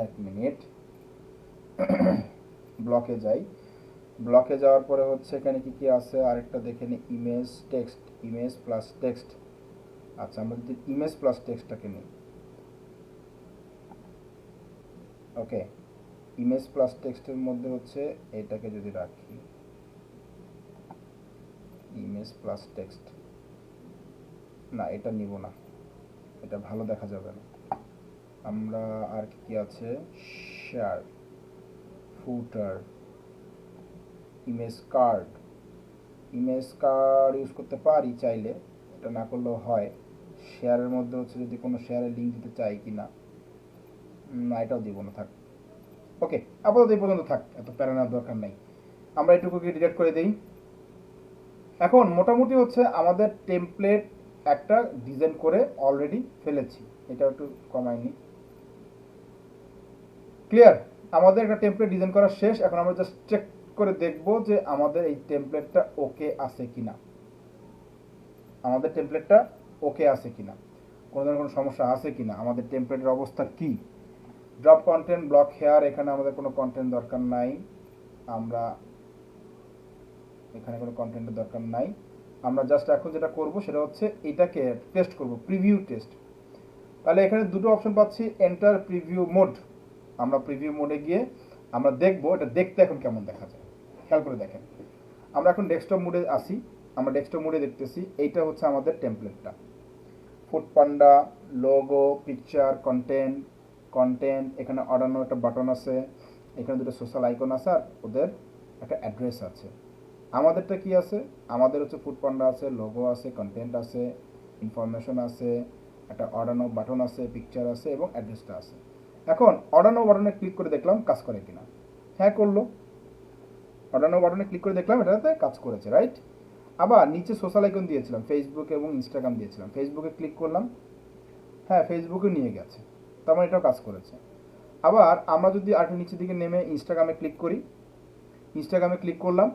এক মিনিট, ব্লকে যাই, ব্লকে যাওয়ার পরে হচ্ছে এখানে কি কি আছে আরেকটা দেখে নিই, image text, image plus text. আচ্ছা, আমরা যদি ইমেজ প্লাস টেক্সটটাকে নিই, ওকে, ইমেজ প্লাস টেক্সটের মধ্যে হচ্ছে এটাকে যদি রাখি, ইমেজ প্লাস টেক্সট, না এটা নিব না, এটা ভালো দেখা যাবে না। আমরা আর কি আছে, শেয়ার, ফুটার, ইমেজ কার্ড ইউজ করতে পারি চাইলে, এটা না করলেও হয়। শেয়ারের মধ্যে হচ্ছে যদি কোনো শেয়ারের লিঙ্ক দিতে চাই কি না, এটাও দিব না, থাক। ওকে, আপাতত এই পর্যন্ত থাক, এত প্যারা নেওয়ার দরকার নাই, আমরা এটুকুকে ডিলিট করে দিই। এখন মোটামুটি হচ্ছে আমাদের টেমপ্লেট একটা ডিজাইন করে অলরেডি ফেলেছি, এটা একটু কমাইনি। ক্লিয়ার, আমাদের একটা টেমপ্লেট ডিজাইন করা শেষ। এখন আমরা জাস্ট চেক করে দেখব যে আমাদের এই টেমপ্লেটটা ওকে আছে কিনা, আমাদের টেমপ্লেটটা ওকে আছে কিনা, কোনো ধরনের কোনো সমস্যা আছে কিনা, আমাদের টেমপ্লেটের অবস্থা কি। ড্রপ কন্টেন্ট, ব্লক হেয়ার, এখানে আমাদের কোনো কন্টেন্ট দরকার নাই, আমরা এখানে কোনো কন্টেন্টের দরকার নাই। আমরা জাস্ট এখন যেটা করব সেটা হচ্ছে এটাকে টেস্ট করব, প্রিভিউ টেস্ট। তাহলে এখানে দুটো অপশন পাচ্ছি, এন্টার প্রিভিউ মোড। আমরা প্রিভিউ মোডে গিয়ে আমরা দেখব এটা দেখতে এখন কেমন দেখা যায়। খেয়াল করে দেখেন, আমরা এখন ডেস্কটপ মোডে আসি, আমরা ডেস্কটপ মোডে দেখতেছি এইটা হচ্ছে আমাদের টেমপ্লেটটা, ফুডপান্ডা, লোগো, পিকচার, কন্টেন্ট, এখানে অর্ডার একটা বাটন আছে, এখানে দুটো সোশ্যাল আইকন আছে, আর ওদের একটা অ্যাড্রেস আছে। আমাদেরটা কি আছে, আমাদের হচ্ছে ফুডপান্ডা আছে, লোগো আছে, কন্টেন্ট আছে, ইনফরমেশন আছে, একটা অর্ডার বাটন আছে, পিকচার আছে এবং অ্যাড্রেসটা আছে। এখন অর্ডার বাটনে ক্লিক করে দেখলাম কাজ করে কিনা, হ্যাঁ করলো। অর্ডার বাটনে ক্লিক করে দেখলাম এটাতে কাজ করেছে, রাইট। আবার নিচে সোশ্যাল আইকন দিয়েছিলাম, ফেসবুক এবং ইনস্টাগ্রাম দিয়েছিলাম, ফেসবুকে ক্লিক করলাম, হ্যাঁ ফেসবুকে নিয়ে গেছে। তার মানে এটাও কাজ করেছে। আবার আমরা যদি আরেকটু নিচের দিকে নেমে ইনস্টাগ্রামে ক্লিক করি, ইনস্টাগ্রামে ক্লিক করলাম,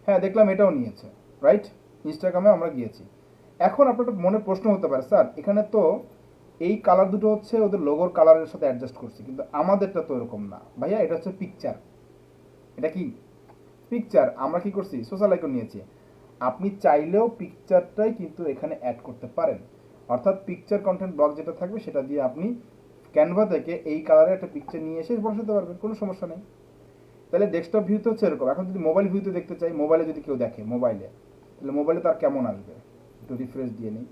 হ্যাঁ দেখলাম এটাও নিয়েছে, রাইট? ইনস্টাগ্রামে আমরা গিয়েছি। এখন আপনার মনে প্রশ্ন হতে পারে, স্যার এখানে তো এই কালার দুটো হচ্ছে ওদের লোগোর কালারের সাথে অ্যাডজাস্ট করছি, কিন্তু আমাদেরটা তো এরকম না ভাইয়া, এটা হচ্ছে পিকচার। এটা কি পিকচার? আমরা কি করছি, সোশ্যাল আইকন নিয়েছি। আপনি চাইলেও পিকচারটাই কিন্তু এখানে অ্যাড করতে পারেন, অর্থাৎ পিকচার কন্টেন্ট ব্লক যেটা থাকবে সেটা দিয়ে আপনি ক্যানভা থেকে এই কালারের একটা পিকচার নিয়ে এসে বসাতে পারবেন, কোনো সমস্যা নেই। তাহলে ডেস্কটপ ভিউতে হচ্ছে এরকম। এখন যদি মোবাইল ভিউতে দেখতে চাই, মোবাইলে যদি কেউ দেখে মোবাইলে, তাহলে মোবাইলে তার কেমন আসবে, একটু রিফ্রেশ দিয়ে নিই।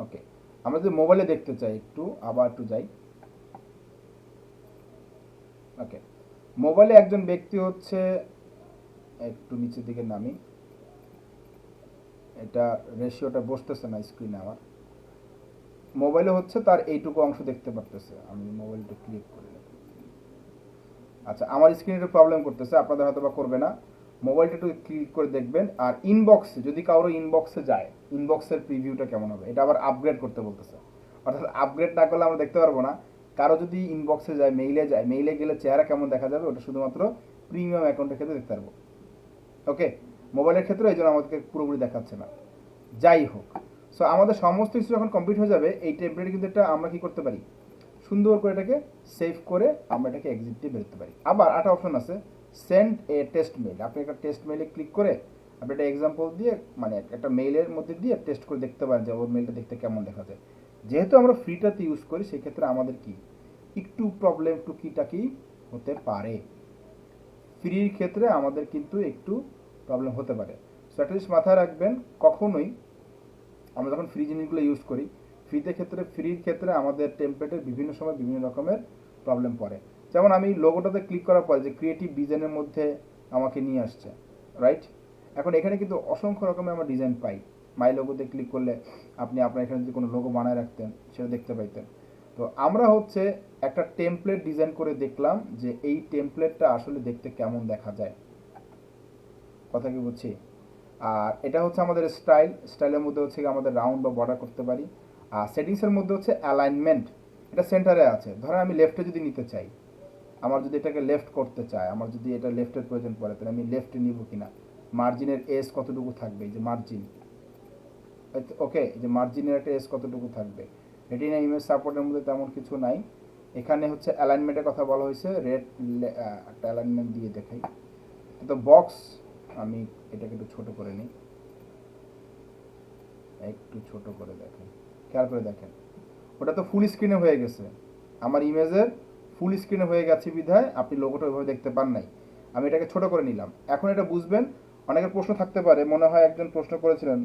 ওকে, আমরা যদি মোবাইলে দেখতে চাই, একটু আবার একটু যাই। ওকে, মোবাইলে একজন ব্যক্তি হচ্ছে, একটু নিচের দিকে নামি, এটা রেশিওটা বসতেছে না স্ক্রিনে আমার। মোবাইলে হচ্ছে তার এইটুকু অংশ দেখতে পারতেছে, আমি মোবাইলটা ক্লিক করি। আচ্ছা, আমার স্ক্রিনে একটু প্রবলেম করতেছে, আপনাদের হয়তো বা করবে না। মোবাইলটা একটু ক্লিক করে দেখবেন। আর ইনবক্সে যদি কারো ইনবক্সে যায়, ইনবক্সের প্রিভিউটা কেমন হবে, এটা আবার আপগ্রেড করতে বলতেছে। অর্থাৎ আপগ্রেড না করলে আমরা দেখতে পারবো না। কারো যদি ইনবক্সে যায়, মেইলে গেলে চেহারা কেমন দেখা যাবে, ওটা শুধুমাত্র প্রিমিয়াম অ্যাকাউন্টের ক্ষেত্রে দেখতে পারবো। ওকে, মোবাইলের ক্ষেত্রে এই জন্য আমাদেরকে পুরোপুরি দেখাচ্ছে না। যাই হোক, সো আমাদের সমস্ত কিছু যখন কমপ্লিট হয়ে যাবে, এই টেমপ্লেটে কিন্তু এটা আমরা কি করতে পারি, সুন্দর করে এটাকে সেভ করে আমরা এটাকে এক্সিট দিয়ে বেরোতে পারি। আবার একটা অপশন আছে, সেন্ড এ টেস্ট মেইল। আপনি একটা টেস্ট মেইলে ক্লিক করে আপনি একটা এক্সাম্পল দিয়ে, মানে একটা মেইলের মধ্যে দিয়ে টেস্ট করে দেখতে পারেন যে ওর মেইলটা দেখতে কেমন দেখা যায়। যেহেতু আমরা ফ্রিটাতে ইউজ করি, সেক্ষেত্রে আমাদের কি একটু প্রবলেম টুকিটাকি হতে পারে। ফ্রির ক্ষেত্রে আমাদের কিন্তু একটু প্রবলেম হতে পারে। সো একটা জিনিস মাথায় রাখবেন, কখনোই আমরা যখন ফ্রি জিনিসগুলো ইউজ করি, ফ্রির ক্ষেত্রে আমাদের টেমপ্লেটের বিভিন্ন সময় বিভিন্ন রকমের প্রবলেম পড়ে। যেমন আমি লোগোটাতে ক্লিক করার পরে যে ক্রিয়েটিভ ডিজাইনের মধ্যে আমাকে নিয়ে আসছে, রাইট? এখন এখানে কিন্তু অসংখ্য রকমের আমরা ডিজাইন পাই। মাই লোগোতে ক্লিক করলে আপনি আপনার এখানে যদি কোনো লোগো বানায় রাখতেন, সেটা দেখতে পাইতেন। তো আমরা হচ্ছে একটা টেমপ্লেট ডিজাইন করে দেখলাম যে এই টেমপ্লেটটা আসলে দেখতে কেমন দেখা যায়। কথা কি বলছি? আর এটা হচ্ছে আমাদের স্টাইলের মধ্যে হচ্ছে আমাদের রাউন্ড বা বর্ডার করতে পারি। আর সেটিংসের মধ্যে হচ্ছে অ্যালাইনমেন্ট, এটা সেন্টারে আছে। ধরেন আমি লেফটে যদি নিতে চাই, আমার যদি এটাকে লেফট করতে চাই, আমার যদি এটা লেফটের প্রয়োজন পড়ে, তাহলে আমি লেফটে নিব কিনা, মার্জিনের এস কতটুকু থাকবে, এই যে মার্জিন, ওকে, এই যে মার্জিনের একটা এস কতটুকু থাকবে। রেটিনা ইমেজ সাপোর্টের মধ্যে তেমন কিছু নাই। এখানে হচ্ছে অ্যালাইনমেন্টের কথা বলা হয়েছে, একটা অ্যালাইনমেন্ট দিয়ে দেখাই। তো বক্স, আমি এটাকে একটু ছোট করে নিই, একটু ছোট করে দেখেন, খেয়াল করে দেখেন, ওটা তো ফুল স্ক্রিনে হয়ে গেছে। আমার ইমেজের ফুল স্ক্রিনে হয়ে গেছে বিধায় আপনি লোগোটা ওইভাবে দেখতে পান নাই। আমি এটাকে ছোট করে নিলাম। এখন এটা বুঝবেন, অনেকের প্রশ্ন থাকতে পারে, মনে হয় একজন প্রশ্ন করেছিলেন,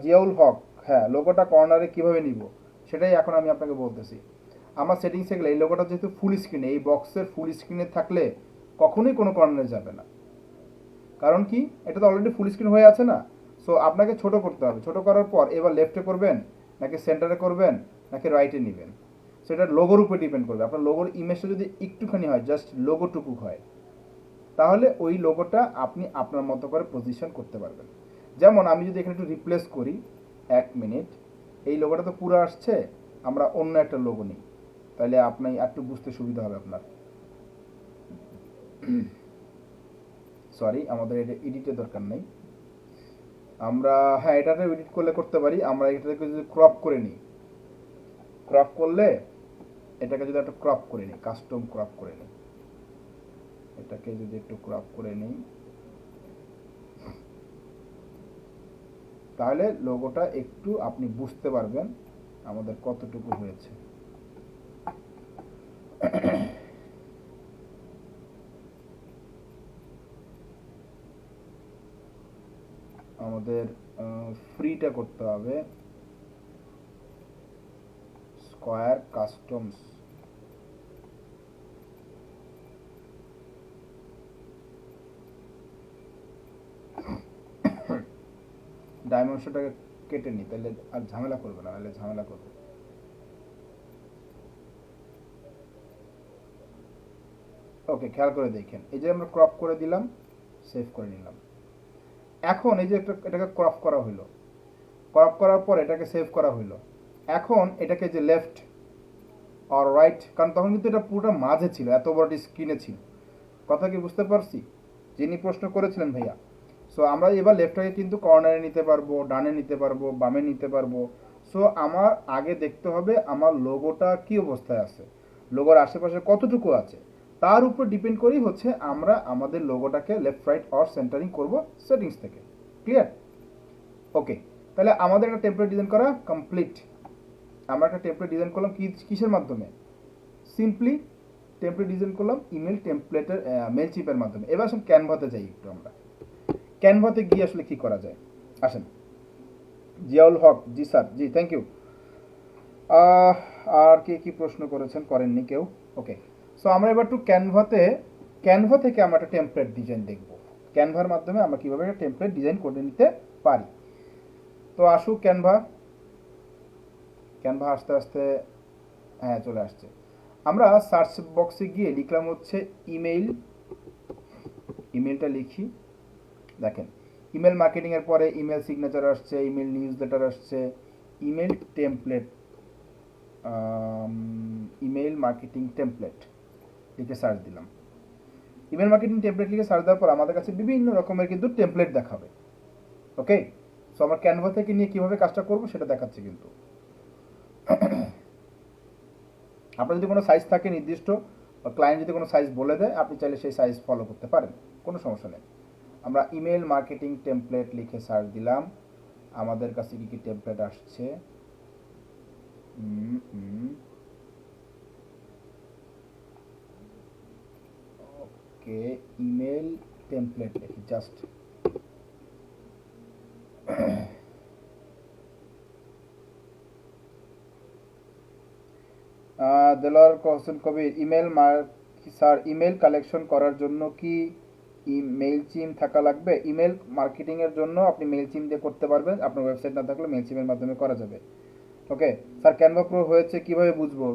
জিয়াউল হক, হ্যাঁ লোগোটা কর্নারে কিভাবে নিব, সেটাই এখন আমি আপনাকে বলতেছি। আমার সেটিংসে গেলে এই লোগোটা যেহেতু ফুল স্ক্রিনে, এই বক্সের ফুল স্ক্রিনে থাকলে কখনোই কোনো কর্নারে যাবে না। কারণ কি, এটা তো অলরেডি ফুল স্ক্রিন হয়ে আছে না। সো আপনাকে ছোট করতে হবে। ছোট করার পর এবার লেফটে করবেন, নাকি সেন্টারে করবেন, নাকি রাইটে নেবেন, সেটা লোগোর উপরে ডিপেন্ড করবে। আপনার লোগোর ইমেজটা যদি একটুখানি হয়, জাস্ট লোগোটুকু হয়, তাহলে ওই লোগোটা আপনি আপনার মতো করে পজিশন করতে পারবেন। যেমন আমি যদি এখানে একটু রিপ্লেস করি, 1 মিনিট, এই লোগোটা তো পুরো আসছে, আমরা অন্য একটা লোগো নিই, তাহলে আপনি একটু বুঝতে সুবিধা হবে আপনার। সরি, আমাদের এটা এডিটের দরকার নেই। আমরা, হ্যাঁ এটাতে এডিট করলে করতে পারি। আমরা এটাকে যদি ক্রপ করে নিই, ক্রপ করলে, এটাকে যদি একটা ক্রপ করে নিই, কাস্টম ক্রপ করে নিই, এটাকে যদি একটু ক্রপ করে নিই, তাহলে লোগোটা একটু আপনি বুঝতে পারবেন আমাদের কতটুকু হয়েছে। আমাদের ফ্রিটা করতে হবে, স্কোয়ার কাস্টমস, ডাইমেনশনটাকে কেটে নিই, তাহলে আর ঝামেলা করবে না, নাহলে ঝামেলা করবে। ওকে, খেয়াল করে দেখেন, এই যে আমরা ক্রপ করে দিলাম, সেভ করে নিলাম। এখন এই যে এটাকে ক্রপ করা হলো, ক্রপ করার পর এটাকে সেভ করা হলো। এখন এটাকে যে লেফট আর রাইট, কারণ তখন কিন্তু এটা পুরোটা মাঝে ছিল, এত বড় স্ক্রিনে ছিল। কথা কি বুঝতে পারছি? যিনি প্রশ্ন করেছিলেন ভাইয়া। সো আমরা এবার লেফটটাকে কিন্তু কর্নারে নিতে পারবো, ডানে নিতে পারবো, বামে নিতে পারবো। সো আমার আগে দেখতে হবে আমার লোগোটা কি অবস্থায় আছে, লোগোর আশেপাশে কতটুকু আছে, তার উপর ডিপেন্ড করেই হচ্ছে আমরা আমাদের লোগোটাকে লেফট রাইট অর সেন্টারিং করব সেটিংস থেকে। ক্লিয়ার? ওকে, তাহলে আমাদের একটা টেমপ্লেট ডিজাইন করা কমপ্লিট। আমরা একটা টেমপ্লেট ডিজাইন করলাম কিসের মাধ্যমে? সিম্পলি টেমপ্লেট ডিজাইন করলাম ইমেল টেমপ্লেটের মেল চিপের মাধ্যমে। এবার আসুন ক্যানভাতে যাই একটু আমরা। ক্যানভাতে গিয়ে আসলে কি করা যায়, আসেন। জিয়াউল হক, জি স্যার, জি থ্যাংক ইউ। আর কে কি প্রশ্ন করেছেন? করেননি কেউ। ওকে, সো আমরা এবার একটু ক্যানভা থেকে আমরা একটা টেমপ্লেট ডিজাইন দেখব। ক্যানভার মাধ্যমে আমরা কীভাবে একটা টেমপ্লেট ডিজাইন করে নিতে পারি। তো আসুক ক্যানভা আস্তে আস্তে, হ্যাঁ চলে আসছে। আমরা সার্চ বক্সে গিয়ে লিখলাম হচ্ছে ইমেলটা লিখি। দেখেন, ইমেল মার্কেটিংয়ের পরে ইমেল সিগনেচার আসছে, ইমেল নিউজ লেটার আসছে, email template, email marketing template লিখে সার্চ দিলাম। ইমেল মার্কেটিং টেমপ্লেট লিখে সার্চ দেওয়ার পর আমাদের কাছে বিভিন্ন রকমের কিন্তু টেমপ্লেট দেখাবে। ওকে, সো আমরা ক্যানভা থেকে নিয়ে কীভাবে কাজটা করবো সেটা দেখাচ্ছি। কিন্তু আপনার যদি কোনো সাইজ থাকে নির্দিষ্ট, বা ক্লায়েন্ট যদি কোনো সাইজ বলে দেয়, আপনি চাইলে সেই সাইজ ফলো করতে পারেন, কোনো সমস্যা নেই। আমরা ইমেল মার্কেটিং টেমপ্লেট লিখে সার্চ দিলাম, আমাদের কাছে কী কী টেমপ্লেট আসছে। ওকে, ইমেল টেমপ্লেট লিখি জাস্ট। দেলোয়ার হোসেন কবির, স্যার ইমেল কালেকশন করার জন্য কি মেইল চিম থাকা লাগবে? ইমেল মার্কেটিংয়ের জন্য আপনি মেইল চিম দিয়ে করতে পারবেন, আপনার ওয়েবসাইট না থাকলে মেইল চিমের মাধ্যমে করা যাবে। ওকে স্যার, ক্যানভা প্রো হয়েছে কিভাবে বুঝবো?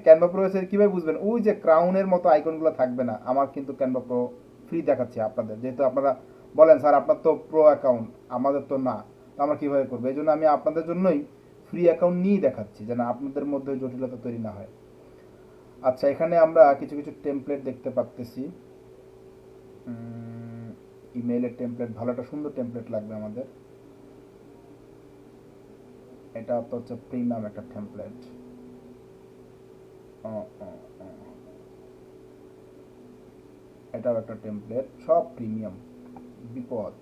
ক্যানভা প্রো হয়েছে কিভাবে বুঝবেন? ওই যে ক্রাউনের মতো আইকনগুলো থাকবে না। আমার কিন্তু ক্যানভা প্রো ফ্রি দেখাচ্ছি আপনাদের, যেহেতু আপনারা বলেন স্যার আপনার তো প্রো অ্যাকাউন্ট, আমাদের তো না, তো আমরা কীভাবে করবো? এই জন্য আমি আপনাদের জন্যই ফ্রি অ্যাকাউন্ট নিয়েই দেখাচ্ছি, যেন আপনাদের মধ্যে জটিলতা তৈরি না হয়। আচ্ছা, এখানে আমরা কিছু কিছু টেমপ্লেট দেখতে পাচ্তেছি। ইমেইলের টেমপ্লেট, ভালো একটা সুন্দর টেমপ্লেট লাগবে আমাদের। এটা তো হচ্ছে প্রিমিয়াম একটা টেমপ্লেট। এটাও একটা টেমপ্লেট, সব প্রিমিয়াম, বিপদ।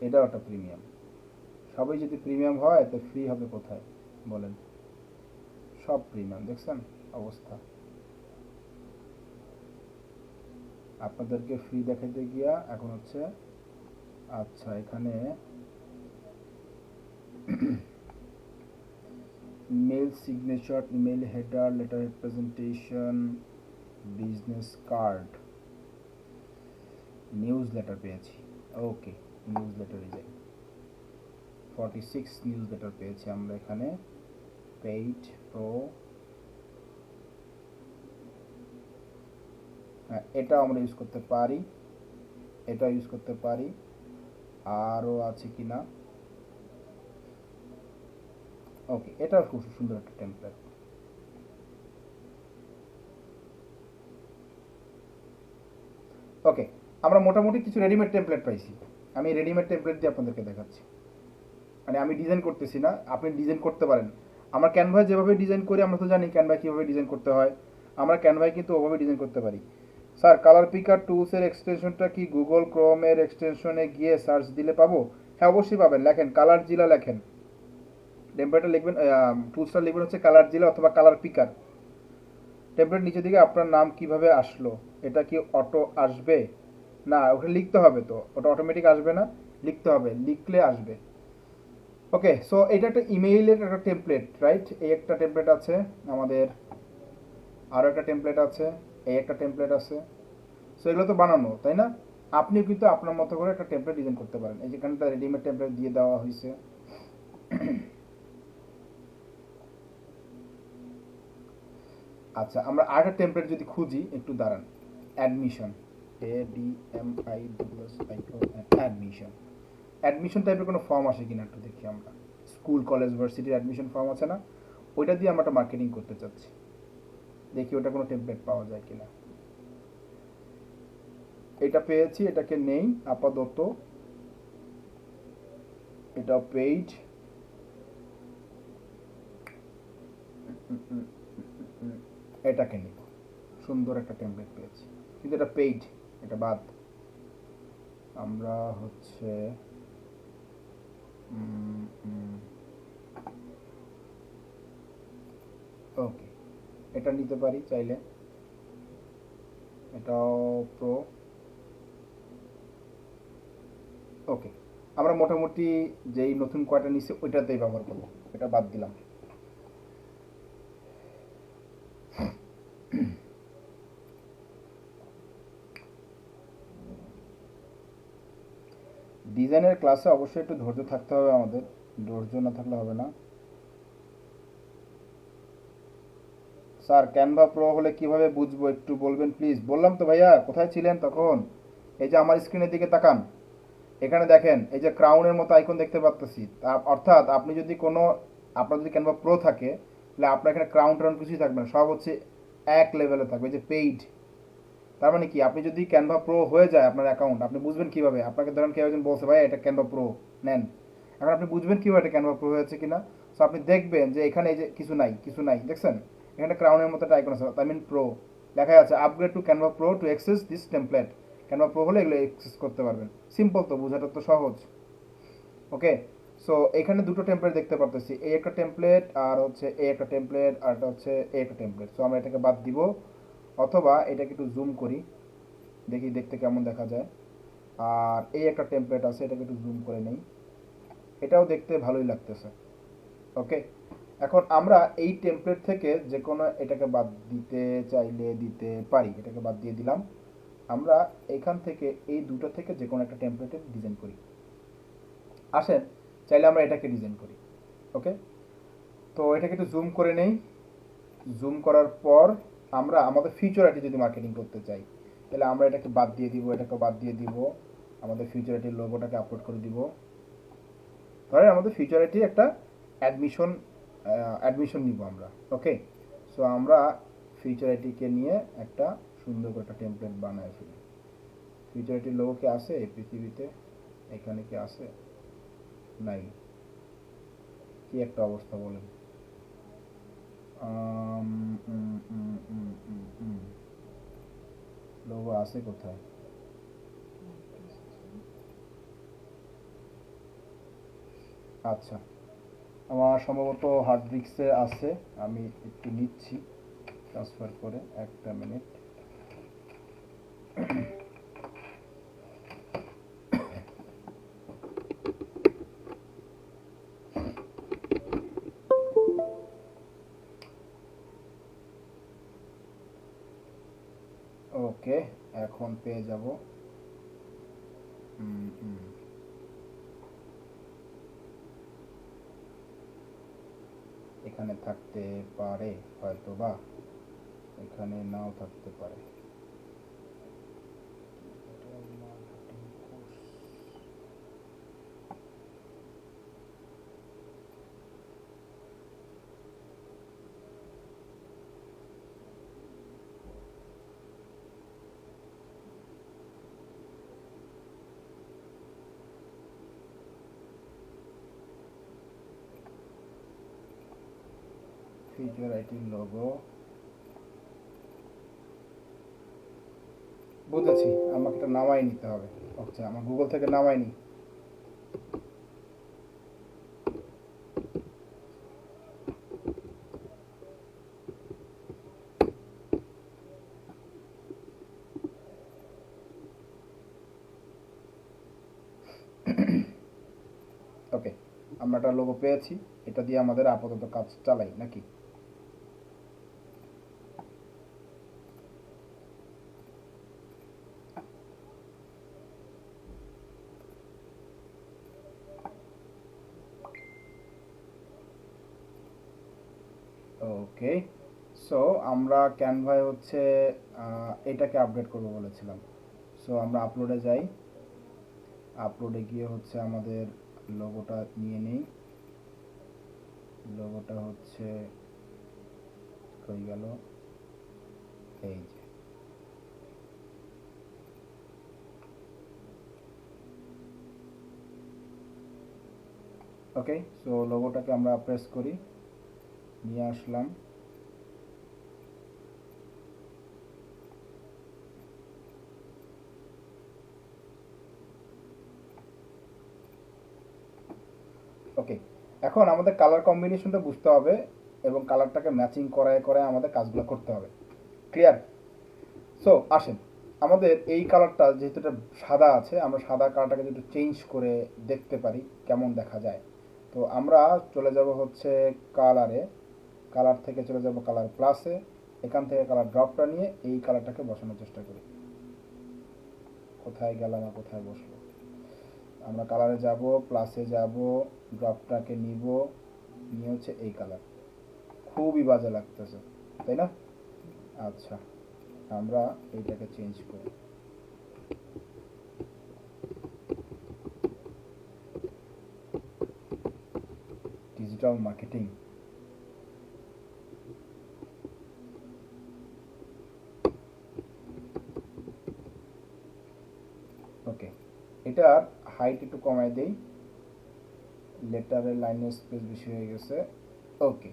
এটাও একটা প্রিমিয়াম। সবই যদি প্রিমিয়াম হয় তো ফ্রি হবে কোথায় বলেন? সব প্রিমিয়াম, দেখছেন অবস্থা। আপনাদেরকে ফ্রি দেখাইতে গিয়া এখন হচ্ছে, আচ্ছা এখানে email signature, email header, letter presentation, business card, news letter পেয়েছি। ওকে, নিউজ লেটারে যাই। 46 নিউজ লেটার পেয়েছি আমরা এখানে। পেইড প্রো, হ্যাঁ এটা আমরা ইউজ করতে পারি, এটা ইউজ করতে পারি। আরও আছে কি না? ওকে, এটাও খুব সুন্দর একটা টেমপ্লেট। ওকে, আমরা মোটামুটি কিছু রেডিমেড টেমপ্লেট পাইছি। আমি রেডিমেড টেমপ্লেট দিয়ে আপনাদেরকে দেখাচ্ছি, মানে আমি ডিজাইন করতেছি না, আপনি ডিজাইন করতে পারেন। আমরা ক্যানভায় যেভাবে ডিজাইন করি, আমরা তো জানি ক্যানভায় কীভাবে ডিজাইন করতে হয়, আমরা ক্যানভায় কিন্তু ওভাবে ডিজাইন করতে পারি। স্যার কালার পিকার টুলসের এক্সটেনশনটা কি গুগল ক্রোমের এক্সটেনশনে গিয়ে সার্চ দিলে পাবো? হ্যাঁ অবশ্যই পাবেন, লেখেন কালার জিলা, লেখেন টেমপ্লেটটা লিখবেন, টুলসটা লিখবেন হচ্ছে কালার জিলা অথবা কালার পিকার। টেমপ্লেট নিচে দিকে আপনার নাম কিভাবে আসলো? এটা কি অটো আসবে? না, ওটা লিখতে হবে, তো ওটা অটোমেটিক আসবে না, লিখতে হবে, লিখলে আসবে। ওকে, সো এটা একটা ইমেইলের একটা টেমপ্লেট, রাইট? এই একটা টেমপ্লেট আছে আমাদের, আরও একটা টেমপ্লেট আছে, এই একটা টেমপ্লেট আছে। সো এগুলো তো বানানো, তাই না? আপনিও কিন্তু আপনার মতো করে একটা টেমপ্লেট ডিজাইন করতে পারেন। এই যেখানটা রেডিমেড টেমপ্লেট দিয়ে দেওয়া হয়েছে। আচ্ছা, আমরা আরেকটা টেমপ্লেট যদি খুঁজি, একটু দাঁড়ান। Admission, ADMISSIO, admission. অ্যাডমিশন টাইপের কোনো ফর্ম আসে কিনা একটু দেখি আমরা। স্কুল, কলেজ, ভার্সিটির অ্যাডমিশন ফর্ম আছে না, ওইটা দিয়ে আমরা একটা মার্কেটিং করতে চাচ্ছি। দেখি ওটা কোনো টেমপ্লেট পাওয়া যায় কিনা। এটা পেয়েছি, এটাকে নেই আপাতত। এটা পেইড, এটাকে নিব। সুন্দর একটা টেমপ্লেট পেয়েছি, কিন্তু এটা পেইড, এটা বাদ। আমরা হচ্ছে ওকে, এটা নিতে পারি চাইলে। এটাও প্রো। ওকে, আমরা মোটামুটি যেই নতুন কয়টা নিচ্ছি ওইটাতেই ব্যবহার করবো, এটা বাদ দিলাম। ডিজাইনের ক্লাসে অবশ্যই একটু ধৈর্য থাকতে হবে আমাদের, ধৈর্য না থাকলে হবে না। স্যার, ক্যানভা প্রো হলে কিভাবে বুঝবো একটু বলবেন প্লিজ? বললাম তো ভাইয়া, কোথায় ছিলেন তখন? এই যে আমার স্ক্রিনের দিকে তাকান, এখানে দেখেন এই যে ক্রাউনের মতো আইকন দেখতে পাচ্ছি। অর্থাৎ আপনি যদি কোনো, আপনার যদি ক্যানভা প্রো থাকে, তাহলে আপনার এখানে ক্রাউন টাউন কিছুই থাকবে না, সব হচ্ছে এক লেভেলে থাকবে, যে পেইড। তার মানে কি, আপনি যদি ক্যানভা প্রো হয়ে যায় আপনার অ্যাকাউন্ট, আপনি বুঝবেন কিভাবে? আপনাকে ধরেন কেউ একজন বলছে ভাই এটা ক্যানভা প্রো নেন, এখন আপনি বুঝবেন কিভাবে এটা ক্যানভা প্রো হয়েছে কিনা? সো আপনি দেখবেন যে এখানে এই যে কিছু নাই, কিছু নাই, দেখছেন? এখানে ক্রাউনের মতো একটা আইকন আছে, আই মিন প্রো, লেখা আছে upgrade to Canva Pro to access this template. Canva Pro হলে এগুলো অ্যাক্সেস করতে পারবেন। সিম্পল তো, বোঝাটা তো সহজ। ওকে, সো এখানে দুটো টেমপ্লেট দেখতে পারতেছি, এই একটা টেমপ্লেট আর হচ্ছে এই একটা টেমপ্লেট, আর এটা হচ্ছে এই একটা টেমপ্লেট। সো আমরা এটাকে বাদ দিব, অথবা এটাকে একটু জুম করি, দেখি দেখতে কেমন দেখা যায়। আর এই একটা টেমপ্লেট আছে, এটাকে একটু জুম করে নেই, এটাও দেখতে ভালোই লাগতেছে। ওকে, এখন আমরা এই টেমপ্লেট থেকে যে কোনো এটাকে বাদ দিতে চাইলে দিতে পারি, এটাকে বাদ দিয়ে দিলাম। আমরা এখান থেকে এই দুটো থেকে যে কোনো একটা টেমপ্লেটের ডিজাইন করি। আসেন, চাইলে আমরা এটাকে ডিজাইন করি। ওকে, তো এটাকে একটু জুম করে নেই। জুম করার পর আমরা আমাদের ফিউচার আইটি যদি মার্কেটিং করতে চাই, তাহলে আমরা এটাকে বাদ দিয়ে দিব, এটাকে বাদ দিয়ে দিব, আমাদের ফিউচার আইটির লোগোটাকে আপলোড করে দিব। ধরেন আমাদের ফিউচার আইটি একটা অ্যাডমিশন, অ্যাডমিশন নিব আমরা। ওকে, সো আমরা ফিউচার আইটিকে নিয়ে একটা সুন্দর করে একটা টেমপ্লেট বানায় ফেলি। ফিউচার আইটির লোগো কি আছে এই পৃথিবীতে? এখানে কি আছে? নাই। কি একটা অবস্থা বলেন। লোগো আছে কোথায়? আচ্ছা, আমার সম্ভবত হার্ড ডিস্কে আছে, আমি একটু নিচ্ছি ট্রান্সফার করে, একটা মিনিট। ওকে, এখন পেয়ে যাব। এখানে থাকতে পারে হয়তো, বা এখানে নাও থাকতে পারে। ফিউচার আইটির লোগো বুঝেছি, আমাকে এটা নামাই নিতে হবে। আচ্ছা, আমার গুগল থেকে নামাই নি। ওকে, আমরা একটা লোগো পেয়েছি, এটা দিয়ে আমাদের আপাতত কাজ চালাই নাকি? ওকে, সো আমরা ক্যানভায় হচ্ছে এটাকে আপডেট করবো বলেছিলাম। সো আমরা আপলোডে যাই, আপলোডে গিয়ে হচ্ছে আমাদের লোগোটা নিয়ে নেই। লোগোটা হচ্ছে কই গেল, এই যে ওকে। সো লোগোটাকে আমরা প্রেস করি, নিয়ে আসলাম। ওকে, এখন আমাদের কালার কম্বিনেশনটা বুঝতে হবে এবং কালারটাকে ম্যাচিং করায় করায় আমাদের কাজগুলো করতে হবে। ক্লিয়ার? সো আসেন, আমাদের এই কালারটা যেহেতু এটা সাদা আছে, আমরা সাদা কালারটাকে যদি একটু চেঞ্জ করে দেখতে পারি কেমন দেখা যায়। তো আমরা চলে যাব হচ্ছে কালারে, কালার থেকে চলে যাব কালার প্লাসে, এখান থেকে কালার ড্রপটা নিয়ে এই কালারটাকে বসানোর চেষ্টা করি। কোথায় গেলাম আর কোথায় বসলো? আমরা কালারে যাব, প্লাসে যাব, ড্রপটাকে নিব, নিয়ে হচ্ছে এই কালার। খুবই বাজে লাগতেছে, তাই না? আচ্ছা, আমরা এইটাকে চেঞ্জ করি। ডিজিটাল মার্কেটিং, ওকে। এটার হাইট একটু কমাই দেই, লেটারের লাইনের স্পেস বেশি হয়ে গেছে। ওকে,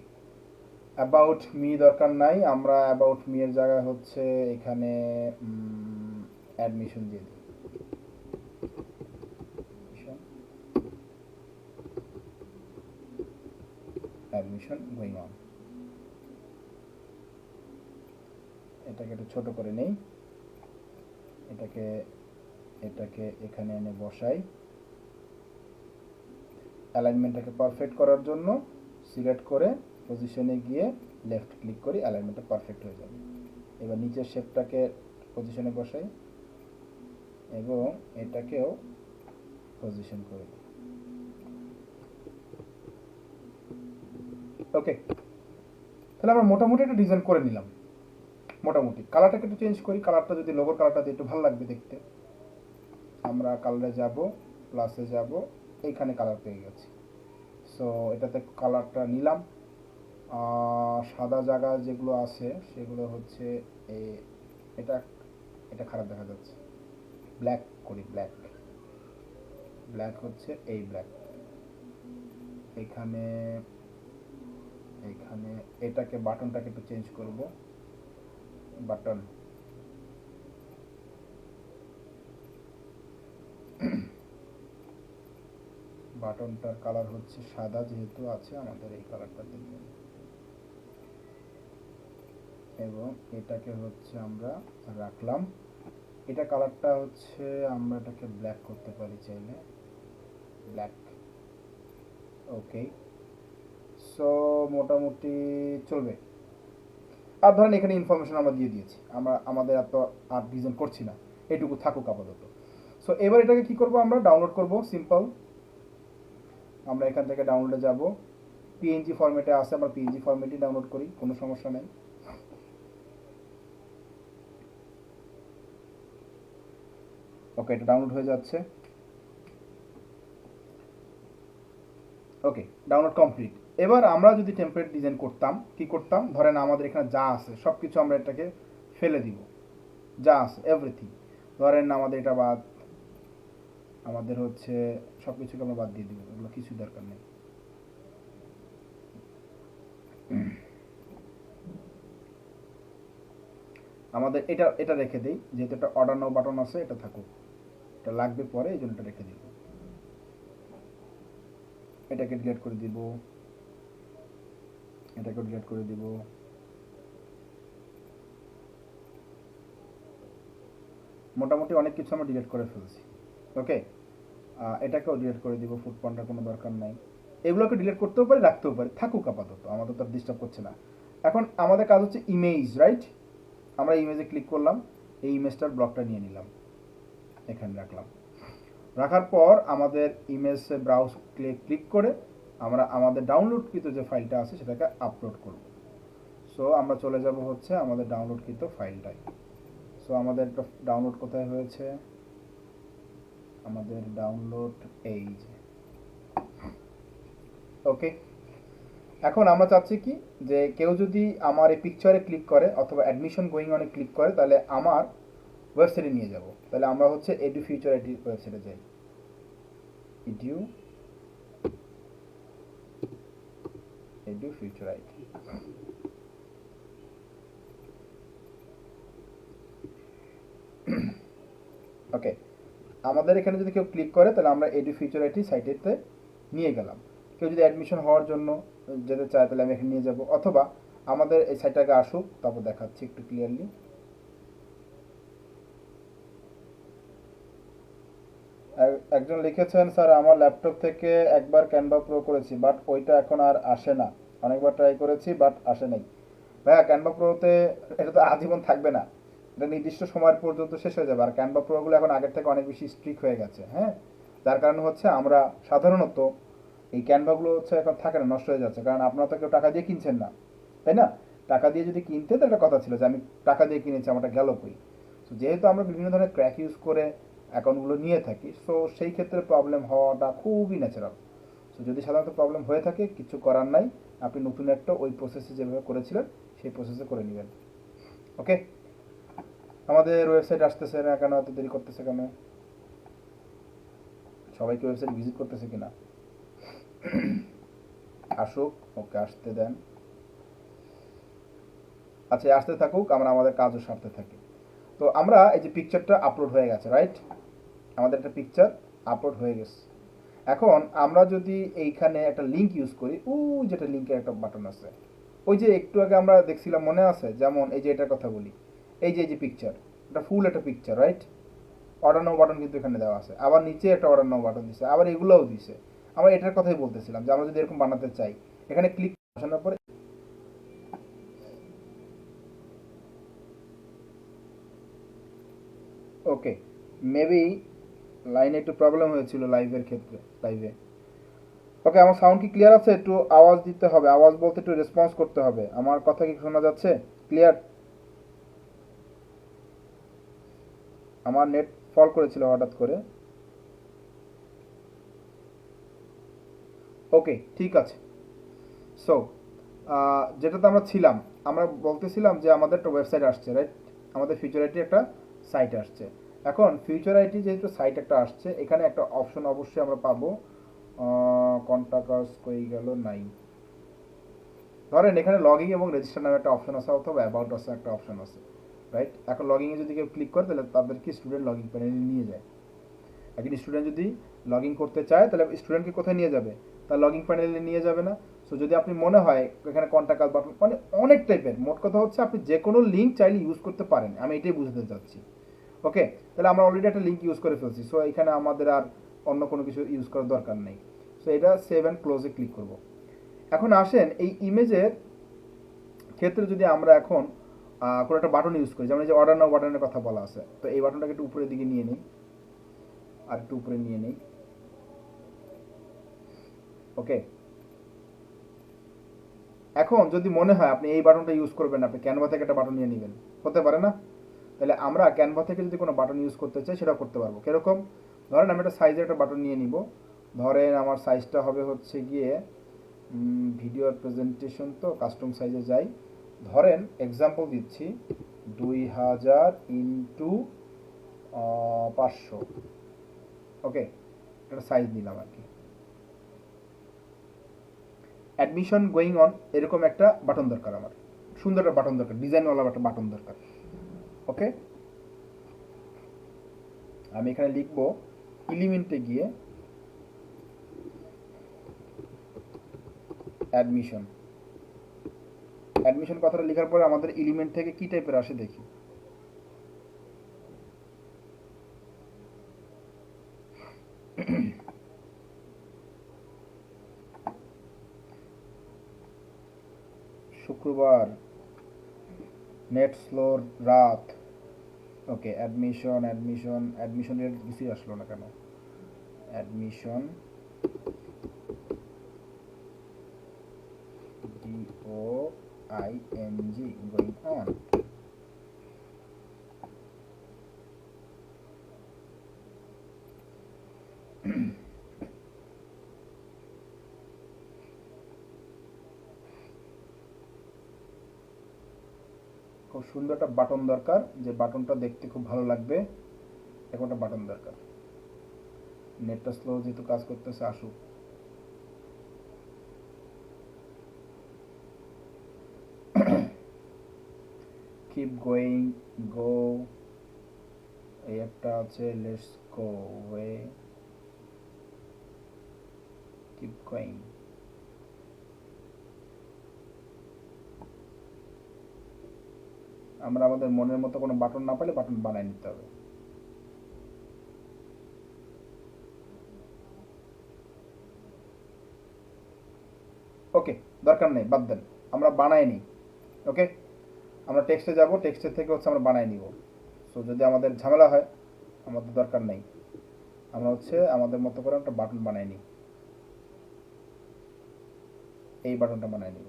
অ্যাবাউট মি দরকার নাই, আমরা অ্যাবাউট মি এর জায়গায় হচ্ছে এখানে অ্যাডমিশন দিয়ে দিই। Admission going on. এটাকে একটু ছোট করে নেই, এটাকে এটাকে এখানে এনে বসাই। অ্যালাইনমেন্টটাকে পারফেক্ট করার জন্য সিলেক্ট করে পজিশনে গিয়ে লেফট ক্লিক করি, অ্যালাইনমেন্টটা পারফেক্ট হয়ে যাবে। এবার নিচের শেপটাকে পজিশনে বসাই এবং এটাকেও পজিশন করে দিই। ওকে, তাহলে আমরা মোটামুটি একটা ডিজাইন করে নিলাম। মোটামুটি কালারটাকে একটু চেঞ্জ করি, কালারটা যদি লোগোর কালারটা দিয়ে একটু ভালো লাগবে দেখতে। আমরা কালারে যাব, প্লাসে যাব, এইখানে কালার পেয়ে গেছি। সো এটাতে কালারটা নিলাম। সাদা জায়গা যেগুলো আছে সেগুলো হচ্ছে এটা এটা খারাপ দেখা যাচ্ছে, ব্ল্যাক করি। ব্ল্যাক, ব্ল্যাক হচ্ছে এই ব্ল্যাক। এখানে এখানে এটাকে বাটনটাকে একটু চেঞ্জ করব, বাটন। বাটনটার কালার হচ্ছে সাদা, যেহেতু আছে আমাদের এই কালারটা দেখব। এবং এটাকে হচ্ছে আমরা রাখলাম। এটা কালারটা হচ্ছে আমরা এটাকে ব্ল্যাক করতে পারি চাইলে, ব্ল্যাক। ওকে, সো মোটামুটি চলবে। আর ধরেন এখানে ইনফরমেশন আমরা দিয়ে দিয়েছি, আমরা আমাদের এত আর ডিজাইন করছি না, এটুকু থাকুক আপাতত। সো এবার এটাকে কি করব, আমরা ডাউনলোড করব। সিম্পল, আমরা এখান থেকে ডাউনলোডে যাব, পিএনজি ফরম্যাটে আছে, আমরা পিএনজি ফরম্যাটই ডাউনলোড করি, কোনো সমস্যা নেই। ওকে, এটা ডাউনলোড হয়ে যাচ্ছে। ওকে, ডাউনলোড কমপ্লিট। এবার আমরা যদি টেমপ্লেট ডিজাইন করতাম, কি করতাম, ধরেন আমাদের এখানে যা আছে সব কিছু আমরা এটাকে ফেলে দিব, যা আছে এভরিথিং। ধরেন আমাদের এটা বাদ, আমাদের হচ্ছে সব কিছুকে আমরা বাদ দিয়ে দিব, এগুলো কিছু দরকার নেই। আমাদের এটা এটা রেখে দেই, যেহেতু একটা অর্ডার নাও বাটন আছে, এটা থাকুক, এটা লাগবে পরে, এই জন্য এটা রেখে দিব। এটাকে ডিলিট করে দিব, এটাকে ডিলিট করে দিব। মোটামুটি অনেক কিছু আমরা ডিলিট করে ফেলছি। ওকে, এটাকেও ডিলিট করে দিব, ফুড পয়েন্টার কোনো দরকার নাই। এগুলোকে ডিলিট করতেও পারি, রাখতেও পারি, থাকুক আপাতত, আমাদের তো ডিস্টার্ব করছে না। এখন আমাদের কাজ হচ্ছে ইমেজ, রাইট? আমরা ইমেজে ক্লিক করলাম, এই ইমেজটার ব্লকটা নিয়ে নিলাম, এখানে রাখলাম। রাখার পর আমাদের ইমেজে ব্রাউজ ক্লিক করে আমরা আমাদের ডাউনলোডকৃত যে ফাইলটা আছে সেটাকে আপলোড করব। সো আমরা চলে যাব হচ্ছে আমাদের ডাউনলোডকৃত ফাইলটায়। সো আমাদের ডাউনলোড কোথায় হয়েছে, আমাদের ডাউনলোড এই যে। ওকে, এখন আমরা চাচ্ছি কি যে কেউ যদি আমার এই পিকচারে ক্লিক করে অথবা অ্যাডমিশন গোয়িং অনে ক্লিক করে তাহলে আমার ওয়েবসাইটে নিয়ে যাব। তাহলে আমরা হচ্ছে এডু ফিউচার আইটি ওয়েবসাইটে যাই। Edu edu future IT. Okay, আমাদের এখানে যদি কেউ ক্লিক করে তাহলে আমরা এডু ফিউচার আইটি সাইটেতে নিয়ে গেলাম। কেউ যদি অ্যাডমিশন হওয়ার জন্য যেতে চায় তাহলে আমি এখানে নিয়ে যাব, অথবা আমাদের এই সাইটটাকে আসুক, তারপর দেখাচ্ছি একটু ক্লিয়ারলি। একজন লিখেছেন, স্যার আমার ল্যাপটপ থেকে একবার ক্যানভা প্রো করেছি বাট ওইটা এখন আর আসে না, অনেকবার ট্রাই করেছি বাট আসে নাই। ভাইয়া ক্যানভা প্রোতে এটা তো আজীবন থাকবে না, এটা নির্দিষ্ট সময় পর্যন্ত শেষ হয়ে যাবে। আর ক্যানভা প্রোগুলো এখন আগের থেকে অনেক বেশি স্ট্রিক্ট হয়ে গেছে, হ্যাঁ। যার কারণে হচ্ছে আমরা সাধারণত এই ক্যানভাগুলো হচ্ছে এখন থাকে না, নষ্ট হয়ে যাচ্ছে, কারণ আপনারা তো কেউ টাকা দিয়ে কিনছেন না, তাই না? টাকা দিয়ে যদি কিনতে তো একটা কথা ছিল যে আমি টাকা দিয়ে কিনেছি, আমারটা গেল কই। সো যেহেতু আমরা বিভিন্ন ধরনের ক্র্যাক ইউজ করে অ্যাকাউন্টগুলো নিয়ে থাকি, সো সেই ক্ষেত্রে প্রবলেম হওয়াটা খুবই ন্যাচারাল। সো যদি সাধারণত প্রবলেম হয়ে থাকে কিছু করার নাই, আপনি নতুন একটা ওই প্রসেসে যেভাবে করেছিলেন সেই প্রসেসে করে নেবেন। ওকে, আমাদের ওয়েবসাইট আসতেছে না কেন, এত দেরি করতেছে কেন? সবাইকে ওয়েবসাইট ভিজিট করতেছে কিনা? আসুক, ওকে আসতে দেন। আচ্ছা আসতে থাকুক, আমরা আমাদের কাজও সারতে থাকি। তো আমরা এই যে পিকচারটা আপলোড হয়ে গেছে, রাইট? আমাদের একটা পিকচার আপলোড হয়ে গেছে। এখন আমরা যদি এইখানে একটা লিঙ্ক ইউজ করি, যেটা লিঙ্কের একটা বাটন আছে, ওই যে একটু আগে আমরা দেখছিলাম মনে আছে, যেমন এই যে এটার কথা বলি, এই যে পিকচার, এটা ফুল একটা পিকচার, রাইট? অর্ডার নাও বাটন কিন্তু এখানে দেওয়া আছে, আবার নিচে একটা অর্ডার নাও বাটন দিছে, আবার এগুলোও দিছে। আমরা এটার কথাই বলতেছিলাম যে আমরা যদি এরকম বানাতে চাই, এখানে ক্লিক বসানোর পরে ওকে, মেবি লাইনে একটু প্রবলেম হয়েছিল লাইভের ক্ষেত্রে, লাইভে। ওকে, আমার সাউন্ড কি ক্লিয়ার আছে? একটু আওয়াজ দিতে হবে, আওয়াজ বলতে একটু রেসপন্স করতে হবে। আমার কথা কি শোনা যাচ্ছে ক্লিয়ার? আমার নেট ফল করেছিল হঠাৎ করে। ওকে ঠিক আছে। সো যেটাতে আমরা ছিলাম, আমরা বলতেছিলাম যে আমাদের একটা ওয়েবসাইট আসছে, রাইট? আমাদের ফিউচার আইটি একটা সাইট আসছে। এখন ফিউচার আইটি যেহেতু সাইট একটা আসছে, এখানে একটা অপশন অবশ্যই আমরা পাবো, কন্টাক্টস কই গেল, নাই। ধরেন এখানে লগইন এবং রেজিস্টার নামে একটা অপশন আছে, অথবা অ্যাবাউট আছে একটা অপশন আছে, রাইট? এখন লগইনে যদি কেউ ক্লিক করে তাহলে তাদেরকে স্টুডেন্ট লগইন প্যানেলে নিয়ে যায়। একজন স্টুডেন্ট যদি লগ ইন করতে চায় তাহলে স্টুডেন্টকে কোথায় নিয়ে যাবে? তার লগ ইন প্যানেলে নিয়ে যাবে না? সো যদি আপনি মনে হয় এখানে কন্ট্যাক্ট বাটন, মানে অনেক টাইপের, মোট কথা হচ্ছে আপনি যে কোনো লিঙ্ক চাইলে ইউজ করতে পারেন, আমি এটাই বুঝতে চাচ্ছি। ওকে, তাহলে আমরা অলরেডি একটা লিঙ্ক ইউজ করে ফেলছি, সো এখানে আমাদের আর অন্য কোনো কিছু ইউজ করার দরকার নেই। সো এটা সেভ অ্যান্ড ক্লোজে ক্লিক করব। এখন আসেন এই ইমেজের ক্ষেত্রে যদি আমরা এখন কোনো একটা বাটন ইউজ করি, যেমন এই যে অর্ডার নাও বাটনের কথা বলা আছে, তো এই বাটনটাকে একটু উপরের দিকে নিয়ে নিই, আর একটু উপরে নিয়ে নিই। ওকে, এখন যদি মনে হয় আপনি এই বাটনটা ইউজ করবেন, আপনি ক্যানভা থেকে একটা বাটন নিয়ে নেবেন, হতে পারে না? তাহলে আমরা ক্যানভা থেকে যদি কোনো বাটন ইউজ করতে চাই সেটাও করতে পারবো। কিরকম? ধরেন আমি একটা সাইজের একটা বাটন নিয়ে নিব। ধরেন আমার সাইজটা হবে হচ্ছে গিয়ে ভিডিও প্রেজেন্টেশন, তো কাস্টম সাইজে যাই। ধরেন এক্সাম্পল দিচ্ছি 2000 ইন্টু 500। ওকে, একটা সাইজ নিলাম আর কি। অ্যাডমিশন গোয়িং অন এরকম একটা বাটন দরকার আমার, সুন্দর একটা বাটন দরকার, ডিজাইনওয়ালা একটা বাটন দরকার। ওকে, আমি এখানে লিখব এলিমেন্টে গিয়ে অ্যাডমিশন। অ্যাডমিশন কথাটা লেখার পরে আমাদের এলিমেন্ট থেকে কি টাইপের আসে দেখি। শুক্রবার, নেট স্লোর, রাত। ওকে, অ্যাডমিশন অ্যাডমিশন অ্যাডমিশনের কিছুই আসলো না কেন? অ্যাডমিশন ডিও going on। খুব সুন্দর একটা বাটন দরকার, যে বাটনটা দেখতে খুব ভালো লাগবে, এখন একটা বাটন দরকার। নেটটা স্লো যেহেতু কাজ করতেছে, আসুক। কিপ গোয়িং, গো, এই একটা আছে, let's go way, keep going. আমরা আমাদের মনের মতো কোনো বাটন না পেলে বাটন বানায় নিতে হবে। ওকে, দরকার নেই, বাদ দেন, আমরা বানাই নিই। ওকে, আমরা টেক্সটে যাব, টেক্সটের থেকে হচ্ছে আমরা বানাই নিব। সো যদি আমাদের ঝামেলা হয়, আমাদের দরকার নেই, আমরা হচ্ছে আমাদের মতো করে একটা বাটন বানাই নিই। এই বাটনটা বানাই নিব।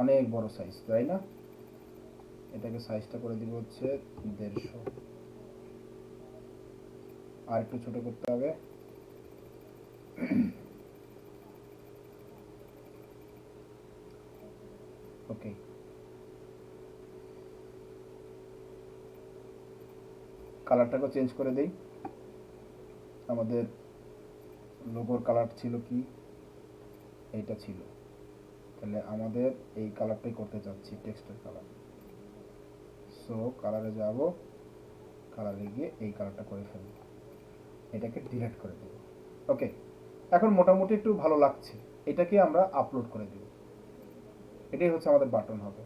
অনেক বড় সাইজ, তাই না? এটাকে সাইজটা করে দিব হচ্ছে 150। আর একটু ছোট করতে হবে। ওকে, কালারটাকে চেঞ্জ করে দেই। আমাদের লোগোর কালার ছিল কি, এইটা ছিল, তাহলে আমাদের এই কালারটাই করতে চাচ্ছি, টেক্সটের কালার। সো কালারে যাব, কালারে গিয়ে এই কালারটা করে ফেলব, এটাকে ডিলিট করে দেব। ওকে, এখন মোটামুটি একটু ভালো লাগছে। এটাকে আমরা আপলোড করে দেব, এটাই হচ্ছে আমাদের বাটন হবে।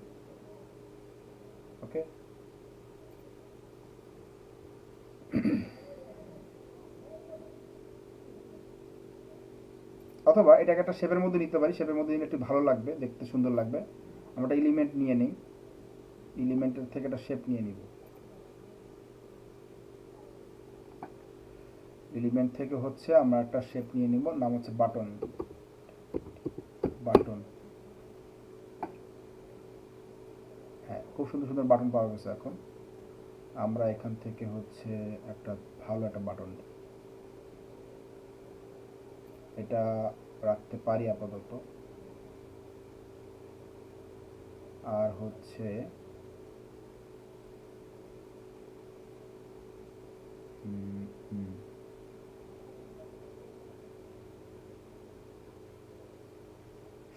ওকে, অথবা এটাকে একটা শেপের মধ্যে নিতে পারি, শেপের মধ্যে নিলে একটু ভালো লাগবে, দেখতে সুন্দর লাগবে। আমরা এলিমেন্ট নিয়ে নিই, এলিমেন্টের থেকে একটা শেপ নিয়ে নিব। এলিমেন্ট থেকে হচ্ছে আমরা একটা শেপ নিয়ে নিব, নাম হচ্ছে বাটন। বাটন, হ্যাঁ, খুব সুন্দর সুন্দর বাটন পাওয়া গেছে। এখন আমরা এখান থেকে হচ্ছে একটা ভালো একটা বাটন, এটা রাখতে পারি আপাতত। আর হচ্ছে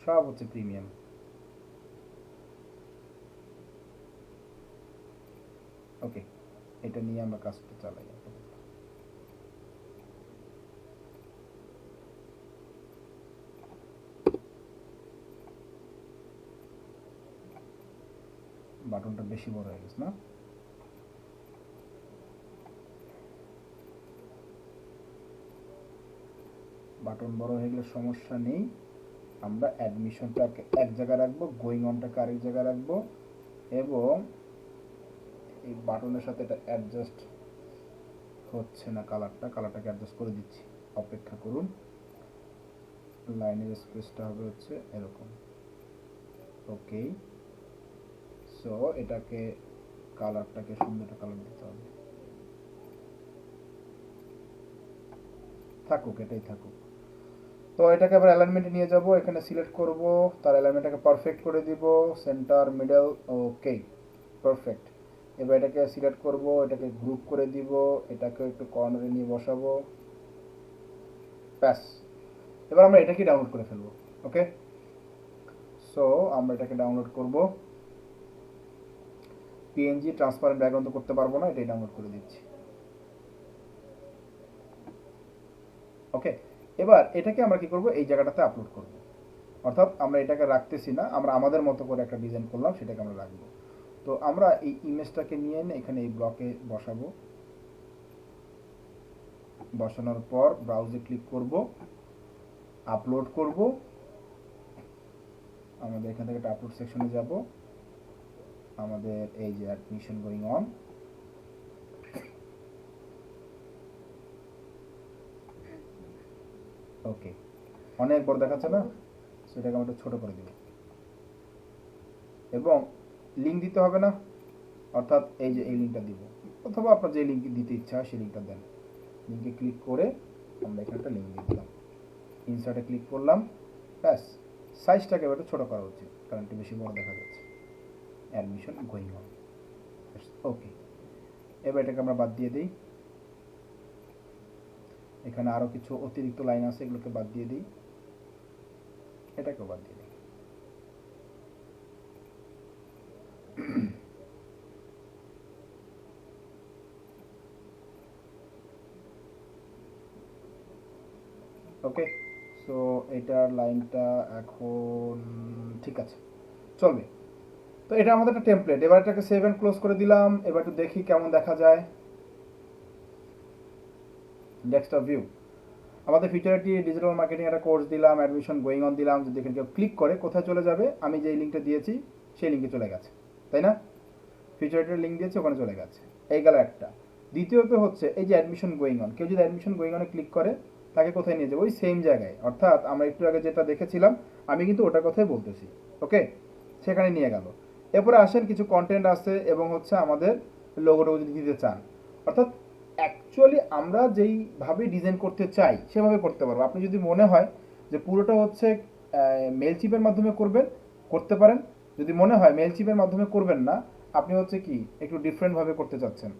সব হচ্ছে প্রিমিয়াম। ওকে, এটা নিয়ে আমরা কাজটা চালাই। বাটনটা বেশি বড় হয়ে গেছে না? বাটন বড় হয়ে গেলে সমস্যা নেই, আমরা অ্যাডমিশনটাকে এক জায়গায় রাখবো, গোয়িং অনটাকে আরেক জায়গায় রাখবো, এবং এই বাটনের সাথে এটা অ্যাডজাস্ট হচ্ছে না, কালারটাকে অ্যাডজাস্ট করে দিচ্ছি, অপেক্ষা করুন। লাইনের স্পেসটা হবে হচ্ছে এরকম। ওকে, সো এটাকে কালারটাকে সুন্দর একটা কালার দিতে হবে। থাকুক, এটাই থাকুক। তো এটাকে আবার অ্যালাইনমেন্টে নিয়ে যাব, এখানে সিলেক্ট করব, তার অ্যালাইনমেন্টটাকে পারফেক্ট করে দিব, সেন্টার, মিডল, ওকে, পারফেক্ট। এবার এটাকে সিলেক্ট করব, এটাকে গ্রুপ করে দিব, এটাকে একটু কর্নারে নিয়ে বসাবো, ব্যাস। এবার আমরা এটাকে ডাউনলোড করে ফেলবো। ওকে, সো আমরা এটাকে ডাউনলোড করব। পিএনজি ট্রান্সপারেন্ট ব্যাকগ্রাউন্ড তো করতে পারবো না, এটাই ডাউনলোড করে দিচ্ছি। ওকে, এবার এটাকে আমরা কি করব, এই জায়গাটাতে আপলোড করব। অর্থাৎ আমরা এটাকে রাখতেছি না, আমরা আমাদের মতো করে একটা ডিজাইন করলাম, সেটাকে আমরা রাখবো। তো আমরা এই ইমেজটাকে নিয়ে এনে এখানে এই ব্লকে বসাবো। বসানোর পর ব্রাউজে ক্লিক করব, আপলোড করব। আমাদের এখান থেকে একটা আপলোড সেকশনে যাব, আমাদের এই যে অ্যাডমিশন গোয়িং অন, ওকে, অনেক বড় দেখাচ্ছে না, সেটাকে আমি একটু ছোট করে দেব এবং লিঙ্ক দিতে হবে না, অর্থাৎ এই যে এই লিঙ্কটা দিব, অথবা আপনার যে লিঙ্ক দিতে ইচ্ছা হয় সেই লিঙ্কটা দেন। লিঙ্কে ক্লিক করে আমরা এখানে একটা লিঙ্ক দিয়ে দিলাম, ইনসার্টে ক্লিক করলাম, ব্যাস। সাইজটাকে একটু ছোটো করা উচিত, কারণ একটু বেশি বড় দেখা যাচ্ছে। অ্যাডমিশন গোয়িং অন, ওকে। এবার এটাকে আমরা বাদ দিয়ে দিই, এখানে আরও কিছু অতিরিক্ত লাইন আছে, এগুলোকে বাদ দিয়ে দিই, এটাকেও বাদ দিয়ে দিই। ওকে, সো এটার লাইনটা এখন ঠিক আছে, চলবে। তো এটা আমাদের একটা টেমপ্লেট, এবার এটাকে সেভ অ্যান্ড ক্লোজ করে দিলাম। এবার একটু দেখি কেমন দেখা যায়। ডেস্কটপ ভিউ, আমাদের ফিউচারিটি ডিজিটাল মার্কেটিং একটা কোর্স দিলাম, অ্যাডমিশন গোয়িং অন দিলাম। যদি এখানে কেউ ক্লিক করে কোথায় চলে যাবে, আমি যে লিঙ্কটা দিয়েছি সেই লিঙ্কে চলে গেছে, তাই না? ফিউচারিটির লিঙ্ক দিয়েছে, ওখানে চলে গেছে, এই গেল একটা। দ্বিতীয়ত হচ্ছে এই যে অ্যাডমিশন গোয়িং অন, কেউ যদি অ্যাডমিশন গোয়িং অনে ক্লিক করে তাকে কোথায় নিয়ে যাবে, ওই সেম জায়গায়, অর্থাৎ আমরা একটু আগে যেটা দেখেছিলাম আমি কিন্তু ওটার কথাই বলতেছি। ওকে, সেখানে নিয়ে গেল। এরপরে আসেন কিছু কন্টেন্ট আছে এবং হচ্ছে আমাদের লোগোটা যদি দিতে চান, অর্থাৎ অ্যাকচুয়ালি আমরা যেইভাবে ডিজাইন করতে চাই সেভাবে করতে পারবো। আপনি যদি মনে হয় যে পুরোটা হচ্ছে মেল চিপের মাধ্যমে করবেন, করতে পারেন। যদি মনে হয় মেল চিপের মাধ্যমে করবেন না, আপনি হচ্ছে কি একটু ডিফারেন্টভাবে করতে চাচ্ছেন,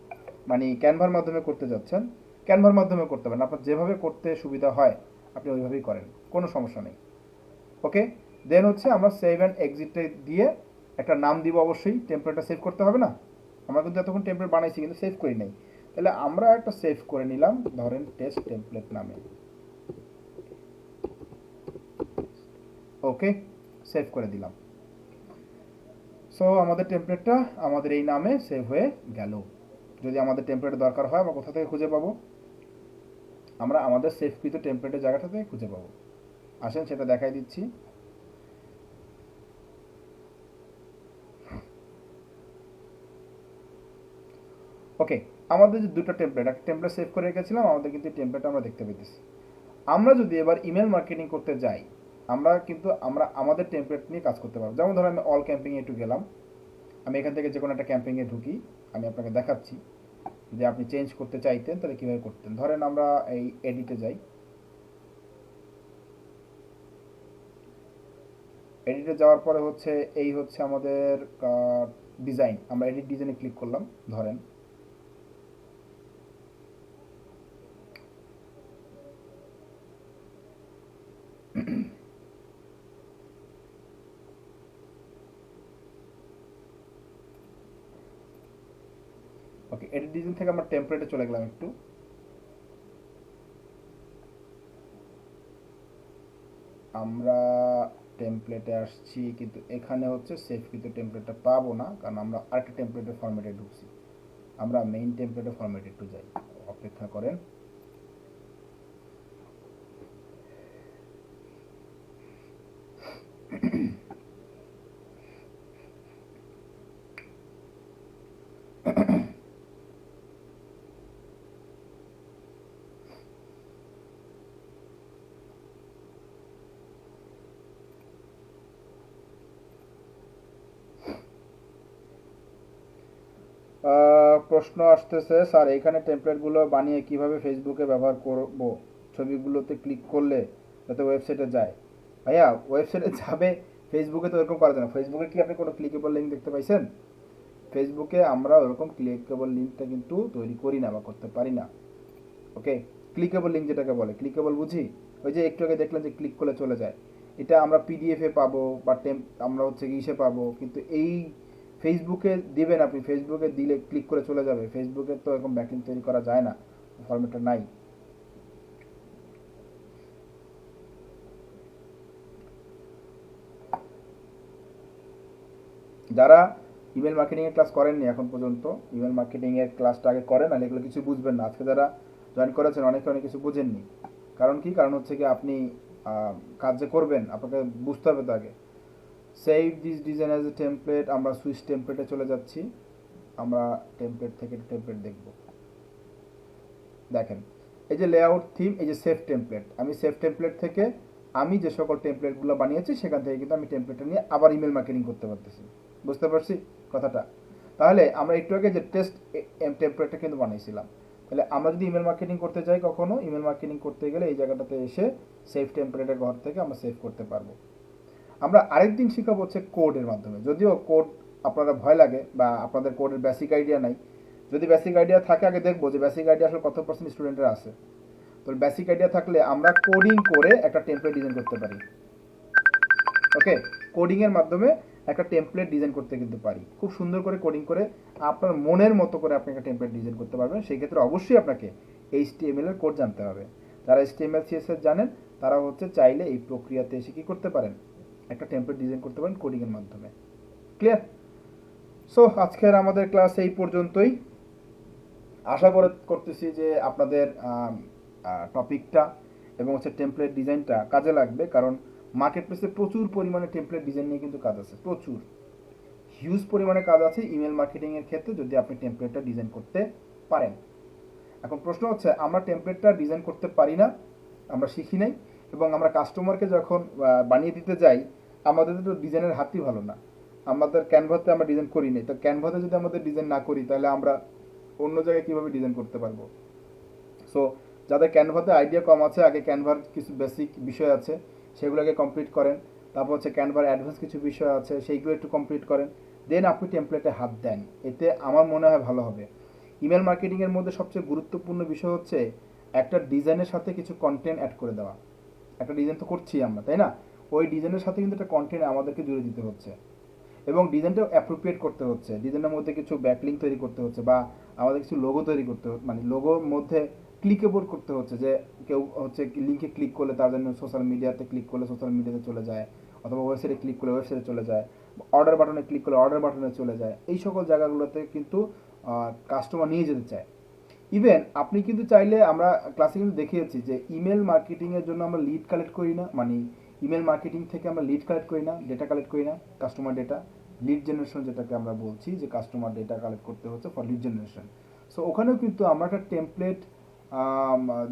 মানে ক্যানভার মাধ্যমে করতে যাচ্ছেন, ক্যানভার মাধ্যমে করতে পারেন। আপনার যেভাবে করতে সুবিধা হয় আপনি ওইভাবেই করেন, কোনো সমস্যা নেই। ওকে, দেন হচ্ছে আমরা সেভ অ্যান্ড এক্সিটে দিয়ে একটা নাম দিব, অবশ্যই টেমপ্লেটটা সেভ করতে হবে না। আমরা কিন্তু এতক্ষণ টেমপ্লেট বানাইছি কিন্তু সেভ করি নাই, তাহলে আমরা একটা সেভ করে নিলাম, ধরেন টেস্ট টেমপ্লেট নামে। ওকে, সেভ করে দিলাম। সো আমাদের টেমপ্লেটটা আমাদের এই নামে সেভ হয়ে গেল। যদি আমাদের টেমপ্লেট দরকার হয় আমরা কোথা থেকে খুঁজে পাবো, আমরা আমাদের সেভকৃত টেমপ্লেটের জায়গাটা থেকে খুঁজে পাবো। আসেন সেটা দেখাই দিচ্ছি। ওকে, আমাদের যে দুটো টেমপ্লেট, একটা টেমপ্লেট সেভ করে রেখেছিলাম, আমাদের কিন্তু টেমপ্লেট আমরা দেখতে পেতেছি। আমরা যদি এবার ইমেল মার্কেটিং করতে যাই, আমরা আমাদের টেমপ্লেট নিয়ে কাজ করতে পারবো। যেমন ধরো আমি অল ক্যাম্পিংয়ে একটু গেলাম, আমি এখান থেকে যে কোনো একটা ক্যাম্পিংয়ে ঢুকি, আমি আপনাকে দেখাচ্ছি যে আপনি চেঞ্জ করতে চাইতেন তাহলে কীভাবে করতেন। ধরেন আমরা এই এডিটে যাই, এডিটে যাওয়ার পরে হচ্ছে এই হচ্ছে আমাদের ডিজাইন, আমরা এডিট ডিজাইনে ক্লিক করলাম। ধরেন ওকে, এডিট ডিজাইন থেকে আমরা টেমপ্লেটে চলে গেলাম একটু। আমরা টেমপ্লেটে আসছি, কিন্তু এখানে হচ্ছে সেভ কিন্তু টেমপ্লেটটা পাবো না, কারণ আমরা আরেকটা টেমপ্লেটের ফরম্যাটে ঢুকছি। আমরা মেইন টেমপ্লেটের ফরম্যাটে একটু যাই, অপেক্ষা করেন। প্রশ্ন আসতেছে, স্যার এখানে টেমপ্লেটগুলো বানিয়ে কিভাবে ফেসবুকে ব্যবহার করব, ছবিগুলোতে ক্লিক করলে যাতে ওয়েবসাইটে যায়। ভাইয়া ওয়েবসাইটে যাবে, ফেসবুকে তো এরকম করা যায় না। ফেসবুকে কি আপনি কোনো ক্লিকেবল লিঙ্ক দেখতে পাইছেন? ফেসবুকে আমরা ওরকম ক্লিকেবল লিঙ্কটা কিন্তু তৈরি করি না বা করতে পারি না। ওকে, ক্লিকেবল লিঙ্ক যেটাকে বলে, ক্লিকেবল বুঝি, ওই যে একটু আগে দেখলেন যে ক্লিক করলে চলে যায়, এটা আমরা পিডিএফে পাবো বা আমরা হচ্ছে ইসে পাবো, কিন্তু এই ফেসবুকে দিবেন আপনি, ফেসবুকে দিলে ক্লিক করে চলে যাবে, ফেসবুকে তো এরকম ব্যাকলিঙ্ক তৈরি করা যায় না, ফরম্যাটটা নাই। যারা ইমেল মার্কেটিংয়ের ক্লাস করেননি এখন পর্যন্ত, ইমেল মার্কেটিংয়ের ক্লাসটা আগে করেন, আর এগুলো কিছু বুঝবেন না। আজকে যারা জয়েন করেছেন অনেকে অনেক কিছু বুঝেননি। কারণ কি, কারণ হচ্ছে কি আপনি কাজ যে করবেন আপনাকে বুঝতে হবে তো আগে। Save this design as a template, আমরা সুইচ টেমপ্লেটে চলে যাচ্ছি। আমরা টেমপ্লেট থেকে টেমপ্লেট দেখব। দেখেন এই যে লেআউট থিম, এই যে সেভ টেমপ্লেট, আমি সেভ টেমপ্লেট থেকে আমি যে সকল টেমপ্লেটগুলো বানিয়েছি সেখান থেকে কিন্তু আমি টেমপ্লেটটা নিয়ে আবার ইমেল মার্কেটিং করতে পারতেছি। বুঝতে পারছি কথাটা? তাহলে আমরা একটু আগে যে টেস্ট টেমপ্লেটটা কিন্তু বানিয়েছিলাম, তাহলে আমরা যদি ইমেল মার্কেটিং করতে চাই, কখনো ইমেল মার্কেটিং করতে গেলে এই জায়গাটাতে এসে সেভ টেমপ্লেটের ঘর থেকে আমরা সেভ করতে পারবো। আমরা আরেকদিন শিখাবো হচ্ছে কোডের মাধ্যমে। যদিও কোড আপনারা ভয় লাগে বা আপনাদের কোডের বেসিক আইডিয়া নাই, যদি বেসিক আইডিয়া থাকে আগে দেখবো যে বেসিক আইডিয়া আসলে কত পার্সেন্ট স্টুডেন্টের আছে। তো বেসিক আইডিয়া থাকলে আমরা কোডিং করে একটা টেমপ্লেট ডিজাইন করতে পারি। ওকে, কোডিংয়ের মাধ্যমে একটা টেমপ্লেট ডিজাইন করতে কিন্তু পারি, খুব সুন্দর করে কোডিং করে আপনার মনের মতো করে আপনি একটা টেমপ্লেট ডিজাইন করতে পারবেন। সেই ক্ষেত্রে অবশ্যই আপনাকে HTML এর কোড জানতে হবে। যারা HTML CSS জানেন তারা হচ্ছে চাইলে এই প্রক্রিয়াতে এসে কী করতে পারেন, একটা টেমপ্লেট ডিজাইন করতে পারেন কোডিংয়ের মাধ্যমে। ক্লিয়ার? সো আজকের আমাদের ক্লাস এই পর্যন্তই। আশা করতেছি যে আপনাদের টপিকটা এবং হচ্ছে টেমপ্লেট ডিজাইনটা কাজে লাগবে, কারণ মার্কেট প্লেসে প্রচুর পরিমাণে টেমপ্লেট ডিজাইন নিয়ে কিন্তু কাজ আছে, প্রচুর হিউজ পরিমাণে কাজ আছে ইমেল মার্কেটিংয়ের ক্ষেত্রে যদি আপনি টেমপ্লেটটা ডিজাইন করতে পারেন। এখন প্রশ্ন হচ্ছে আমরা টেমপ্লেটটা ডিজাইন করতে পারি না, আমরা শিখি নাই, এবং আমরা কাস্টমারকে যখন বানিয়ে দিতে যাই আমাদের তো ডিজাইনের হাতই ভালো না, আমাদের ক্যানভাতে আমরা ডিজাইন করি নি, তো ক্যানভাতে যদি আমাদের ডিজাইন না করি তাহলে আমরা অন্য জায়গায় কীভাবে ডিজাইন করতে পারবো? সো যাদের ক্যানভাতে আইডিয়া কম আছে, আগে ক্যানভার কিছু বেসিক বিষয় আছে সেগুলোকে কমপ্লিট করেন, তারপর হচ্ছে ক্যানভার অ্যাডভান্স কিছু বিষয় আছে সেইগুলো একটু কমপ্লিট করেন, দেন আপনি টেমপ্লেটে হাত দেন, এতে আমার মনে হয় ভালো হবে। ইমেল মার্কেটিংয়ের মধ্যে সবচেয়ে গুরুত্বপূর্ণ বিষয় হচ্ছে একটা ডিজাইনের সাথে কিছু কন্টেন্ট অ্যাড করে দেওয়া। একটা ডিজাইন তো করছি আমরা, তাই না? ওই ডিজাইনের সাথে কিন্তু একটা কন্টেন্ট আমাদেরকে জুড়ে দিতে হচ্ছে এবং ডিজাইনটাও অ্যাপ্রোপ্রিয়েট করতে হচ্ছে। ডিজাইনের মধ্যে কিছু ব্যাকলিঙ্ক তৈরি করতে হচ্ছে বা আমাদের কিছু লোগো তৈরি করতে হচ্ছে, মানে লোগোর মধ্যে ক্লিকেবল করতে হচ্ছে, যে কেউ হচ্ছে লিঙ্কে ক্লিক করলে তার জন্য সোশ্যাল মিডিয়াতে ক্লিক করলে সোশ্যাল মিডিয়াতে চলে যায়, অথবা ওয়েবসাইটে ক্লিক করলে ওয়েবসাইটে চলে যায়, অর্ডার বাটনে ক্লিক করলে অর্ডার বাটনে চলে যায়। এই সকল জায়গাগুলোতে কিন্তু কাস্টমার নিয়ে যেতে চায়। ইভেন আপনি কিন্তু চাইলে, আমরা ক্লাসে কিন্তু দেখিয়েছি যে ইমেল মার্কেটিংয়ের জন্য আমরা লিড কালেক্ট করি না, মানে ইমেল মার্কেটিং থেকে আমরা লিড কালেক্ট করি না, ডেটা কালেক্ট করি না, কাস্টমার ডেটা, লিড জেনারেশন যেটাকে আমরা বলছি যে কাস্টমার ডেটা কালেক্ট করতে হচ্ছে ফর লিড জেনারেশন। সো ওখানেও কিন্তু আমরা একটা টেমপ্লেট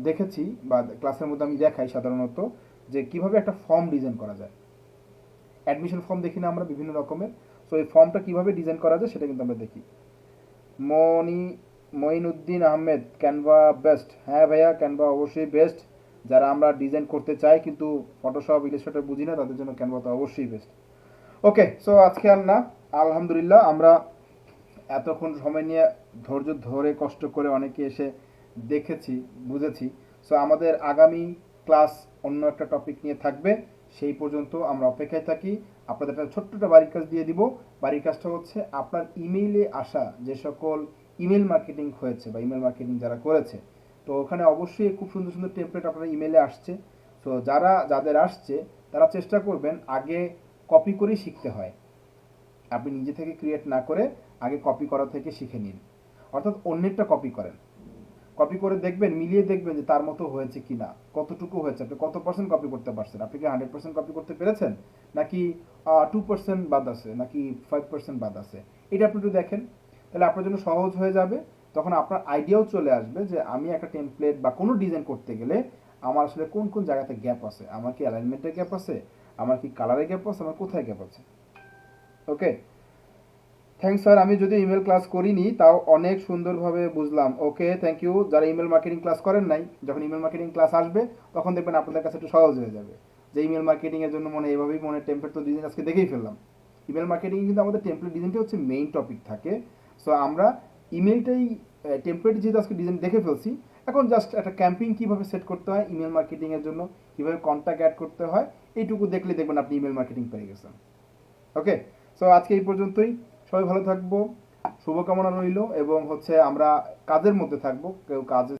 দেখেছি বা ক্লাসের মধ্যে আমি দেখাই সাধারণত যে কিভাবে একটা ফর্ম ডিজাইন করা যায়। অ্যাডমিশন ফর্ম দেখি না আমরা বিভিন্ন রকমের, সো এই ফর্মটা কিভাবে ডিজাইন করা যায় সেটা কিন্তু আমরা দেখি। Moinuddin Ahmed, Canva best. হ্যাঁ ভাইয়া, ক্যানভা অবশ্যই বেস্ট। যারা আমরা ডিজাইন করতে চাই কিন্তু ফটোশপ ইলাস্ট্রেটর বুঝি না তাদের জন্য ক্যানভা তো অবশ্যই বেস্ট। ওকে, সো আজকে আর না, আলহামদুলিল্লাহ আমরা এতক্ষণ সময় নিয়ে ধৈর্য ধরে কষ্ট করে অনেকে এসে দেখেছি, বুঝেছি। সো আমাদের আগামী ক্লাস অন্য একটা টপিক নিয়ে থাকবে, সেই পর্যন্ত আমরা অপেক্ষায় থাকি। আপনাদের একটা ছোট্ট একটা বাড়ির কাজ দিয়ে দিব। বাড়ির কাজটা হচ্ছে আপনার ইমেইলে আসা যে সকল ইমেল মার্কেটিং হয়েছে বা ইমেল মার্কেটিং যারা করেছে, তো ওখানে অবশ্যই খুব সুন্দর সুন্দর টেমপ্লেট আপনার ইমেইলে আসছে। তো যাদের আসছে তারা চেষ্টা করবেন আগে কপি করেই শিখতে হয়, আপনি নিজে থেকে ক্রিয়েট না করে আগে কপি করা থেকে শিখে নিন, অর্থাৎ অন্যেরটা কপি করেন, কপি করে দেখবেন, মিলিয়ে দেখবেন যে তার মতো হয়েছে কি না, কতটুকু হয়েছে, আপনি কত পার্সেন্ট কপি করতে পারছেন, আপনি কি 100% কপি করতে পেরেছেন, নাকি 2% বাদ আছে, নাকি 5% বাদ আছে, এটা আপনি একটু দেখেন, তাহলে আপনার জন্য সহজ হয়ে যাবে। তখন আপনার আইডিয়াও চলে আসবে যে আমি একটা টেমপ্লেট বা কোনো ডিজাইন করতে গেলে আমার আসলে কোন কোন জায়গাতে গ্যাপ আছে, আমার কি অ্যালাইনমেন্টের গ্যাপ আছে, আমার কি কালারের গ্যাপ আছে, আমার কোথায় গ্যাপ আছে। ওকে, থ্যাংকস স্যার, আমি যদি ইমেল ক্লাস করিনি তাও অনেক সুন্দরভাবে বুঝলাম। ওকে, থ্যাংক ইউ। যারা ইমেল মার্কেটিং ক্লাস করেন নাই, যখন ইমেল মার্কেটিং ক্লাস আসবে তখন দেখবেন আপনাদের কাছে একটু সহজ হয়ে যাবে যে ইমেল মার্কেটিংয়ের জন্য মনে এইভাবেই মনে টেমপ্লেট তো ডিজাইন আজকে দেখেই ফেললাম। ইমেল মার্কেটিং কিন্তু আমাদের টেমপ্লেট ডিজাইনটা হচ্ছে মেইন টপিক থাকে। সো আমরা ইমেলটাই টেমপ্লেট যেহেতু আজকে ডিজাইন দেখে ফেলছি, এখন জাস্ট একটা ক্যাম্পিং কীভাবে সেট করতে হয় ইমেল মার্কেটিংয়ের জন্য, কীভাবে কন্ট্যাক্ট অ্যাড করতে হয়, এইটুকু দেখলে দেখবেন আপনি ইমেল মার্কেটিং পেয়ে গেছেন। ওকে, সো আজকে এই পর্যন্তই। সবাই ভালো থাকবো, শুভকামনা রইল, এবং হচ্ছে আমরা কাজের মধ্যে থাকবো, কেউ কাজে